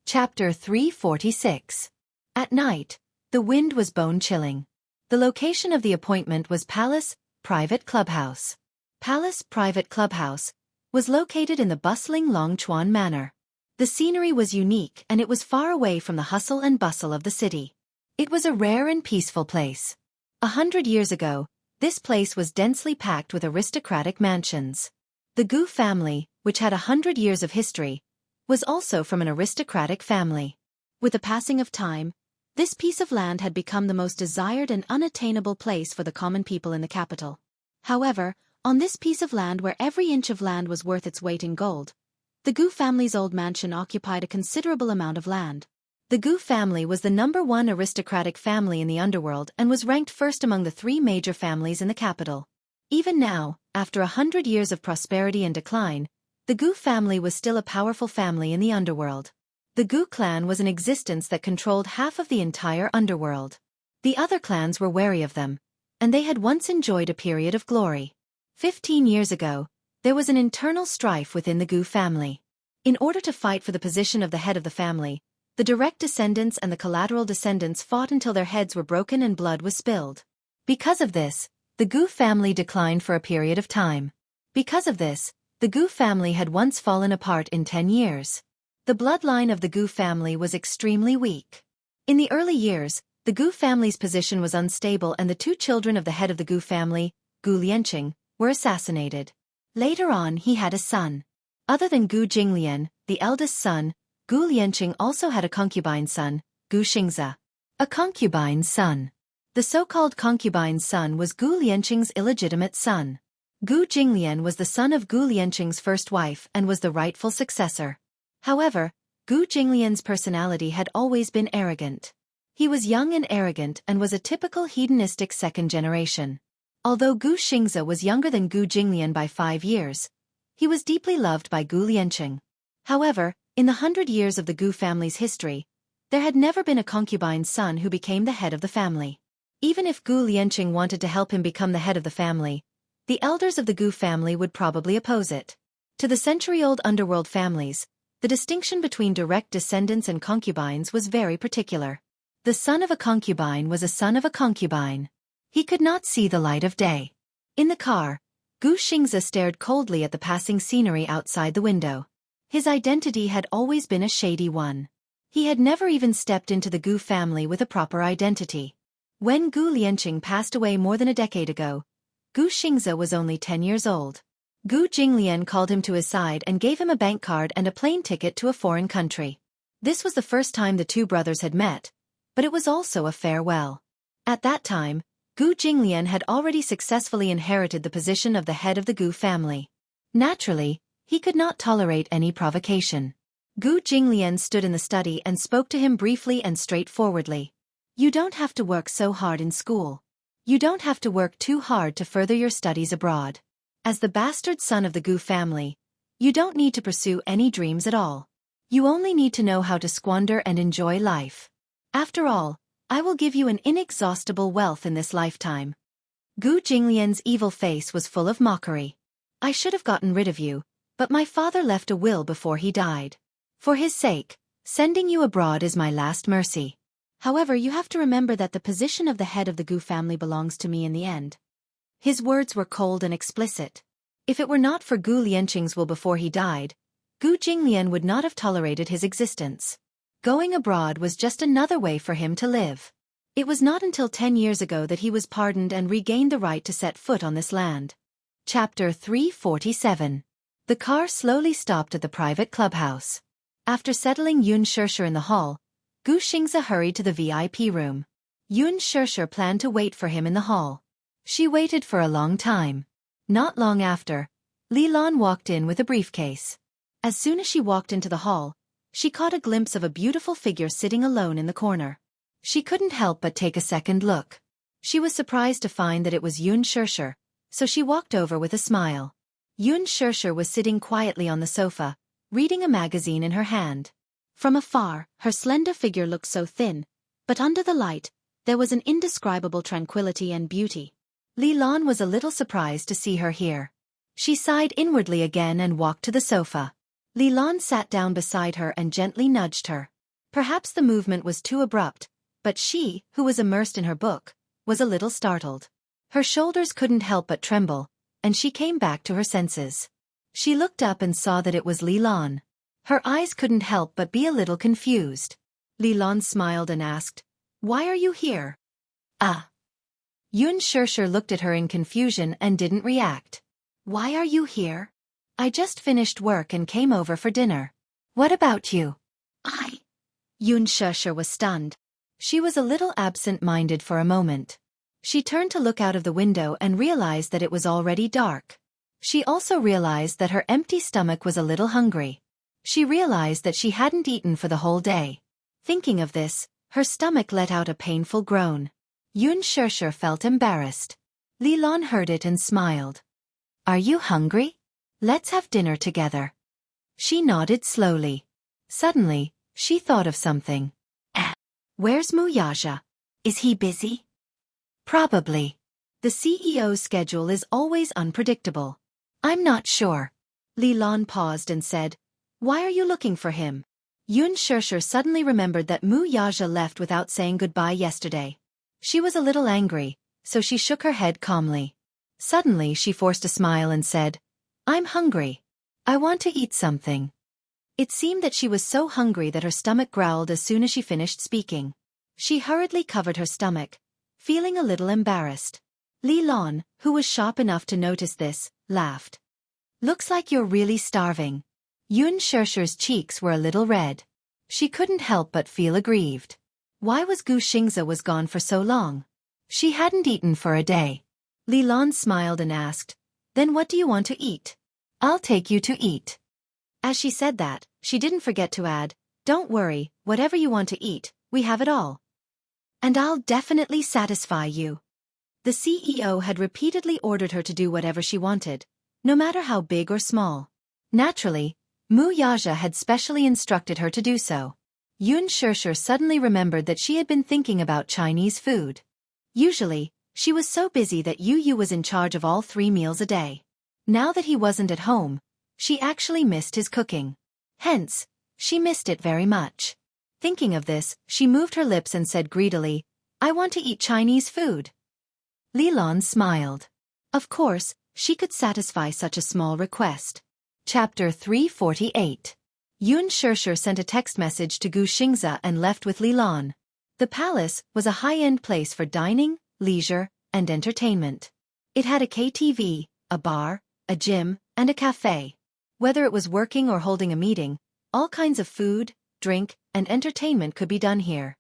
Chapter 346. At night, the wind was bone-chilling. The location of the appointment was Palace Private Clubhouse. Palace Private Clubhouse was located in the bustling Longchuan Manor. The scenery was unique and it was far away from the hustle and bustle of the city. It was a rare and peaceful place. 100 years ago, this place was densely packed with aristocratic mansions. The Gu family, which had 100 years of history, was also from an aristocratic family. With the passing of time, this piece of land had become the most desired and unattainable place for the common people in the capital. However, On this piece of land where every inch of land was worth its weight in gold, the Gu family's old mansion occupied a considerable amount of land. The Gu family was the #1 aristocratic family in the underworld and was ranked first among the 3 major families in the capital. Even now, after 100 years of prosperity and decline, the Gu family was still a powerful family in the underworld. The Gu clan was in existence that controlled half of the entire underworld. The other clans were wary of them, and they had once enjoyed a period of glory. 15 years ago, there was an internal strife within the Gu family. In order to fight for the position of the head of the family, the direct descendants and the collateral descendants fought until their heads were broken and blood was spilled. Because of this, the Gu family declined for a period of time. Because of this, the Gu family had once fallen apart in 10 years. The bloodline of the Gu family was extremely weak. In the early years, the Gu family's position was unstable and the 2 children of the head of the Gu family, Gu Lianqing, were assassinated. Later on he had a son. Other than Gu Jinglian, the eldest son, Gu Lianqing also had a concubine son, Gu Xianxia. A concubine son. The so-called concubine son was Gu Lianqing's illegitimate son. Gu Jinglian was the son of Gu Lianqing's first wife and was the rightful successor. However, Gu Jinglian's personality had always been arrogant. He was young and arrogant and was a typical hedonistic second generation. Although Gu Xianxia was younger than Gu Jinglian by 5 years, he was deeply loved by Gu Lianqing. However, in the 100 years of the Gu family's history, there had never been a concubine son who became the head of the family. Even if Gu Lianqing wanted to help him become the head of the family, the elders of the Gu family would probably oppose it. To the century-old underworld families, the distinction between direct descendants and concubines was very particular. The son of a concubine was a son of a concubine. He could not see the light of day. In the car, Gu Xianxia stared coldly at the passing scenery outside the window. His identity had always been a shady one. He had never even stepped into the Gu family with a proper identity. When Gu Lianqing passed away more than a decade ago, Gu Xianxia was only 10 years old. Gu Jinglian called him to his side and gave him a bank card and a plane ticket to a foreign country. This was the first time the 2 brothers had met, but it was also a farewell. At that time, Gu Jinglian had already successfully inherited the position of the head of the Gu family. Naturally, he could not tolerate any provocation. Gu Jinglian stood in the study and spoke to him briefly and straightforwardly. You don't have to work so hard in school. You don't have to work too hard to further your studies abroad. As the bastard son of the Gu family, you don't need to pursue any dreams at all. You only need to know how to squander and enjoy life. After all, I will give you an inexhaustible wealth in this lifetime. Gu Jinglian's evil face was full of mockery. I should have gotten rid of you, but my father left a will before he died. For his sake, sending you abroad is my last mercy. However, you have to remember that the position of the head of the Gu family belongs to me in the end. His words were cold and explicit. If it were not for Gu Lianqing's will before he died, Gu Jinglian would not have tolerated his existence. Going abroad was just another way for him to live. It was not until 10 years ago that he was pardoned and regained the right to set foot on this land. Chapter 347. The car slowly stopped at the private clubhouse. After settling Xianxia in the hall, Gu Xianxia hurried to the VIP room. Xianxia planned to wait for him in the hall. She waited for a long time. Not long after, Li Lan walked in with a briefcase. As soon as she walked into the hall, she caught a glimpse of a beautiful figure sitting alone in the corner. She couldn't help but take a second look. She was surprised to find that it was Xianxia, so she walked over with a smile. Xianxia was sitting quietly on the sofa, reading a magazine in her hand. From afar, her slender figure looked so thin, but under the light, there was an indescribable tranquility and beauty. Li Lan was a little surprised to see her here. She sighed inwardly again and walked to the sofa. Li Lan sat down beside her and gently nudged her. Perhaps the movement was too abrupt, but she, who was immersed in her book, was a little startled. Her shoulders couldn't help but tremble, and she came back to her senses. She looked up and saw that it was Li Lan. Her eyes couldn't help but be a little confused. Li Lan smiled and asked, "Why are you here?" "Ah." Xianxia looked at her in confusion and didn't react. "Why are you here?" "I just finished work and came over for dinner." "What about you?" Xianxia was stunned. She was a little absent-minded for a moment. She turned to look out of the window and realized that it was already dark. She also realized that her empty stomach was a little hungry. She realized that she hadn't eaten for the whole day. Thinking of this, her stomach let out a painful groan. Xianxia felt embarrassed. Li Lan heard it and smiled. "Are you hungry? Let's have dinner together." She nodded slowly. Suddenly, she thought of something. Where's Wuxia? Is he busy? Probably. The CEO's schedule is always unpredictable. I'm not sure. Li Lan paused and said, "Why are you looking for him?" Xianxia suddenly remembered that Wuxia left without saying goodbye yesterday. She was a little angry, so she shook her head calmly. Suddenly she forced a smile and said, "I'm hungry. I want to eat something." It seemed that she was so hungry that her stomach growled as soon as she finished speaking. She hurriedly covered her stomach, feeling a little embarrassed. Li Lan, who was sharp enough to notice this, laughed. "Looks like you're really starving." Xiaxia's cheeks were a little red. She couldn't help but feel aggrieved. Why was Xianxia was gone for so long? She hadn't eaten for a day. Li Lan smiled and asked, "Then what do you want to eat? I'll take you to eat." As she said that, she didn't forget to add, "Don't worry, whatever you want to eat, we have it all. And I'll definitely satisfy you." The CEO had repeatedly ordered her to do whatever she wanted, no matter how big or small. Naturally, Wuxia had specially instructed her to do so. Xianxia suddenly remembered that she had been thinking about Chinese food. Usually, she was so busy that Yu was in charge of all 3 meals a day. Now that he wasn't at home, she actually missed his cooking. Hence, she missed it very much. Thinking of this, she moved her lips and said greedily, "I want to eat Chinese food." Li Lan smiled. Of course, she could satisfy such a small request. Chapter 348. Xianxia sent a text message to Xianxia and left with Li Lan. The palace was a high-end place for dining, leisure, and entertainment. It had a KTV, a bar, a gym, and a cafe. Whether it was working or holding a meeting, all kinds of food, drink, and entertainment could be done here.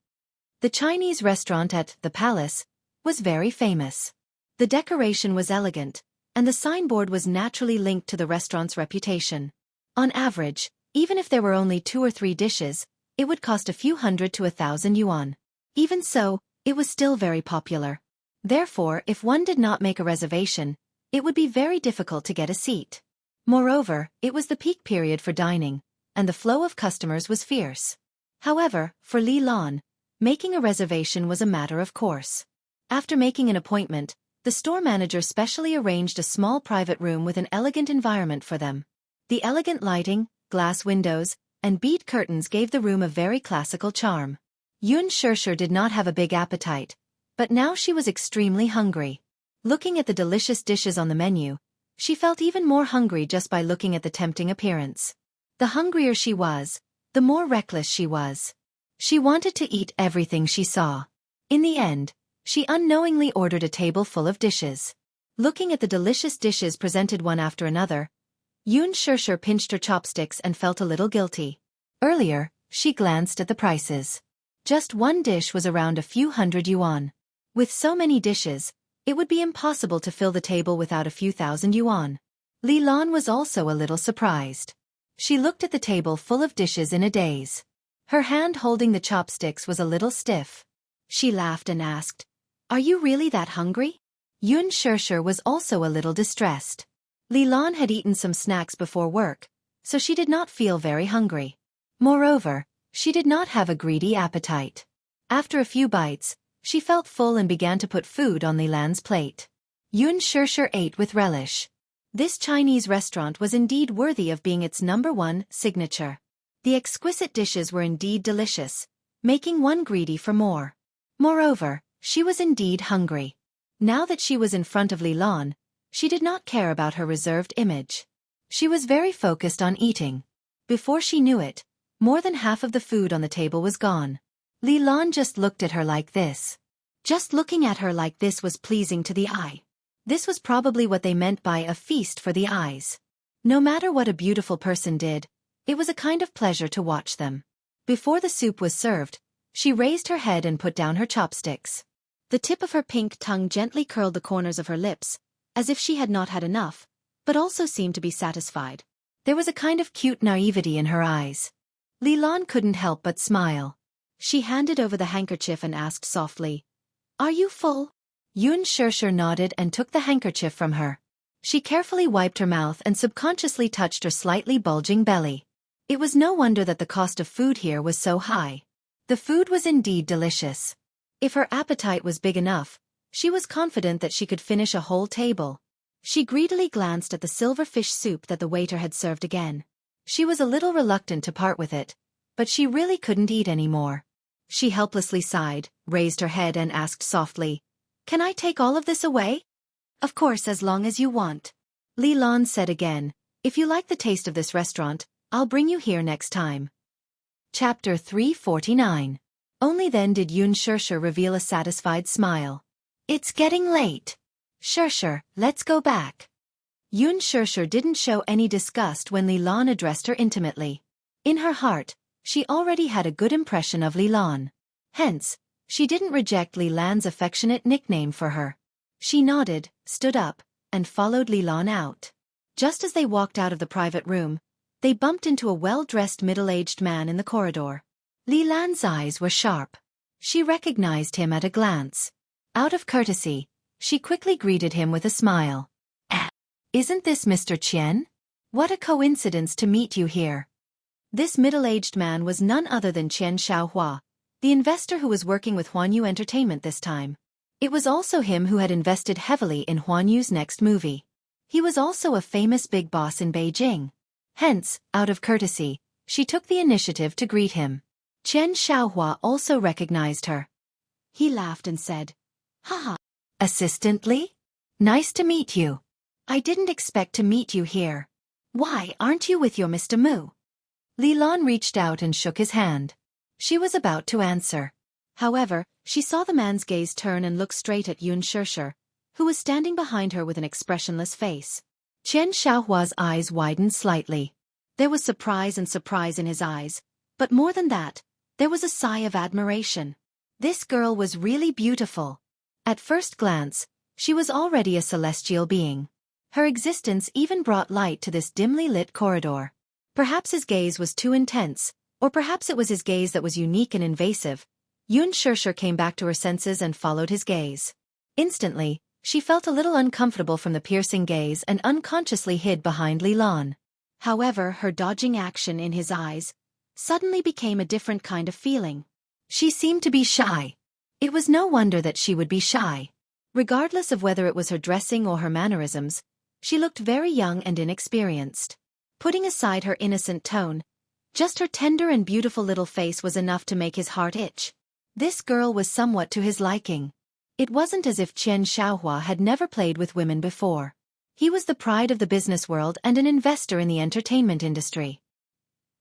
The Chinese restaurant at the palace was very famous. The decoration was elegant, and the signboard was naturally linked to the restaurant's reputation. On average, even if there were only 2 or 3 dishes, it would cost a few hundred to 1,000 yuan. Even so, it was still very popular. Therefore, if one did not make a reservation, it would be very difficult to get a seat. Moreover, it was the peak period for dining, and the flow of customers was fierce. However, for Li Lan, making a reservation was a matter of course. After making an appointment, the store manager specially arranged a small private room with an elegant environment for them. The elegant lighting, glass windows, and bead curtains gave the room a very classical charm. Xianxia did not have a big appetite, but now she was extremely hungry. Looking at the delicious dishes on the menu, she felt even more hungry just by looking at the tempting appearance. The hungrier she was, the more reckless she was. She wanted to eat everything she saw. In the end, she unknowingly ordered a table full of dishes. Looking at the delicious dishes presented one after another, Xianxia pinched her chopsticks and felt a little guilty. Earlier, she glanced at the prices. Just one dish was around a few hundred yuan. With so many dishes, it would be impossible to fill the table without a few thousand yuan. Li Lan was also a little surprised. She looked at the table full of dishes in a daze. Her hand holding the chopsticks was a little stiff. She laughed and asked, "Are you really that hungry?" Xianxia was also a little distressed. Li Lan had eaten some snacks before work, so she did not feel very hungry. Moreover, she did not have a greedy appetite. After a few bites, she felt full and began to put food on Li Lan's plate. Xianxia ate with relish. This Chinese restaurant was indeed worthy of being its #1 signature. The exquisite dishes were indeed delicious, making one greedy for more. Moreover, she was indeed hungry. Now that she was in front of Li Lan, she did not care about her reserved image. She was very focused on eating. Before she knew it, more than half of the food on the table was gone. Li Lan just looked at her like this. Just looking at her like this was pleasing to the eye. This was probably what they meant by a feast for the eyes. No matter what a beautiful person did, it was a kind of pleasure to watch them. Before the soup was served, she raised her head and put down her chopsticks. The tip of her pink tongue gently curled the corners of her lips, as if she had not had enough, but also seemed to be satisfied. There was a kind of cute naivety in her eyes. Li Lan couldn't help but smile. She handed over the handkerchief and asked softly, "Are you full?" Xianxia nodded and took the handkerchief from her. She carefully wiped her mouth and subconsciously touched her slightly bulging belly. It was no wonder that the cost of food here was so high. The food was indeed delicious. If her appetite was big enough, she was confident that she could finish a whole table. She greedily glanced at the silver fish soup that the waiter had served again. She was a little reluctant to part with it, but she really couldn't eat any more. She helplessly sighed, raised her head and asked softly, "Can I take all of this away?" "Of course, as long as you want." Li Lan said again, "If you like the taste of this restaurant, I'll bring you here next time." Chapter 349. Only then did Xianxia reveal a satisfied smile. "It's getting late. Xianxia, let's go back." Xianxia didn't show any disgust when Li Lan addressed her intimately. In her heart, she already had a good impression of Li Lan. Hence, she didn't reject Li Lan's affectionate nickname for her. She nodded, stood up, and followed Li Lan out. Just as they walked out of the private room, they bumped into a well-dressed middle-aged man in the corridor. Li Lan's eyes were sharp. She recognized him at a glance. Out of courtesy, she quickly greeted him with a smile. "Isn't this Mr. Qian? What a coincidence to meet you here." This middle-aged man was none other than Qian Shaohua, the investor who was working with Huanyu Entertainment this time. It was also him who had invested heavily in Huanyu's next movie. He was also a famous big boss in Beijing. Hence, out of courtesy, she took the initiative to greet him. Qian Shaohua also recognized her. He laughed and said, "Haha. Assistant Li? Nice to meet you. I didn't expect to meet you here. Why aren't you with your Mr. Mu?" Li Lan reached out and shook his hand. She was about to answer. However, she saw the man's gaze turn and look straight at Xianxia, who was standing behind her with an expressionless face. Qian Shaohua's eyes widened slightly. There was surprise in his eyes, but more than that, there was a sigh of admiration. This girl was really beautiful. At first glance, she was already a celestial being. Her existence even brought light to this dimly lit corridor. Perhaps his gaze was too intense, or perhaps it was his gaze that was unique and invasive. Xianxia came back to her senses and followed his gaze. Instantly, she felt a little uncomfortable from the piercing gaze and unconsciously hid behind Li Lan. However, her dodging action in his eyes suddenly became a different kind of feeling. She seemed to be shy. It was no wonder that she would be shy. Regardless of whether it was her dressing or her mannerisms, she looked very young and inexperienced. Putting aside her innocent tone, just her tender and beautiful little face was enough to make his heart itch. This girl was somewhat to his liking. It wasn't as if Qian Shaohua had never played with women before. He was the pride of the business world and an investor in the entertainment industry.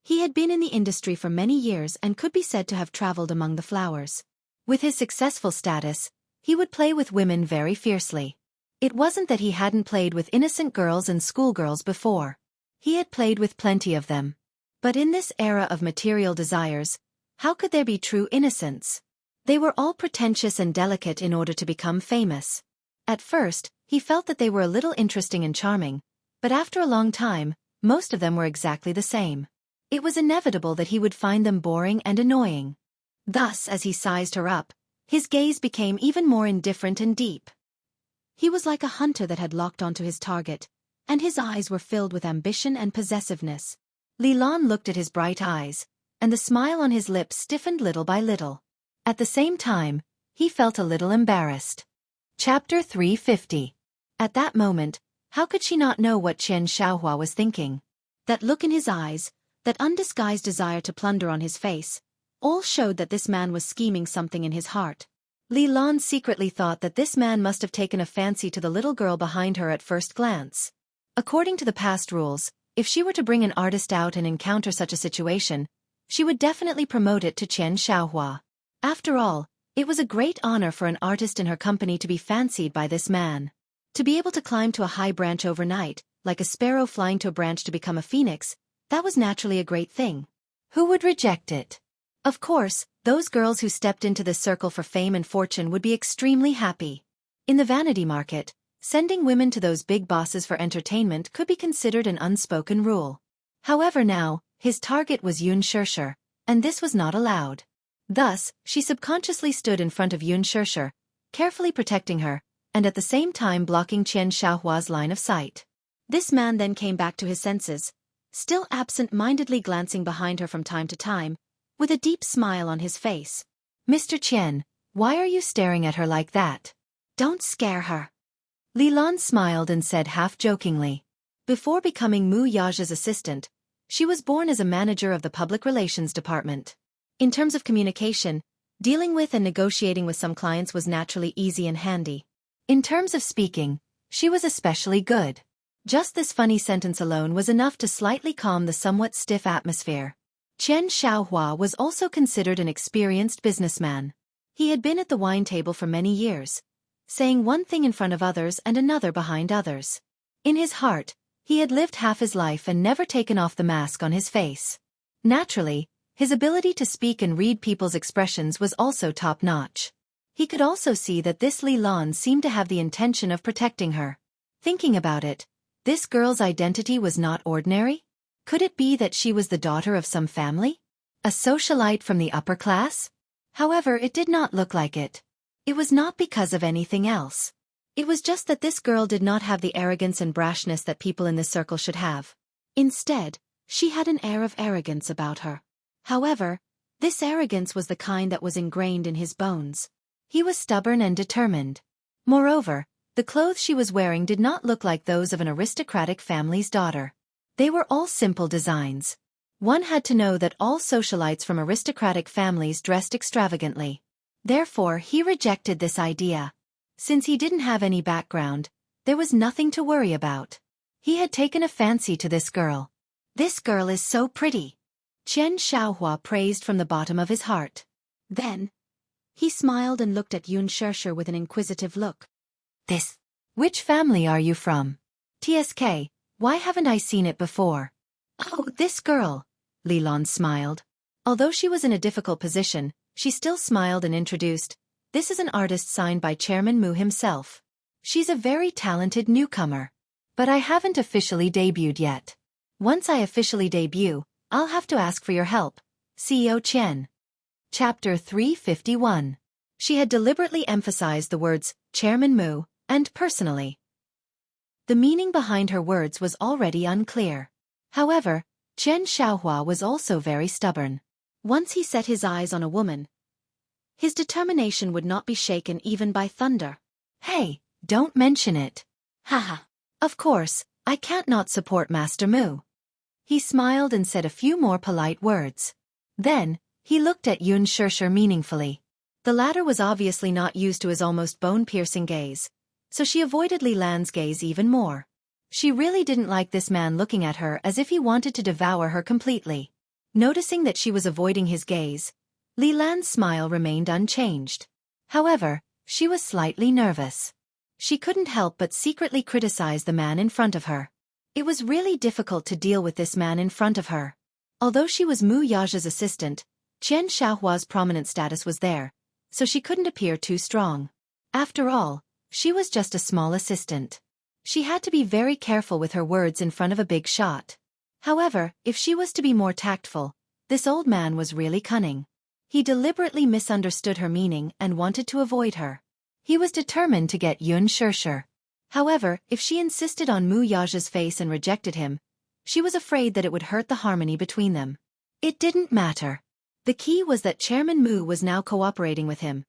He had been in the industry for many years and could be said to have traveled among the flowers. With his successful status, he would play with women very fiercely. It wasn't that he hadn't played with innocent girls and schoolgirls before. He had played with plenty of them. But in this era of material desires, how could there be true innocence? They were all pretentious and delicate in order to become famous. At first, he felt that they were a little interesting and charming, but after a long time, most of them were exactly the same. It was inevitable that he would find them boring and annoying. Thus, as he sized her up, his gaze became even more indifferent and deep. He was like a hunter that had locked onto his target, and his eyes were filled with ambition and possessiveness. Li Lan looked at his bright eyes, and the smile on his lips stiffened little by little. At the same time, he felt a little embarrassed. Chapter 350. At that moment, how could she not know what Qian Shaohua was thinking? That look in his eyes, that undisguised desire to plunder on his face, all showed that this man was scheming something in his heart. Li Lan secretly thought that this man must have taken a fancy to the little girl behind her at first glance. According to the past rules, if she were to bring an artist out and encounter such a situation, she would definitely promote it to Qian Shaohua. After all, it was a great honor for an artist in her company to be fancied by this man. To be able to climb to a high branch overnight, like a sparrow flying to a branch to become a phoenix, that was naturally a great thing. Who would reject it? Of course, Those girls who stepped into this circle for fame and fortune would be extremely happy. In the vanity market, sending women to those big bosses for entertainment could be considered an unspoken rule. However now, his target was Xianxia, and this was not allowed. Thus, she subconsciously stood in front of Xianxia, carefully protecting her, and at the same time blocking Xianxia's line of sight. This man then came back to his senses, still absent-mindedly glancing behind her from time to time, with a deep smile on his face. "Mr. Qian, why are you staring at her like that?" Don't scare her. Li Lan smiled and said half-jokingly. Before becoming Mu Yaja's assistant, she was born as a manager of the public relations department. In terms of communication, dealing with and negotiating with some clients was naturally easy and handy. In terms of speaking, she was especially good. Just this funny sentence alone was enough to slightly calm the somewhat stiff atmosphere. Xianxia was also considered an experienced businessman. He had been at the wine table for many years, saying one thing in front of others and another behind others. In his heart, he had lived half his life and never taken off the mask on his face. Naturally, his ability to speak and read people's expressions was also top-notch. He could also see that this Li Lan seemed to have the intention of protecting her. Thinking about it, this girl's identity was not ordinary? Could it be that she was the daughter of some family? A socialite from the upper class? However, it did not look like it. It was not because of anything else. It was just that this girl did not have the arrogance and brashness that people in this circle should have. Instead, she had an air of arrogance about her. However, this arrogance was the kind that was ingrained in his bones. He was stubborn and determined. Moreover, the clothes she was wearing did not look like those of an aristocratic family's daughter. They were all simple designs. One had to know that all socialites from aristocratic families dressed extravagantly. Therefore, he rejected this idea. Since he didn't have any background, there was nothing to worry about. He had taken a fancy to this girl. This girl is so pretty. Xianxia praised from the bottom of his heart. Then, he smiled and looked at Xianxia with an inquisitive look. Which family are you from? TSK, why haven't I seen it before? Oh, this girl. Li Lan smiled. Although she was in a difficult position, she still smiled and introduced, "This is an artist signed by Chairman Mu himself. She's a very talented newcomer. But I haven't officially debuted yet. Once I officially debut, I'll have to ask for your help, CEO Chen." Chapter 351. She had deliberately emphasized the words, Chairman Mu, and personally. The meaning behind her words was already unclear. However, Xianxia was also very stubborn. Once he set his eyes on a woman, his determination would not be shaken even by thunder. "Hey, don't mention it." Haha. "Of course, I can't not support Master Mu." He smiled and said a few more polite words. Then, he looked at Xianxia meaningfully. The latter was obviously not used to his almost bone-piercing gaze, so she avoided Li Lan's gaze even more. She really didn't like this man looking at her as if he wanted to devour her completely. Noticing that she was avoiding his gaze, Li Lan's smile remained unchanged. However, she was slightly nervous. She couldn't help but secretly criticize the man in front of her. It was really difficult to deal with this man in front of her. Although she was Mu Yaja's assistant, Xianxia's prominent status was there, so she couldn't appear too strong. After all, she was just a small assistant. She had to be very careful with her words in front of a big shot. However, if she was to be more tactful, this old man was really cunning. He deliberately misunderstood her meaning and wanted to avoid her. He was determined to get Xianxia. However, if she insisted on Mu Yaja's face and rejected him, she was afraid that it would hurt the harmony between them. It didn't matter. The key was that Chairman Mu was now cooperating with him.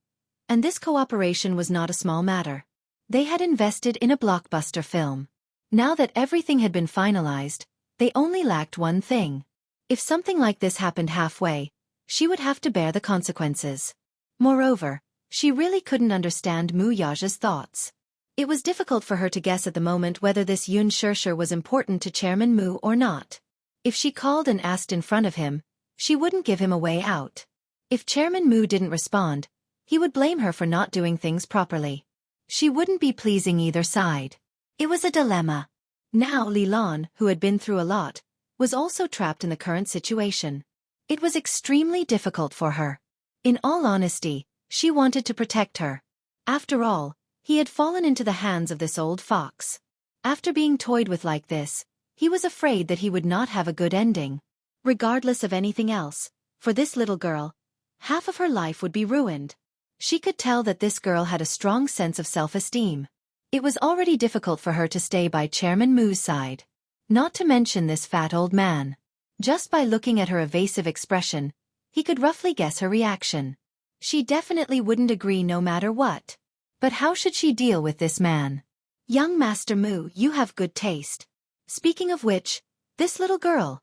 And this cooperation was not a small matter. They had invested in a blockbuster film. Now that everything had been finalized, they only lacked one thing. If something like this happened halfway, she would have to bear the consequences. Moreover, she really couldn't understand Mu Yaja's thoughts. It was difficult for her to guess at the moment whether this Xianxia was important to Chairman Mu or not. If she called and asked in front of him, she wouldn't give him a way out. If Chairman Mu didn't respond, he would blame her for not doing things properly. She wouldn't be pleasing either side. It was a dilemma. Now Li Lan, who had been through a lot, was also trapped in the current situation. It was extremely difficult for her. In all honesty, she wanted to protect her. After all, he had fallen into the hands of this old fox. After being toyed with like this, he was afraid that he would not have a good ending. Regardless of anything else, for this little girl, half of her life would be ruined. She could tell that this girl had a strong sense of self-esteem. It was already difficult for her to stay by Chairman Mu's side. Not to mention this fat old man. Just by looking at her evasive expression, he could roughly guess her reaction. She definitely wouldn't agree no matter what. But how should she deal with this man? Young Master Mu, you have good taste. Speaking of which, this little girl,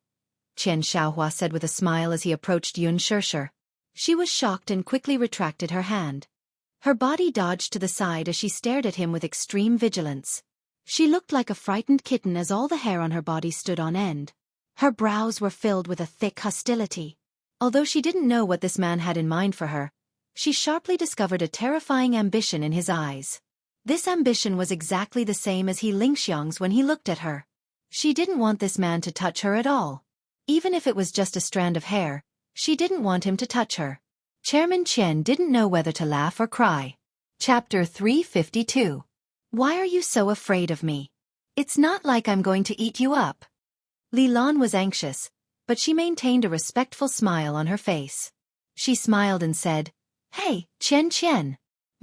Xianxia said with a smile as he approached Xianxia. She was shocked and quickly retracted her hand. Her body dodged to the side as she stared at him with extreme vigilance. She looked like a frightened kitten as all the hair on her body stood on end. Her brows were filled with a thick hostility. Although she didn't know what this man had in mind for her, she sharply discovered a terrifying ambition in his eyes. This ambition was exactly the same as He Lingxiang's when he looked at her. She didn't want this man to touch her at all. Even if it was just a strand of hair, she didn't want him to touch her. Chairman Chen didn't know whether to laugh or cry. Chapter 352. Why are you so afraid of me? It's not like I'm going to eat you up. Li Lan was anxious, but she maintained a respectful smile on her face. She smiled and said, "Hey, Chen.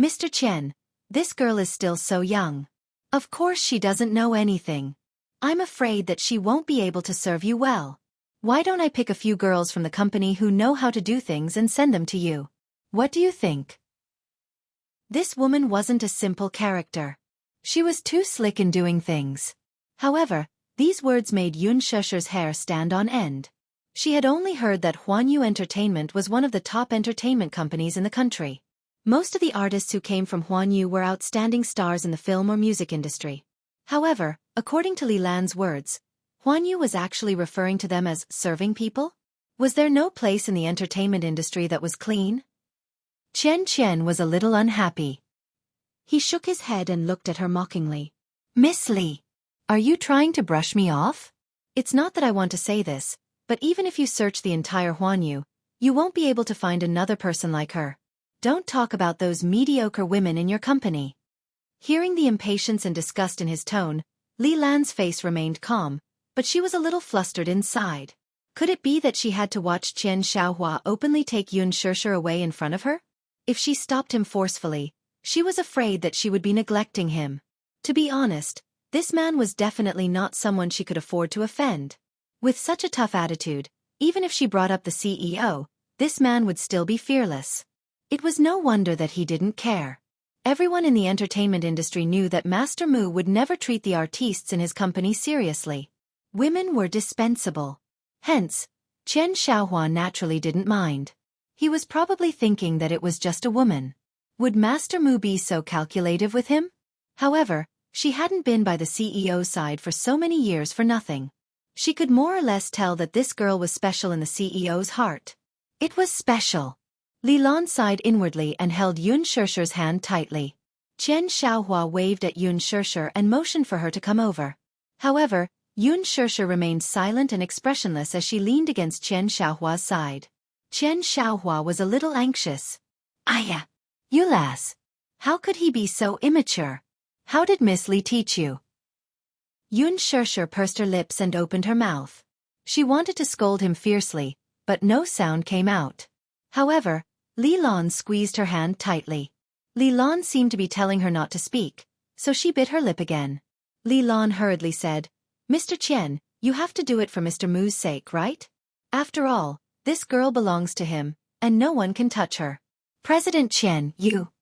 Mr. Chen, this girl is still so young. Of course she doesn't know anything. I'm afraid that she won't be able to serve you well. Why don't I pick a few girls from the company who know how to do things and send them to you? What do you think?" This woman wasn't a simple character. She was too slick in doing things. However, these words made Xianxia's hair stand on end. She had only heard that Huanyu Entertainment was one of the top entertainment companies in the country. Most of the artists who came from Huanyu were outstanding stars in the film or music industry. However, according to Li Lan's words, Huanyu was actually referring to them as serving people? Was there no place in the entertainment industry that was clean? Chen was a little unhappy. He shook his head and looked at her mockingly. "Miss Li, are you trying to brush me off? It's not that I want to say this, but even if you search the entire Huanyu, you won't be able to find another person like her. Don't talk about those mediocre women in your company." Hearing the impatience and disgust in his tone, Li Lan's face remained calm, but she was a little flustered inside. Could it be that she had to watch Xianxia openly take Xianxia away in front of her? If she stopped him forcefully, she was afraid that she would be neglecting him. To be honest, this man was definitely not someone she could afford to offend. With such a tough attitude, even if she brought up the CEO, this man would still be fearless. It was no wonder that he didn't care. Everyone in the entertainment industry knew that Master Mu would never treat the artistes in his company seriously. Women were dispensable. Hence, Chen Xiaohua naturally didn't mind. He was probably thinking that it was just a woman. Would Master Mu be so calculative with him? However, she hadn't been by the CEO's side for so many years for nothing. She could more or less tell that this girl was special in the CEO's heart. It was special. Li Lan sighed inwardly and held Xianxia's hand tightly. Chen Xiaohua waved at Xianxia and motioned for her to come over. However, Xianxia remained silent and expressionless as she leaned against Chen Xiaohua's side. Chen Xiaohua was a little anxious. "Aya, you lass. How could he be so immature? How did Miss Li teach you?" Xianxia pursed her lips and opened her mouth. She wanted to scold him fiercely, but no sound came out. However, Li Lan squeezed her hand tightly. Li Lan seemed to be telling her not to speak, so she bit her lip again. Li Lan hurriedly said, "Mr. Chen, you have to do it for Mr. Mu's sake, right? After all, this girl belongs to him, and no one can touch her." President Chen, you.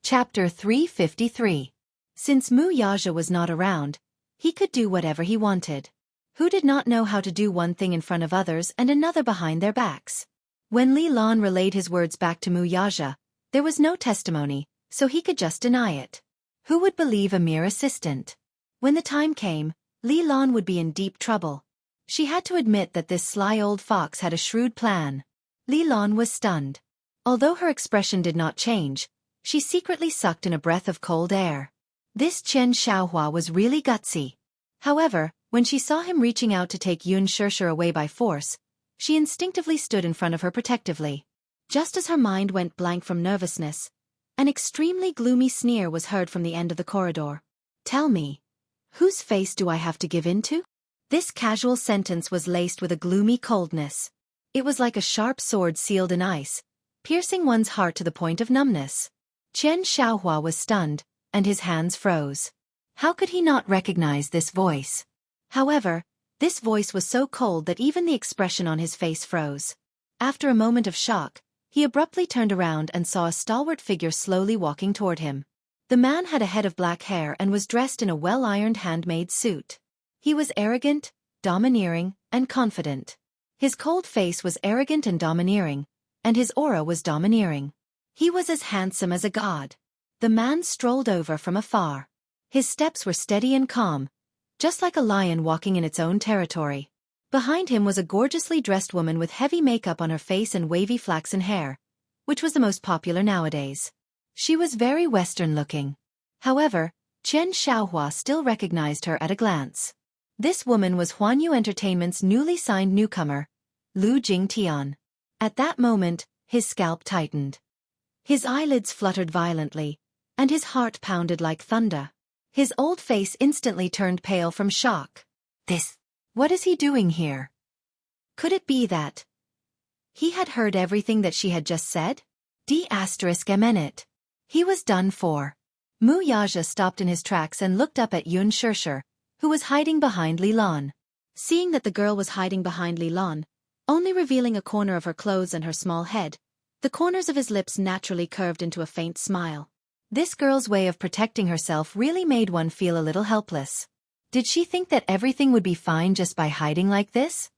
Chapter 353. Since Mu Yaja was not around, he could do whatever he wanted. Who did not know how to do one thing in front of others and another behind their backs? When Li Lan relayed his words back to Mu Yaja, there was no testimony, so he could just deny it. Who would believe a mere assistant? When the time came, Li Lan would be in deep trouble. She had to admit that this sly old fox had a shrewd plan. Li Lan was stunned. Although her expression did not change, she secretly sucked in a breath of cold air. This Chen Xiaohua was really gutsy. However, when she saw him reaching out to take Xianxia away by force, she instinctively stood in front of her protectively. Just as her mind went blank from nervousness, an extremely gloomy sneer was heard from the end of the corridor. Tell me, whose face do I have to give in to? This casual sentence was laced with a gloomy coldness. It was like a sharp sword sealed in ice, piercing one's heart to the point of numbness. Xianxia was stunned, and his hands froze. How could he not recognize this voice? However, this voice was so cold that even the expression on his face froze. After a moment of shock, he abruptly turned around and saw a stalwart figure slowly walking toward him. The man had a head of black hair and was dressed in a well-ironed handmade suit. He was arrogant, domineering, and confident. His cold face was arrogant and domineering, and his aura was domineering. He was as handsome as a god. The man strolled over from afar. His steps were steady and calm, just like a lion walking in its own territory. Behind him was a gorgeously dressed woman with heavy makeup on her face and wavy flaxen hair, which was the most popular nowadays. She was very Western-looking. However, Xianxia still recognized her at a glance. This woman was Huanyu Entertainment's newly signed newcomer, Lu Jingtian. At that moment, his scalp tightened. His eyelids fluttered violently, and his heart pounded like thunder. His old face instantly turned pale from shock. What is he doing here? Could it be that he had heard everything that she had just said? D*MN. He was done for. Wuxia stopped in his tracks and looked up at Xianxia, who was hiding behind Li Lan. Seeing that the girl was hiding behind Li Lan, only revealing a corner of her clothes and her small head, the corners of his lips naturally curved into a faint smile. This girl's way of protecting herself really made one feel a little helpless. Did she think that everything would be fine just by hiding like this?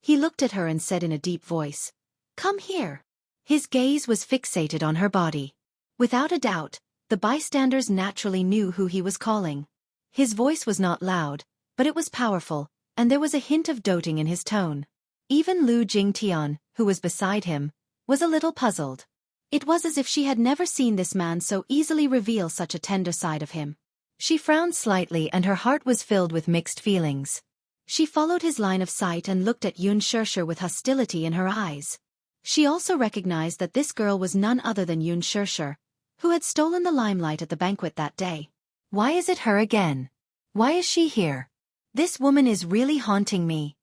He looked at her and said in a deep voice, "Come here." His gaze was fixated on her body. Without a doubt, the bystanders naturally knew who he was calling. His voice was not loud, but it was powerful, and there was a hint of doting in his tone. Even Lu Jingtian, who was beside him, was a little puzzled. It was as if she had never seen this man so easily reveal such a tender side of him. She frowned slightly and her heart was filled with mixed feelings. She followed his line of sight and looked at Xianxia with hostility in her eyes. She also recognized that this girl was none other than Xianxia, who had stolen the limelight at the banquet that day. Why is it her again? Why is she here? This woman is really haunting me.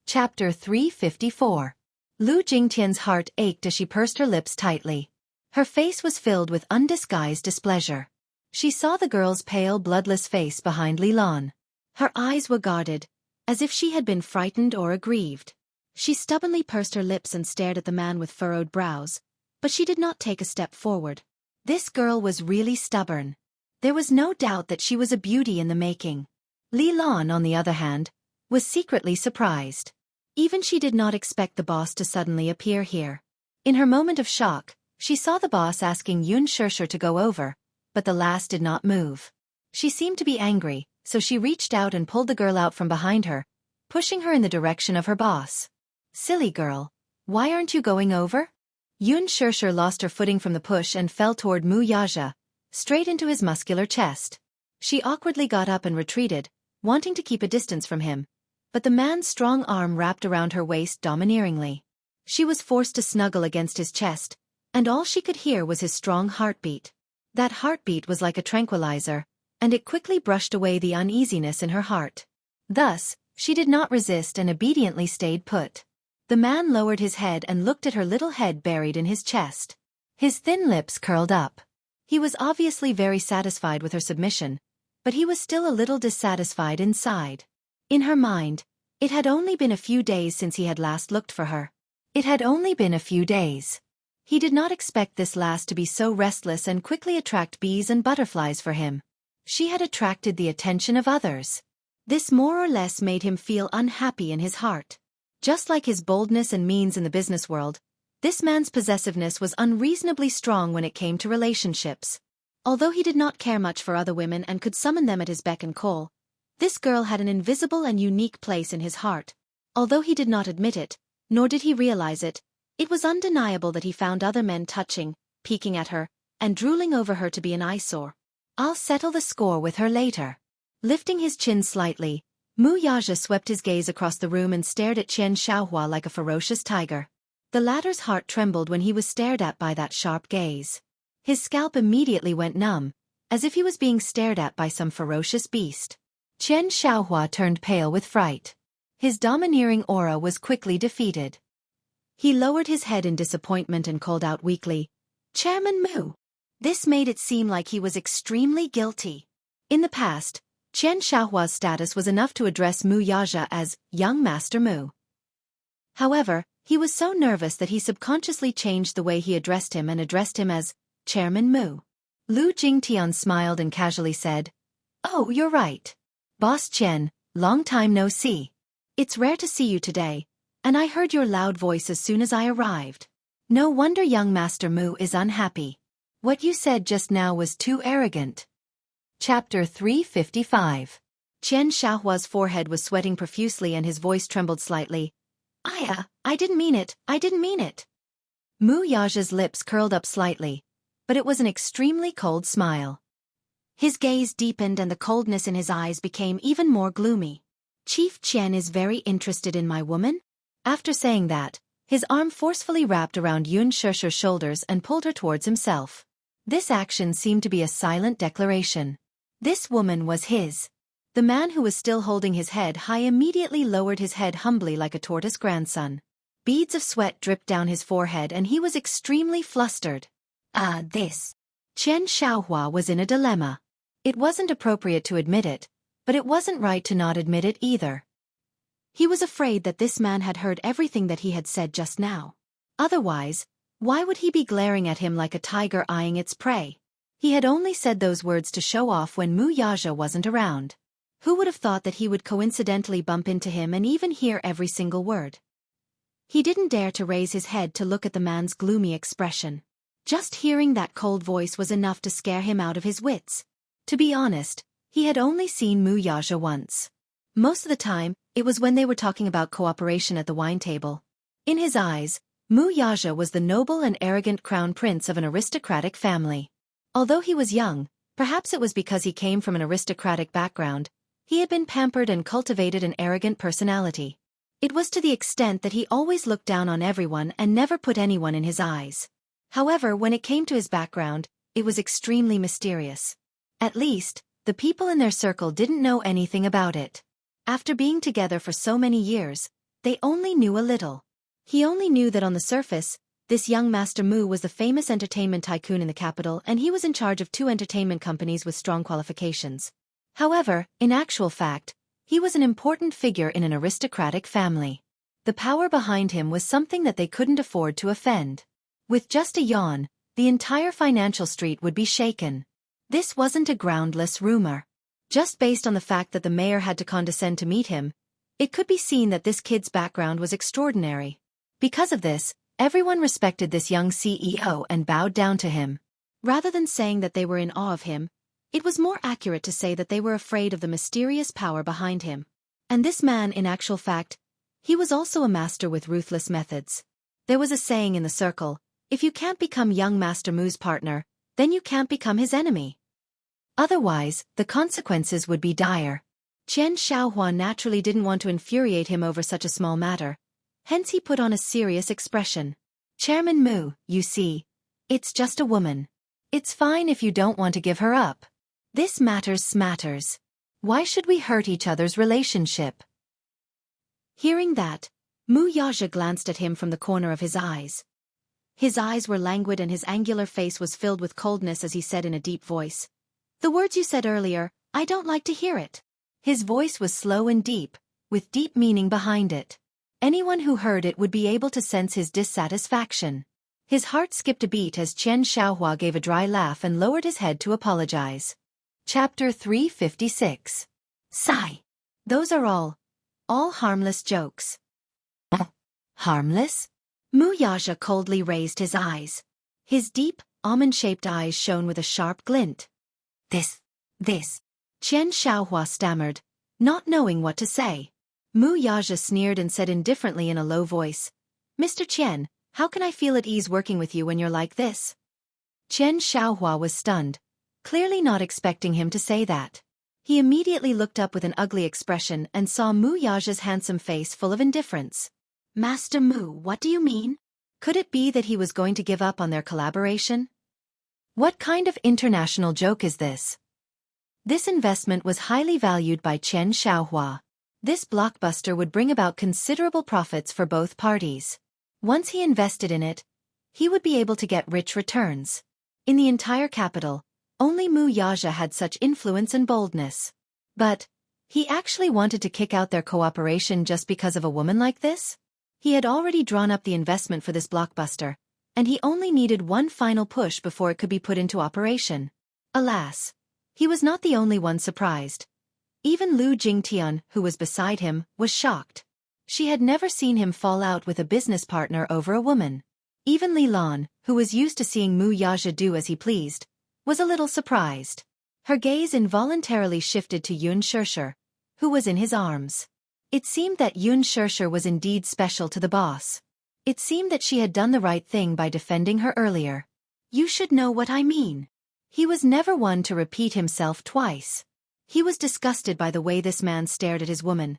Chapter 354. Lu Jingtian's heart ached as she pursed her lips tightly. Her face was filled with undisguised displeasure. She saw the girl's pale, bloodless face behind Li Lan. Her eyes were guarded, as if she had been frightened or aggrieved. She stubbornly pursed her lips and stared at the man with furrowed brows, but she did not take a step forward. This girl was really stubborn. There was no doubt that she was a beauty in the making. Li Lan, on the other hand, was secretly surprised. Even she did not expect the boss to suddenly appear here. In her moment of shock, she saw the boss asking Xianxia to go over, but the lass did not move. She seemed to be angry, so she reached out and pulled the girl out from behind her, pushing her in the direction of her boss. Silly girl, why aren't you going over? Xianxia lost her footing from the push and fell toward Wuxia, straight into his muscular chest. She awkwardly got up and retreated, wanting to keep a distance from him, but the man's strong arm wrapped around her waist domineeringly. She was forced to snuggle against his chest, and all she could hear was his strong heartbeat. That heartbeat was like a tranquilizer, and it quickly brushed away the uneasiness in her heart. Thus, she did not resist and obediently stayed put. The man lowered his head and looked at her little head buried in his chest. His thin lips curled up. He was obviously very satisfied with her submission, but he was still a little dissatisfied inside. In her mind, it had only been a few days since he had last looked for her. It had only been a few days. He did not expect this lass to be so restless and quickly attract bees and butterflies for him. She had attracted the attention of others. This more or less made him feel unhappy in his heart. Just like his boldness and means in the business world, this man's possessiveness was unreasonably strong when it came to relationships. Although he did not care much for other women and could summon them at his beck and call, this girl had an invisible and unique place in his heart. Although he did not admit it, nor did he realize it, it was undeniable that he found other men touching, peeking at her, and drooling over her to be an eyesore. I'll settle the score with her later. Lifting his chin slightly, Wuxia swept his gaze across the room and stared at Xianxia like a ferocious tiger. The latter's heart trembled when he was stared at by that sharp gaze. His scalp immediately went numb, as if he was being stared at by some ferocious beast. Xianxia turned pale with fright. His domineering aura was quickly defeated. He lowered his head in disappointment and called out weakly, "Chairman Mu." This made it seem like he was extremely guilty. In the past, Xianxia's status was enough to address Mu Yaja as young Master Mu. However, he was so nervous that he subconsciously changed the way he addressed him and addressed him as Chairman Mu. Lu Jingtian smiled and casually said, "Oh, you're right. Boss Chen, long time no see. It's rare to see you today, and I heard your loud voice as soon as I arrived. No wonder young Master Mu is unhappy. What you said just now was too arrogant." Chapter 355. Xianxia's forehead was sweating profusely and his voice trembled slightly. I didn't mean it, I didn't mean it." Mu Yaja's lips curled up slightly, but it was an extremely cold smile. His gaze deepened and the coldness in his eyes became even more gloomy. "Chief Qian is very interested in my woman?" After saying that, his arm forcefully wrapped around Yun Shishir's shoulders and pulled her towards himself. This action seemed to be a silent declaration. This woman was his. The man who was still holding his head high immediately lowered his head humbly like a tortoise grandson. Beads of sweat dripped down his forehead and he was extremely flustered. This. Xianxia was in a dilemma. It wasn't appropriate to admit it, but it wasn't right to not admit it either. He was afraid that this man had heard everything that he had said just now. Otherwise, why would he be glaring at him like a tiger eyeing its prey? He had only said those words to show off when Mu Yaja wasn't around. Who would have thought that he would coincidentally bump into him and even hear every single word? He didn't dare to raise his head to look at the man's gloomy expression. Just hearing that cold voice was enough to scare him out of his wits. To be honest, he had only seen Mu Yaja once. Most of the time, it was when they were talking about cooperation at the wine table. In his eyes, Mu Yaja was the noble and arrogant crown prince of an aristocratic family. Although he was young, perhaps it was because he came from an aristocratic background, he had been pampered and cultivated an arrogant personality. It was to the extent that he always looked down on everyone and never put anyone in his eyes. However, when it came to his background, it was extremely mysterious. At least, the people in their circle didn't know anything about it. After being together for so many years, they only knew a little. He only knew that on the surface, this young Master Mu was the famous entertainment tycoon in the capital and he was in charge of 2 entertainment companies with strong qualifications. However, in actual fact, he was an important figure in an aristocratic family. The power behind him was something that they couldn't afford to offend. With just a yawn, the entire financial street would be shaken. This wasn't a groundless rumor. Just based on the fact that the mayor had to condescend to meet him, it could be seen that this kid's background was extraordinary. Because of this, everyone respected this young CEO and bowed down to him. Rather than saying that they were in awe of him, it was more accurate to say that they were afraid of the mysterious power behind him. And this man, in actual fact, he was also a master with ruthless methods. There was a saying in the circle, if you can't become young Master Mu's partner, then you can't become his enemy. Otherwise, the consequences would be dire. Xianxia naturally didn't want to infuriate him over such a small matter. Hence he put on a serious expression. "Chairman Mu, you see, it's just a woman. It's fine if you don't want to give her up. This matters. Why should we hurt each other's relationship?" Hearing that, Mu Yaja glanced at him from the corner of his eyes. His eyes were languid and his angular face was filled with coldness as he said in a deep voice, "The words you said earlier, I don't like to hear it." His voice was slow and deep, with deep meaning behind it. Anyone who heard it would be able to sense his dissatisfaction. His heart skipped a beat as Xianxia gave a dry laugh and lowered his head to apologize. Chapter 356. Sigh. Those are all harmless jokes. Harmless? Mu Yaja coldly raised his eyes. His deep, almond-shaped eyes shone with a sharp glint. This. Xianxia stammered, not knowing what to say. Mu Yaja sneered and said indifferently in a low voice, "Mr. Qian, how can I feel at ease working with you when you're like this?" Xianxia was stunned, clearly not expecting him to say that. He immediately looked up with an ugly expression and saw Mu Yaja's handsome face full of indifference. "Master Mu, what do you mean?" Could it be that he was going to give up on their collaboration? What kind of international joke is this? This investment was highly valued by Chen Xiaohua. This blockbuster would bring about considerable profits for both parties. Once he invested in it, he would be able to get rich returns. In the entire capital, only Mu Yaja had such influence and boldness. But he actually wanted to kick out their cooperation just because of a woman like this? He had already drawn up the investment for this blockbuster, and he only needed one final push before it could be put into operation. Alas, he was not the only one surprised. Even Lu Jingtian, who was beside him, was shocked. She had never seen him fall out with a business partner over a woman. Even Li Lan, who was used to seeing Mu Yaja do as he pleased, was a little surprised. Her gaze involuntarily shifted to Yun who was in his arms. It seemed that Yun was indeed special to the boss. It seemed that she had done the right thing by defending her earlier. You should know what I mean. He was never one to repeat himself twice. He was disgusted by the way this man stared at his woman.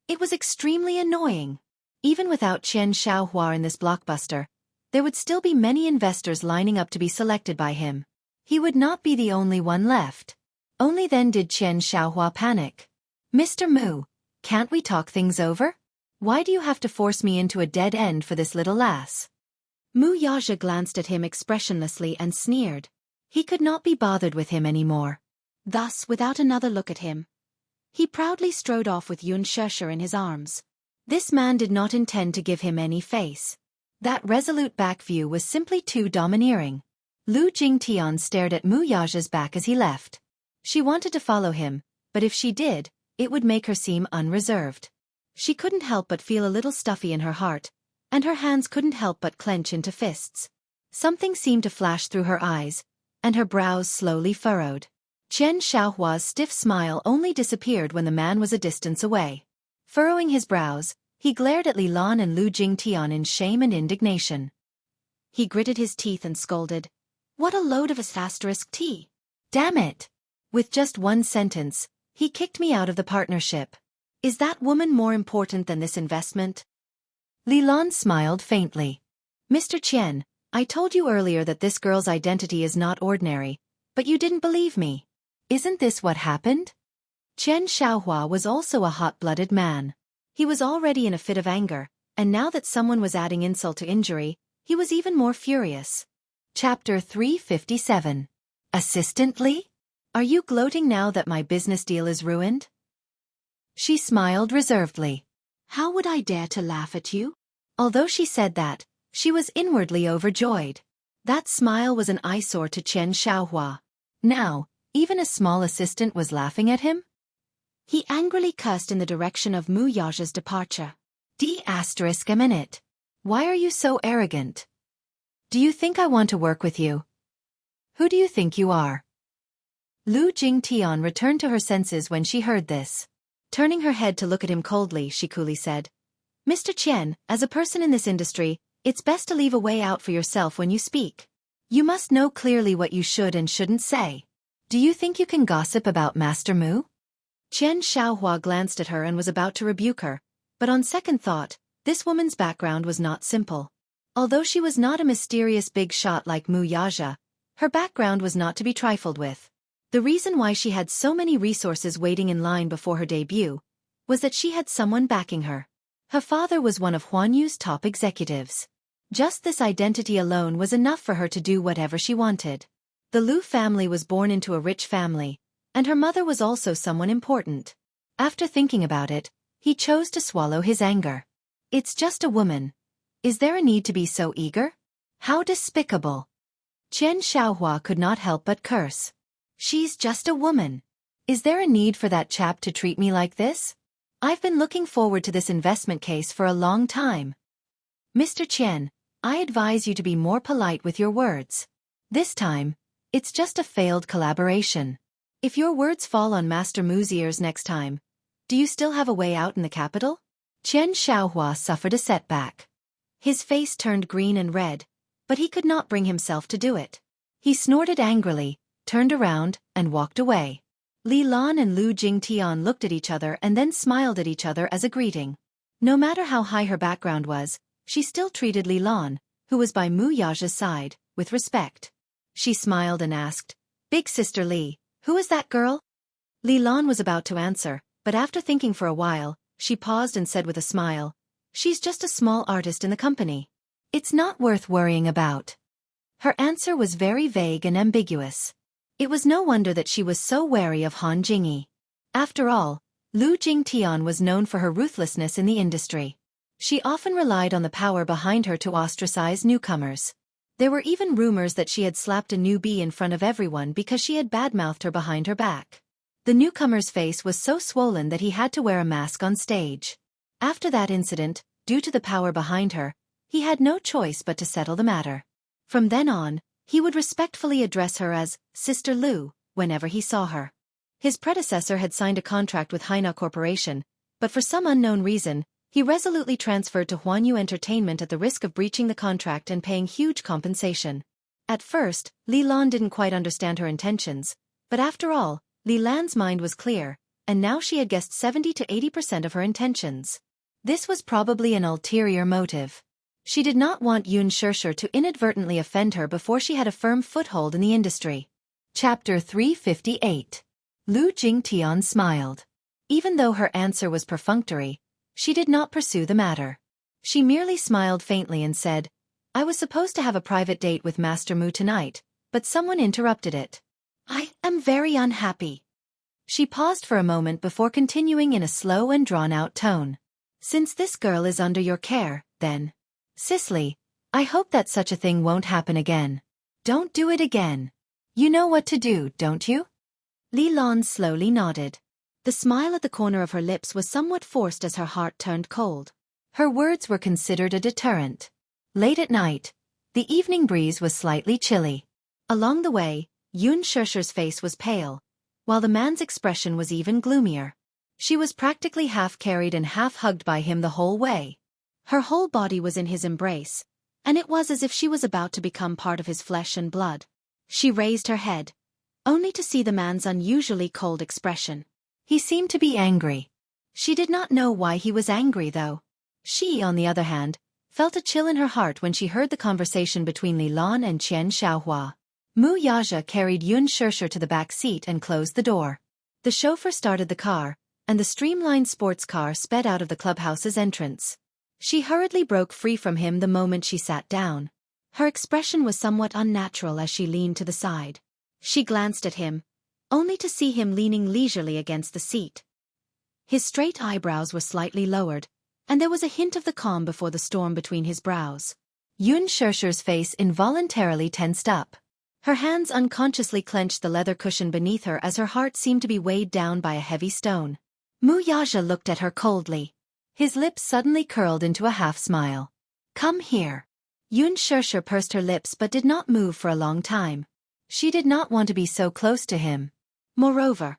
It was extremely annoying. Even without Chen Xiaohua in this blockbuster, there would still be many investors lining up to be selected by him. He would not be the only one left. Only then did Chen Xiaohua panic. Mr. Mu, can't we talk things over? Why do you have to force me into a dead end for this little lass? Mu Yaja glanced at him expressionlessly and sneered. He could not be bothered with him anymore. Thus, without another look at him, he proudly strode off with Yun in his arms. This man did not intend to give him any face. That resolute back view was simply too domineering. Lu Jingtian stared at Mu Yaja's back as he left. She wanted to follow him, but if she did, it would make her seem unreserved. She couldn't help but feel a little stuffy in her heart, and her hands couldn't help but clench into fists. Something seemed to flash through her eyes, and her brows slowly furrowed. Chen Xiaohua's stiff smile only disappeared when the man was a distance away. Furrowing his brows, he glared at Li Lan and Lu Jingtian in shame and indignation. He gritted his teeth and scolded. What a load of *T. Damn it! With just one sentence, he kicked me out of the partnership. Is that woman more important than this investment? Li Lan smiled faintly. Mr. Chen, I told you earlier that this girl's identity is not ordinary, but you didn't believe me. Isn't this what happened? Chen Xiaohua was also a hot-blooded man. He was already in a fit of anger, and now that someone was adding insult to injury, he was even more furious. Chapter 357. Assistant Li? Are you gloating now that my business deal is ruined? She smiled reservedly. How would I dare to laugh at you? Although she said that, she was inwardly overjoyed. That smile was an eyesore to Chen Xiaohua. Now, even a small assistant was laughing at him? He angrily cursed in the direction of Mu Yaja's departure. A minute. Why are you so arrogant? Do you think I want to work with you? Who do you think you are? Lu Jingtian returned to her senses when she heard this. Turning her head to look at him coldly, she coolly said, Mr. Chen, as a person in this industry, it's best to leave a way out for yourself when you speak. You must know clearly what you should and shouldn't say. Do you think you can gossip about Master Mu? Chen Xiaohua glanced at her and was about to rebuke her, but on second thought, this woman's background was not simple. Although she was not a mysterious big shot like Mu Yaja, her background was not to be trifled with. The reason why she had so many resources waiting in line before her debut was that she had someone backing her. Her father was one of Huan Yu's top executives. Just this identity alone was enough for her to do whatever she wanted. The Lu family was born into a rich family, and her mother was also someone important. After thinking about it, he chose to swallow his anger. It's just a woman. Is there a need to be so eager? How despicable! Chen Xiaohua could not help but curse. She's just a woman. Is there a need for that chap to treat me like this? I've been looking forward to this investment case for a long time. Mr. Chen, I advise you to be more polite with your words. This time, it's just a failed collaboration. If your words fall on Master Mu's ears next time, do you still have a way out in the capital? Chen Xiaohua suffered a setback. His face turned green and red, but he could not bring himself to do it. He snorted angrily, turned around, and walked away. Li Lan and Lu Jingtian looked at each other and then smiled at each other as a greeting. No matter how high her background was, she still treated Li Lan, who was by Mu Yaja's side, with respect. She smiled and asked, "Big Sister Li, who is that girl?" Li Lan was about to answer, but after thinking for a while, she paused and said with a smile, "She's just a small artist in the company. It's not worth worrying about." Her answer was very vague and ambiguous. It was no wonder that she was so wary of Han Jingyi. After all, Lu Jingtian was known for her ruthlessness in the industry. She often relied on the power behind her to ostracize newcomers. There were even rumors that she had slapped a newbie in front of everyone because she had badmouthed her behind her back. The newcomer's face was so swollen that he had to wear a mask on stage. After that incident, due to the power behind her, he had no choice but to settle the matter. From then on, he would respectfully address her as Sister Lu whenever he saw her. His predecessor had signed a contract with Haina Corporation, but for some unknown reason, he resolutely transferred to Huanyu Entertainment at the risk of breaching the contract and paying huge compensation. At first, Li Lan didn't quite understand her intentions, but after all, Li Lan's mind was clear, and now she had guessed 70 to 80% of her intentions. This was probably an ulterior motive. She did not want Yun Shishir to inadvertently offend her before she had a firm foothold in the industry. Chapter 358. Lu Jingtian smiled. Even though her answer was perfunctory, she did not pursue the matter. She merely smiled faintly and said, "I was supposed to have a private date with Master Mu tonight, but someone interrupted it. I am very unhappy." She paused for a moment before continuing in a slow and drawn-out tone. "Since this girl is under your care, then, Cicely, I hope that such a thing won't happen again. Don't do it again. You know what to do, don't you?" Li Lan slowly nodded. The smile at the corner of her lips was somewhat forced as her heart turned cold. Her words were considered a deterrent. Late at night, the evening breeze was slightly chilly. Along the way, Yun Shishir's face was pale, while the man's expression was even gloomier. She was practically half carried and half hugged by him the whole way. Her whole body was in his embrace, and it was as if she was about to become part of his flesh and blood. She raised her head, only to see the man's unusually cold expression. He seemed to be angry. She did not know why he was angry though. She, on the other hand, felt a chill in her heart when she heard the conversation between Li Lan and Xianxia. Mu Yaja carried Yun Shishir to the back seat and closed the door. The chauffeur started the car, and the streamlined sports car sped out of the clubhouse's entrance. She hurriedly broke free from him the moment she sat down. Her expression was somewhat unnatural as she leaned to the side. She glanced at him, only to see him leaning leisurely against the seat. His straight eyebrows were slightly lowered, and there was a hint of the calm before the storm between his brows. Yun Shishir's face involuntarily tensed up. Her hands unconsciously clenched the leather cushion beneath her as her heart seemed to be weighed down by a heavy stone. Mu Yaja looked at her coldly. His lips suddenly curled into a half-smile. "Come here." Yun Shishir pursed her lips but did not move for a long time. She did not want to be so close to him. Moreover,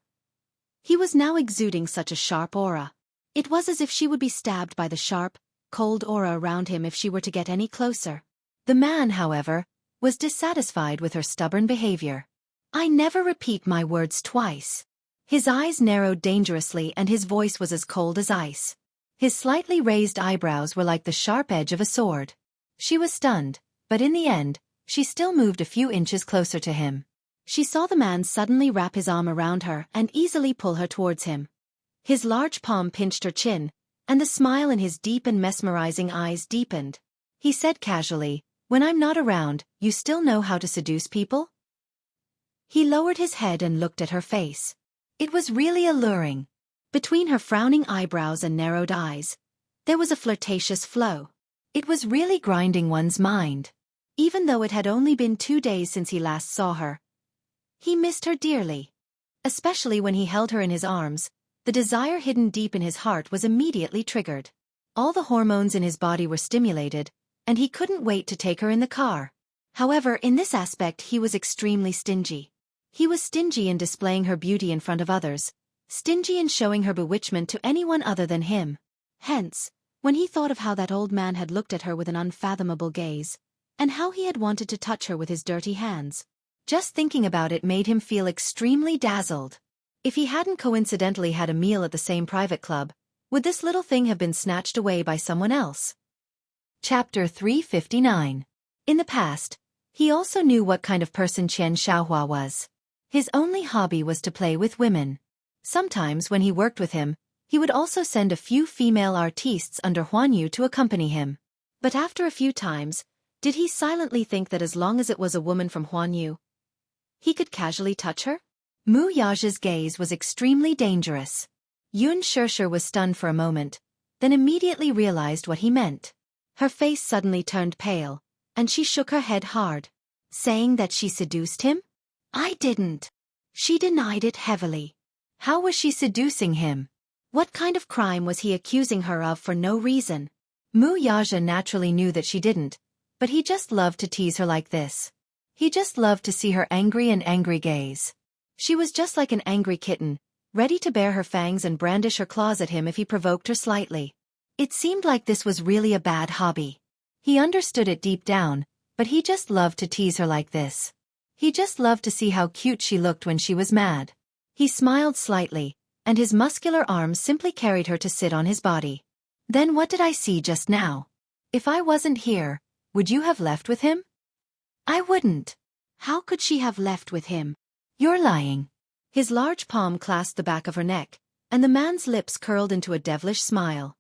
he was now exuding such a sharp aura. It was as if she would be stabbed by the sharp, cold aura around him if she were to get any closer. The man, however, was dissatisfied with her stubborn behavior. "I never repeat my words twice." His eyes narrowed dangerously and his voice was as cold as ice. His slightly raised eyebrows were like the sharp edge of a sword. She was stunned, but in the end, she still moved a few inches closer to him. She saw the man suddenly wrap his arm around her and easily pull her towards him. His large palm pinched her chin, and the smile in his deep and mesmerizing eyes deepened. He said casually, "When I'm not around, you still know how to seduce people?" He lowered his head and looked at her face. It was really alluring. Between her frowning eyebrows and narrowed eyes, there was a flirtatious flow. It was really grinding one's mind. Even though it had only been 2 days since he last saw her, he missed her dearly. Especially when he held her in his arms, the desire hidden deep in his heart was immediately triggered. All the hormones in his body were stimulated, and he couldn't wait to take her in the car. However, in this aspect he was extremely stingy. He was stingy in displaying her beauty in front of others, stingy in showing her bewitchment to anyone other than him. Hence, when he thought of how that old man had looked at her with an unfathomable gaze, and how he had wanted to touch her with his dirty hands, just thinking about it made him feel extremely dazzled. If he hadn't coincidentally had a meal at the same private club, would this little thing have been snatched away by someone else? Chapter 359. In the past, he also knew what kind of person Xianxia was. His only hobby was to play with women. Sometimes when he worked with him, he would also send a few female artistes under Huanyu to accompany him. But after a few times, did he silently think that as long as it was a woman from Huanyu, he could casually touch her? Mu Yaja's gaze was extremely dangerous. Xianxia was stunned for a moment, then immediately realized what he meant. Her face suddenly turned pale, and she shook her head hard. Saying that she seduced him? I didn't. She denied it heavily. How was she seducing him? What kind of crime was he accusing her of for no reason? Mu Yaja naturally knew that she didn't, but he just loved to tease her like this. He just loved to see her angry gaze. She was just like an angry kitten, ready to bare her fangs and brandish her claws at him if he provoked her slightly. It seemed like this was really a bad hobby. He understood it deep down, but he just loved to tease her like this. He just loved to see how cute she looked when she was mad. He smiled slightly, and his muscular arms simply carried her to sit on his body. Then what did I see just now? If I wasn't here, would you have left with him? I wouldn't. How could she have left with him? You're lying. His large palm clasped the back of her neck, and the man's lips curled into a devilish smile.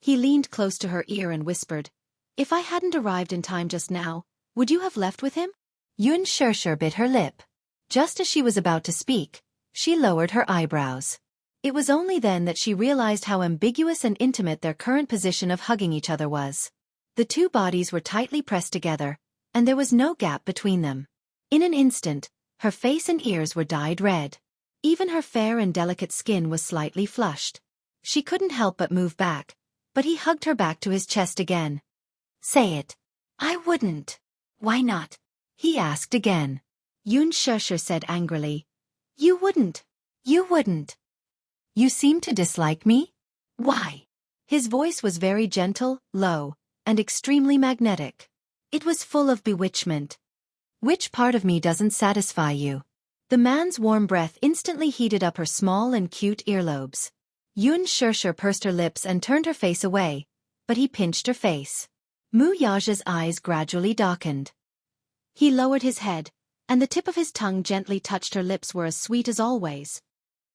He leaned close to her ear and whispered, "If I hadn't arrived in time just now, would you have left with him?" Xianxia bit her lip. Just as she was about to speak, she lowered her eyebrows. It was only then that she realized how ambiguous and intimate their current position of hugging each other was. The two bodies were tightly pressed together, and there was no gap between them. In an instant, her face and ears were dyed red. Even her fair and delicate skin was slightly flushed. She couldn't help but move back, but he hugged her back to his chest again. Say it. I wouldn't. Why not? He asked again. Xianxia said angrily. You wouldn't. You wouldn't. You seem to dislike me? Why? His voice was very gentle, low, and extremely magnetic. It was full of bewitchment. Which part of me doesn't satisfy you? The man's warm breath instantly heated up her small and cute earlobes. Xianxia pursed her lips and turned her face away, but he pinched her face. Mu Yaja's eyes gradually darkened. He lowered his head, and the tip of his tongue gently touched her lips were as sweet as always.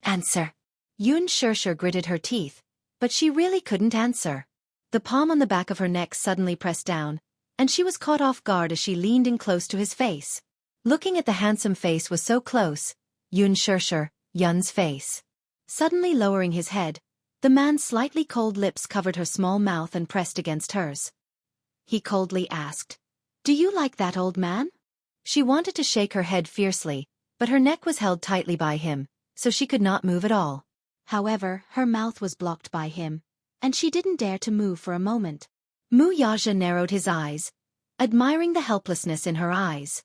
Answer. Xianxia gritted her teeth, but she really couldn't answer. The palm on the back of her neck suddenly pressed down, and she was caught off guard as she leaned in close to his face. Looking at the handsome face was so close, Yun's face. Suddenly lowering his head, the man's slightly cold lips covered her small mouth and pressed against hers. He coldly asked, Do you like that, old man? She wanted to shake her head fiercely, but her neck was held tightly by him, so she could not move at all. However, her mouth was blocked by him, and she didn't dare to move for a moment. Mu Yaja narrowed his eyes, admiring the helplessness in her eyes.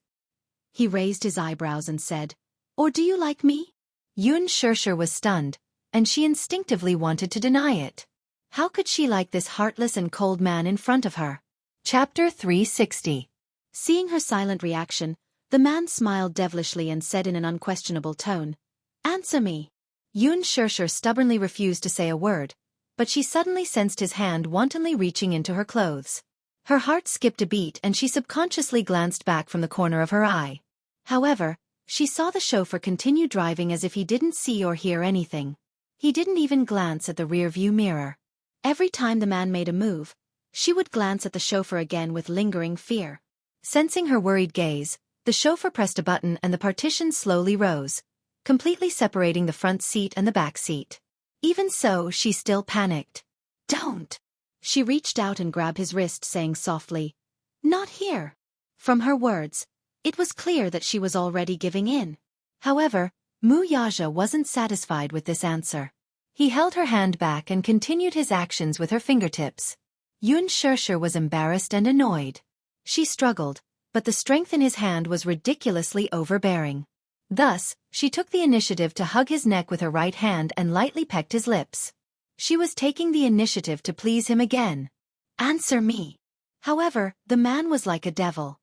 He raised his eyebrows and said, Or do you like me? Xianxia was stunned, and she instinctively wanted to deny it. How could she like this heartless and cold man in front of her? Chapter 360. Seeing her silent reaction, the man smiled devilishly and said in an unquestionable tone, Answer me. Xianxia stubbornly refused to say a word, but she suddenly sensed his hand wantonly reaching into her clothes. Her heart skipped a beat and she subconsciously glanced back from the corner of her eye. However, she saw the chauffeur continue driving as if he didn't see or hear anything. He didn't even glance at the rear-view mirror. Every time the man made a move, she would glance at the chauffeur again with lingering fear. Sensing her worried gaze, the chauffeur pressed a button and the partition slowly rose, completely separating the front seat and the back seat. Even so, she still panicked. Don't! She reached out and grabbed his wrist, saying softly, Not here. From her words, it was clear that she was already giving in. However, Mu Yaja wasn't satisfied with this answer. He held her hand back and continued his actions with her fingertips. Xianxia was embarrassed and annoyed. She struggled, but the strength in his hand was ridiculously overbearing. Thus, she took the initiative to hug his neck with her right hand and lightly pecked his lips. She was taking the initiative to please him again. Answer me. However, the man was like a devil.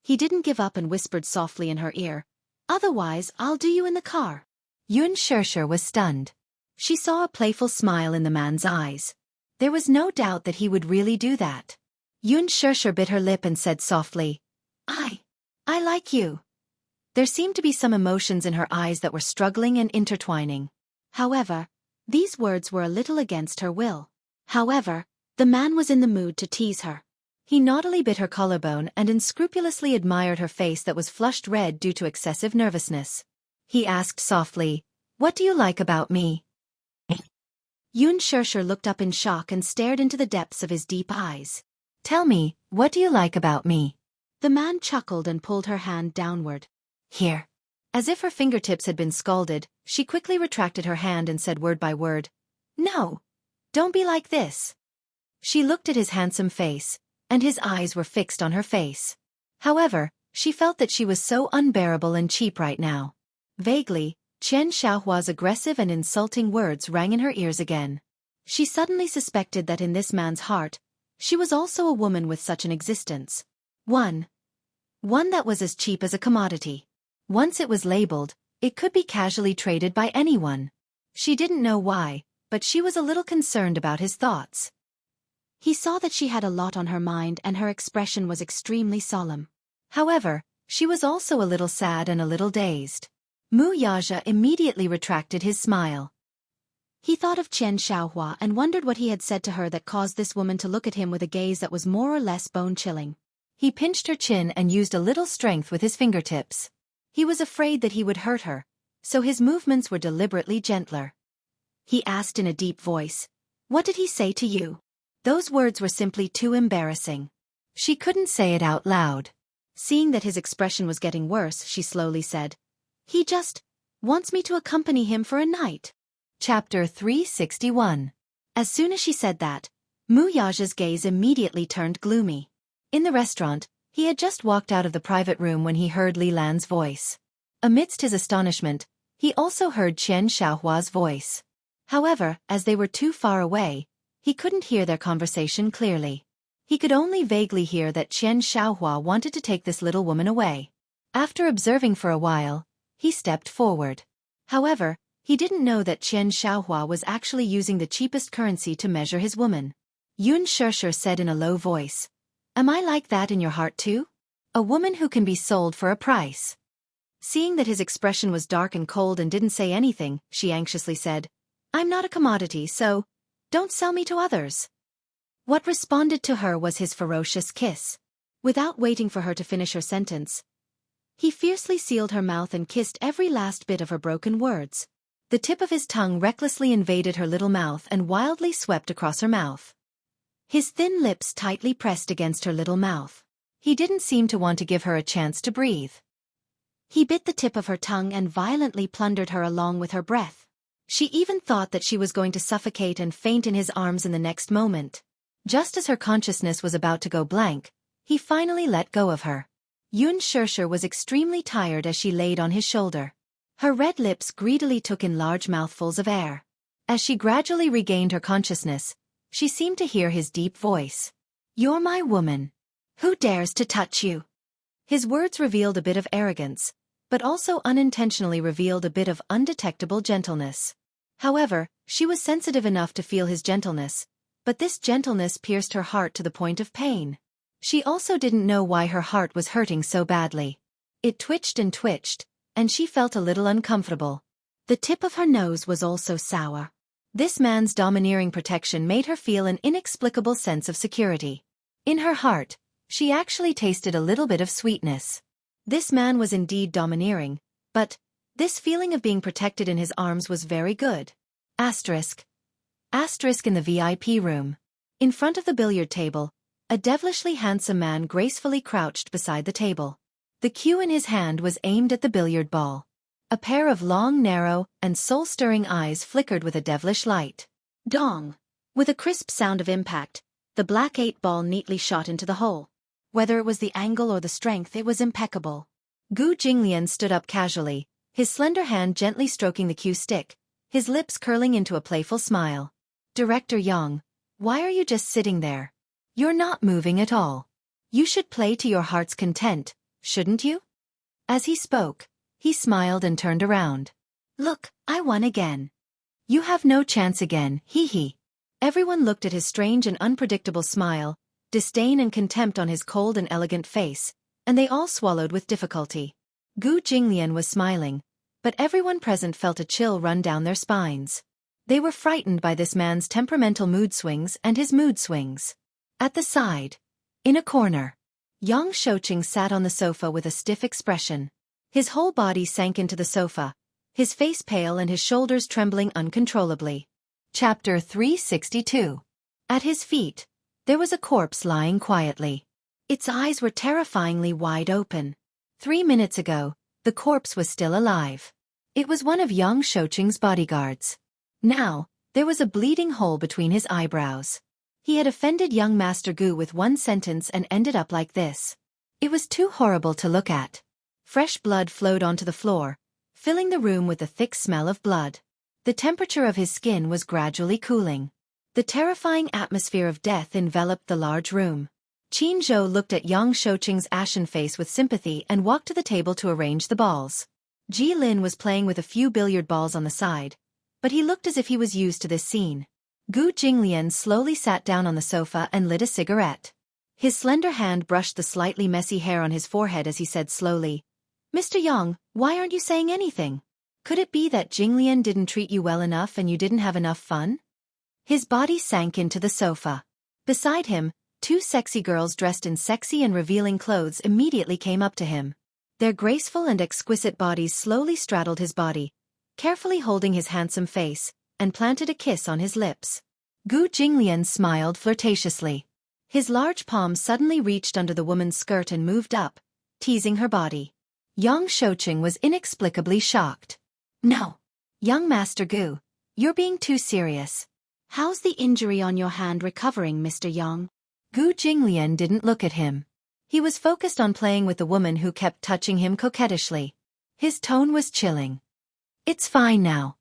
He didn't give up and whispered softly in her ear, Otherwise, I'll do you in the car. Xianxia was stunned. She saw a playful smile in the man's eyes. There was no doubt that he would really do that. Xianxia bit her lip and said softly, I like you. There seemed to be some emotions in her eyes that were struggling and intertwining. However, these words were a little against her will. However, the man was in the mood to tease her. He naughtily bit her collarbone and unscrupulously admired her face that was flushed red due to excessive nervousness. He asked softly, "What do you like about me?" Xianxia looked up in shock and stared into the depths of his deep eyes. "Tell me, what do you like about me?" The man chuckled and pulled her hand downward. "Here." As if her fingertips had been scalded, she quickly retracted her hand and said word by word, "No, don't be like this." She looked at his handsome face, and his eyes were fixed on her face. However, she felt that she was so unbearable and cheap right now. Vaguely, Xianxia's aggressive and insulting words rang in her ears again. She suddenly suspected that in this man's heart, she was also a woman with such an existence. One that was as cheap as a commodity. Once it was labeled, it could be casually traded by anyone. She didn't know why, but she was a little concerned about his thoughts. He saw that she had a lot on her mind and her expression was extremely solemn. However, she was also a little sad and a little dazed. Wuxia immediately retracted his smile. He thought of Xianxia and wondered what he had said to her that caused this woman to look at him with a gaze that was more or less bone-chilling. He pinched her chin and used a little strength with his fingertips. He was afraid that he would hurt her, so his movements were deliberately gentler. He asked in a deep voice, "What did he say to you?" Those words were simply too embarrassing. She couldn't say it out loud. Seeing that his expression was getting worse, she slowly said, "He just wants me to accompany him for a night." Chapter 361. As soon as she said that, Wuxia's gaze immediately turned gloomy. In the restaurant, he had just walked out of the private room when he heard Li Lan's voice. Amidst his astonishment, he also heard Xianxia's voice. However, as they were too far away, he couldn't hear their conversation clearly. He could only vaguely hear that Xianxia wanted to take this little woman away. After observing for a while, he stepped forward. However, he didn't know that Xianxia was actually using the cheapest currency to measure his woman. Xianxia said in a low voice, "Am I like that in your heart too? A woman who can be sold for a price?" Seeing that his expression was dark and cold and didn't say anything, she anxiously said, "I'm not a commodity, so don't sell me to others." What responded to her was his ferocious kiss. Without waiting for her to finish her sentence, he fiercely sealed her mouth and kissed every last bit of her broken words. The tip of his tongue recklessly invaded her little mouth and wildly swept across her mouth. His thin lips tightly pressed against her little mouth. He didn't seem to want to give her a chance to breathe. He bit the tip of her tongue and violently plundered her along with her breath. She even thought that she was going to suffocate and faint in his arms in the next moment. Just as her consciousness was about to go blank, he finally let go of her. Xianxia was extremely tired as she laid on his shoulder. Her red lips greedily took in large mouthfuls of air. As she gradually regained her consciousness, she seemed to hear his deep voice. "You're my woman. Who dares to touch you?" His words revealed a bit of arrogance, but also unintentionally revealed a bit of undetectable gentleness. However, she was sensitive enough to feel his gentleness, but this gentleness pierced her heart to the point of pain. She also didn't know why her heart was hurting so badly. It twitched, and she felt a little uncomfortable. The tip of her nose was also sour. This man's domineering protection made her feel an inexplicable sense of security. In her heart, she actually tasted a little bit of sweetness. This man was indeed domineering, but this feeling of being protected in his arms was very good. Asterisk in the VIP room. In front of the billiard table, a devilishly handsome man gracefully crouched beside the table. The cue in his hand was aimed at the billiard ball. A pair of long, narrow, and soul-stirring eyes flickered with a devilish light. Dong! With a crisp sound of impact, the black 8 ball neatly shot into the hole. Whether it was the angle or the strength, it was impeccable. Gu Jinglian stood up casually, his slender hand gently stroking the cue stick, his lips curling into a playful smile. "Director Yang, why are you just sitting there? You're not moving at all. You should play to your heart's content, shouldn't you?" As he spoke, he smiled and turned around. "Look, I won again." "You have no chance again, hee hee." Everyone looked at his strange and unpredictable smile, disdain and contempt on his cold and elegant face, and they all swallowed with difficulty. Gu Jinglian was smiling, but everyone present felt a chill run down their spines. They were frightened by this man's temperamental mood swings and his mood swings. At the side, in a corner, Yang Shouqing sat on the sofa with a stiff expression. His whole body sank into the sofa, his face pale and his shoulders trembling uncontrollably. Chapter 362. At his feet, there was a corpse lying quietly. Its eyes were terrifyingly wide open. 3 minutes ago, the corpse was still alive. It was one of Yang Shouqing's bodyguards. Now, there was a bleeding hole between his eyebrows. He had offended young Master Gu with one sentence and ended up like this. It was too horrible to look at. Fresh blood flowed onto the floor, filling the room with a thick smell of blood. The temperature of his skin was gradually cooling. The terrifying atmosphere of death enveloped the large room. Qin Zhou looked at Yang Shouqing's ashen face with sympathy and walked to the table to arrange the balls. Ji Lin was playing with a few billiard balls on the side, but he looked as if he was used to this scene. Gu Jinglian slowly sat down on the sofa and lit a cigarette. His slender hand brushed the slightly messy hair on his forehead as he said slowly, "Mr. Yang, why aren't you saying anything? Could it be that Jinglian didn't treat you well enough and you didn't have enough fun?" His body sank into the sofa. Beside him, 2 sexy girls dressed in sexy and revealing clothes immediately came up to him. Their graceful and exquisite bodies slowly straddled his body, carefully holding his handsome face, and planted a kiss on his lips. Gu Jinglian smiled flirtatiously. His large palm suddenly reached under the woman's skirt and moved up, teasing her body. Yang Shouqing was inexplicably shocked. "No. Young Master Gu, you're being too serious. How's the injury on your hand recovering, Mr. Yang?" Gu Jinglian didn't look at him. He was focused on playing with the woman who kept touching him coquettishly. His tone was chilling. "It's fine now.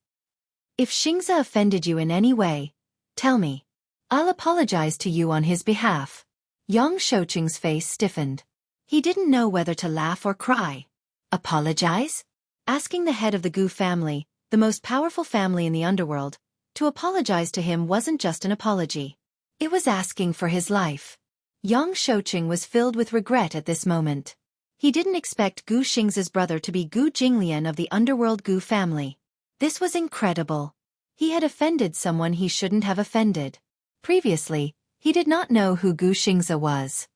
If Xianxia offended you in any way, tell me. I'll apologize to you on his behalf." Yang Shouqing's face stiffened. He didn't know whether to laugh or cry. Apologize? Asking the head of the Gu family, the most powerful family in the underworld, to apologize to him wasn't just an apology. It was asking for his life. Yang Shouqing was filled with regret at this moment. He didn't expect Gu Xingzia's brother to be Gu Jinglian of the underworld Gu family. This was incredible. He had offended someone he shouldn't have offended. Previously, he did not know who Gu Xingzia was.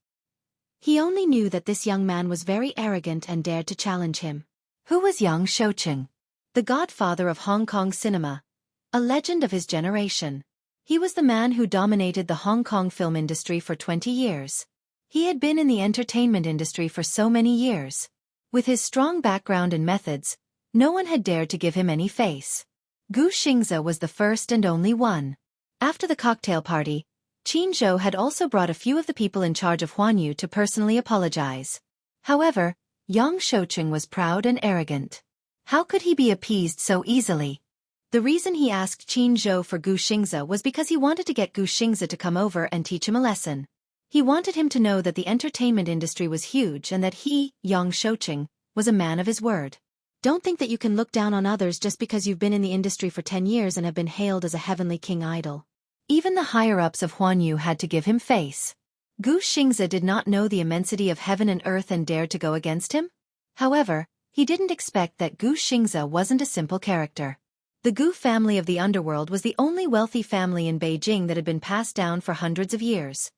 He only knew that this young man was very arrogant and dared to challenge him. Who was Yang Shouqing? The godfather of Hong Kong cinema. A legend of his generation. He was the man who dominated the Hong Kong film industry for 20 years. He had been in the entertainment industry for so many years. With his strong background and methods, no one had dared to give him any face. Gu Xingzia was the first and only one. After the cocktail party, Qin Zhou had also brought a few of the people in charge of Huanyu to personally apologize. However, Yang Shouqing was proud and arrogant. How could he be appeased so easily? The reason he asked Qin Zhou for Gu Xingzia was because he wanted to get Gu Xingzia to come over and teach him a lesson. He wanted him to know that the entertainment industry was huge and that he, Yang Shouqing, was a man of his word. Don't think that you can look down on others just because you've been in the industry for 10 years and have been hailed as a heavenly king idol. Even the higher-ups of Huanyu had to give him face. Gu Xingzia did not know the immensity of heaven and earth and dared to go against him. However, he didn't expect that Gu Xingzia wasn't a simple character. The Gu family of the underworld was the only wealthy family in Beijing that had been passed down for hundreds of years.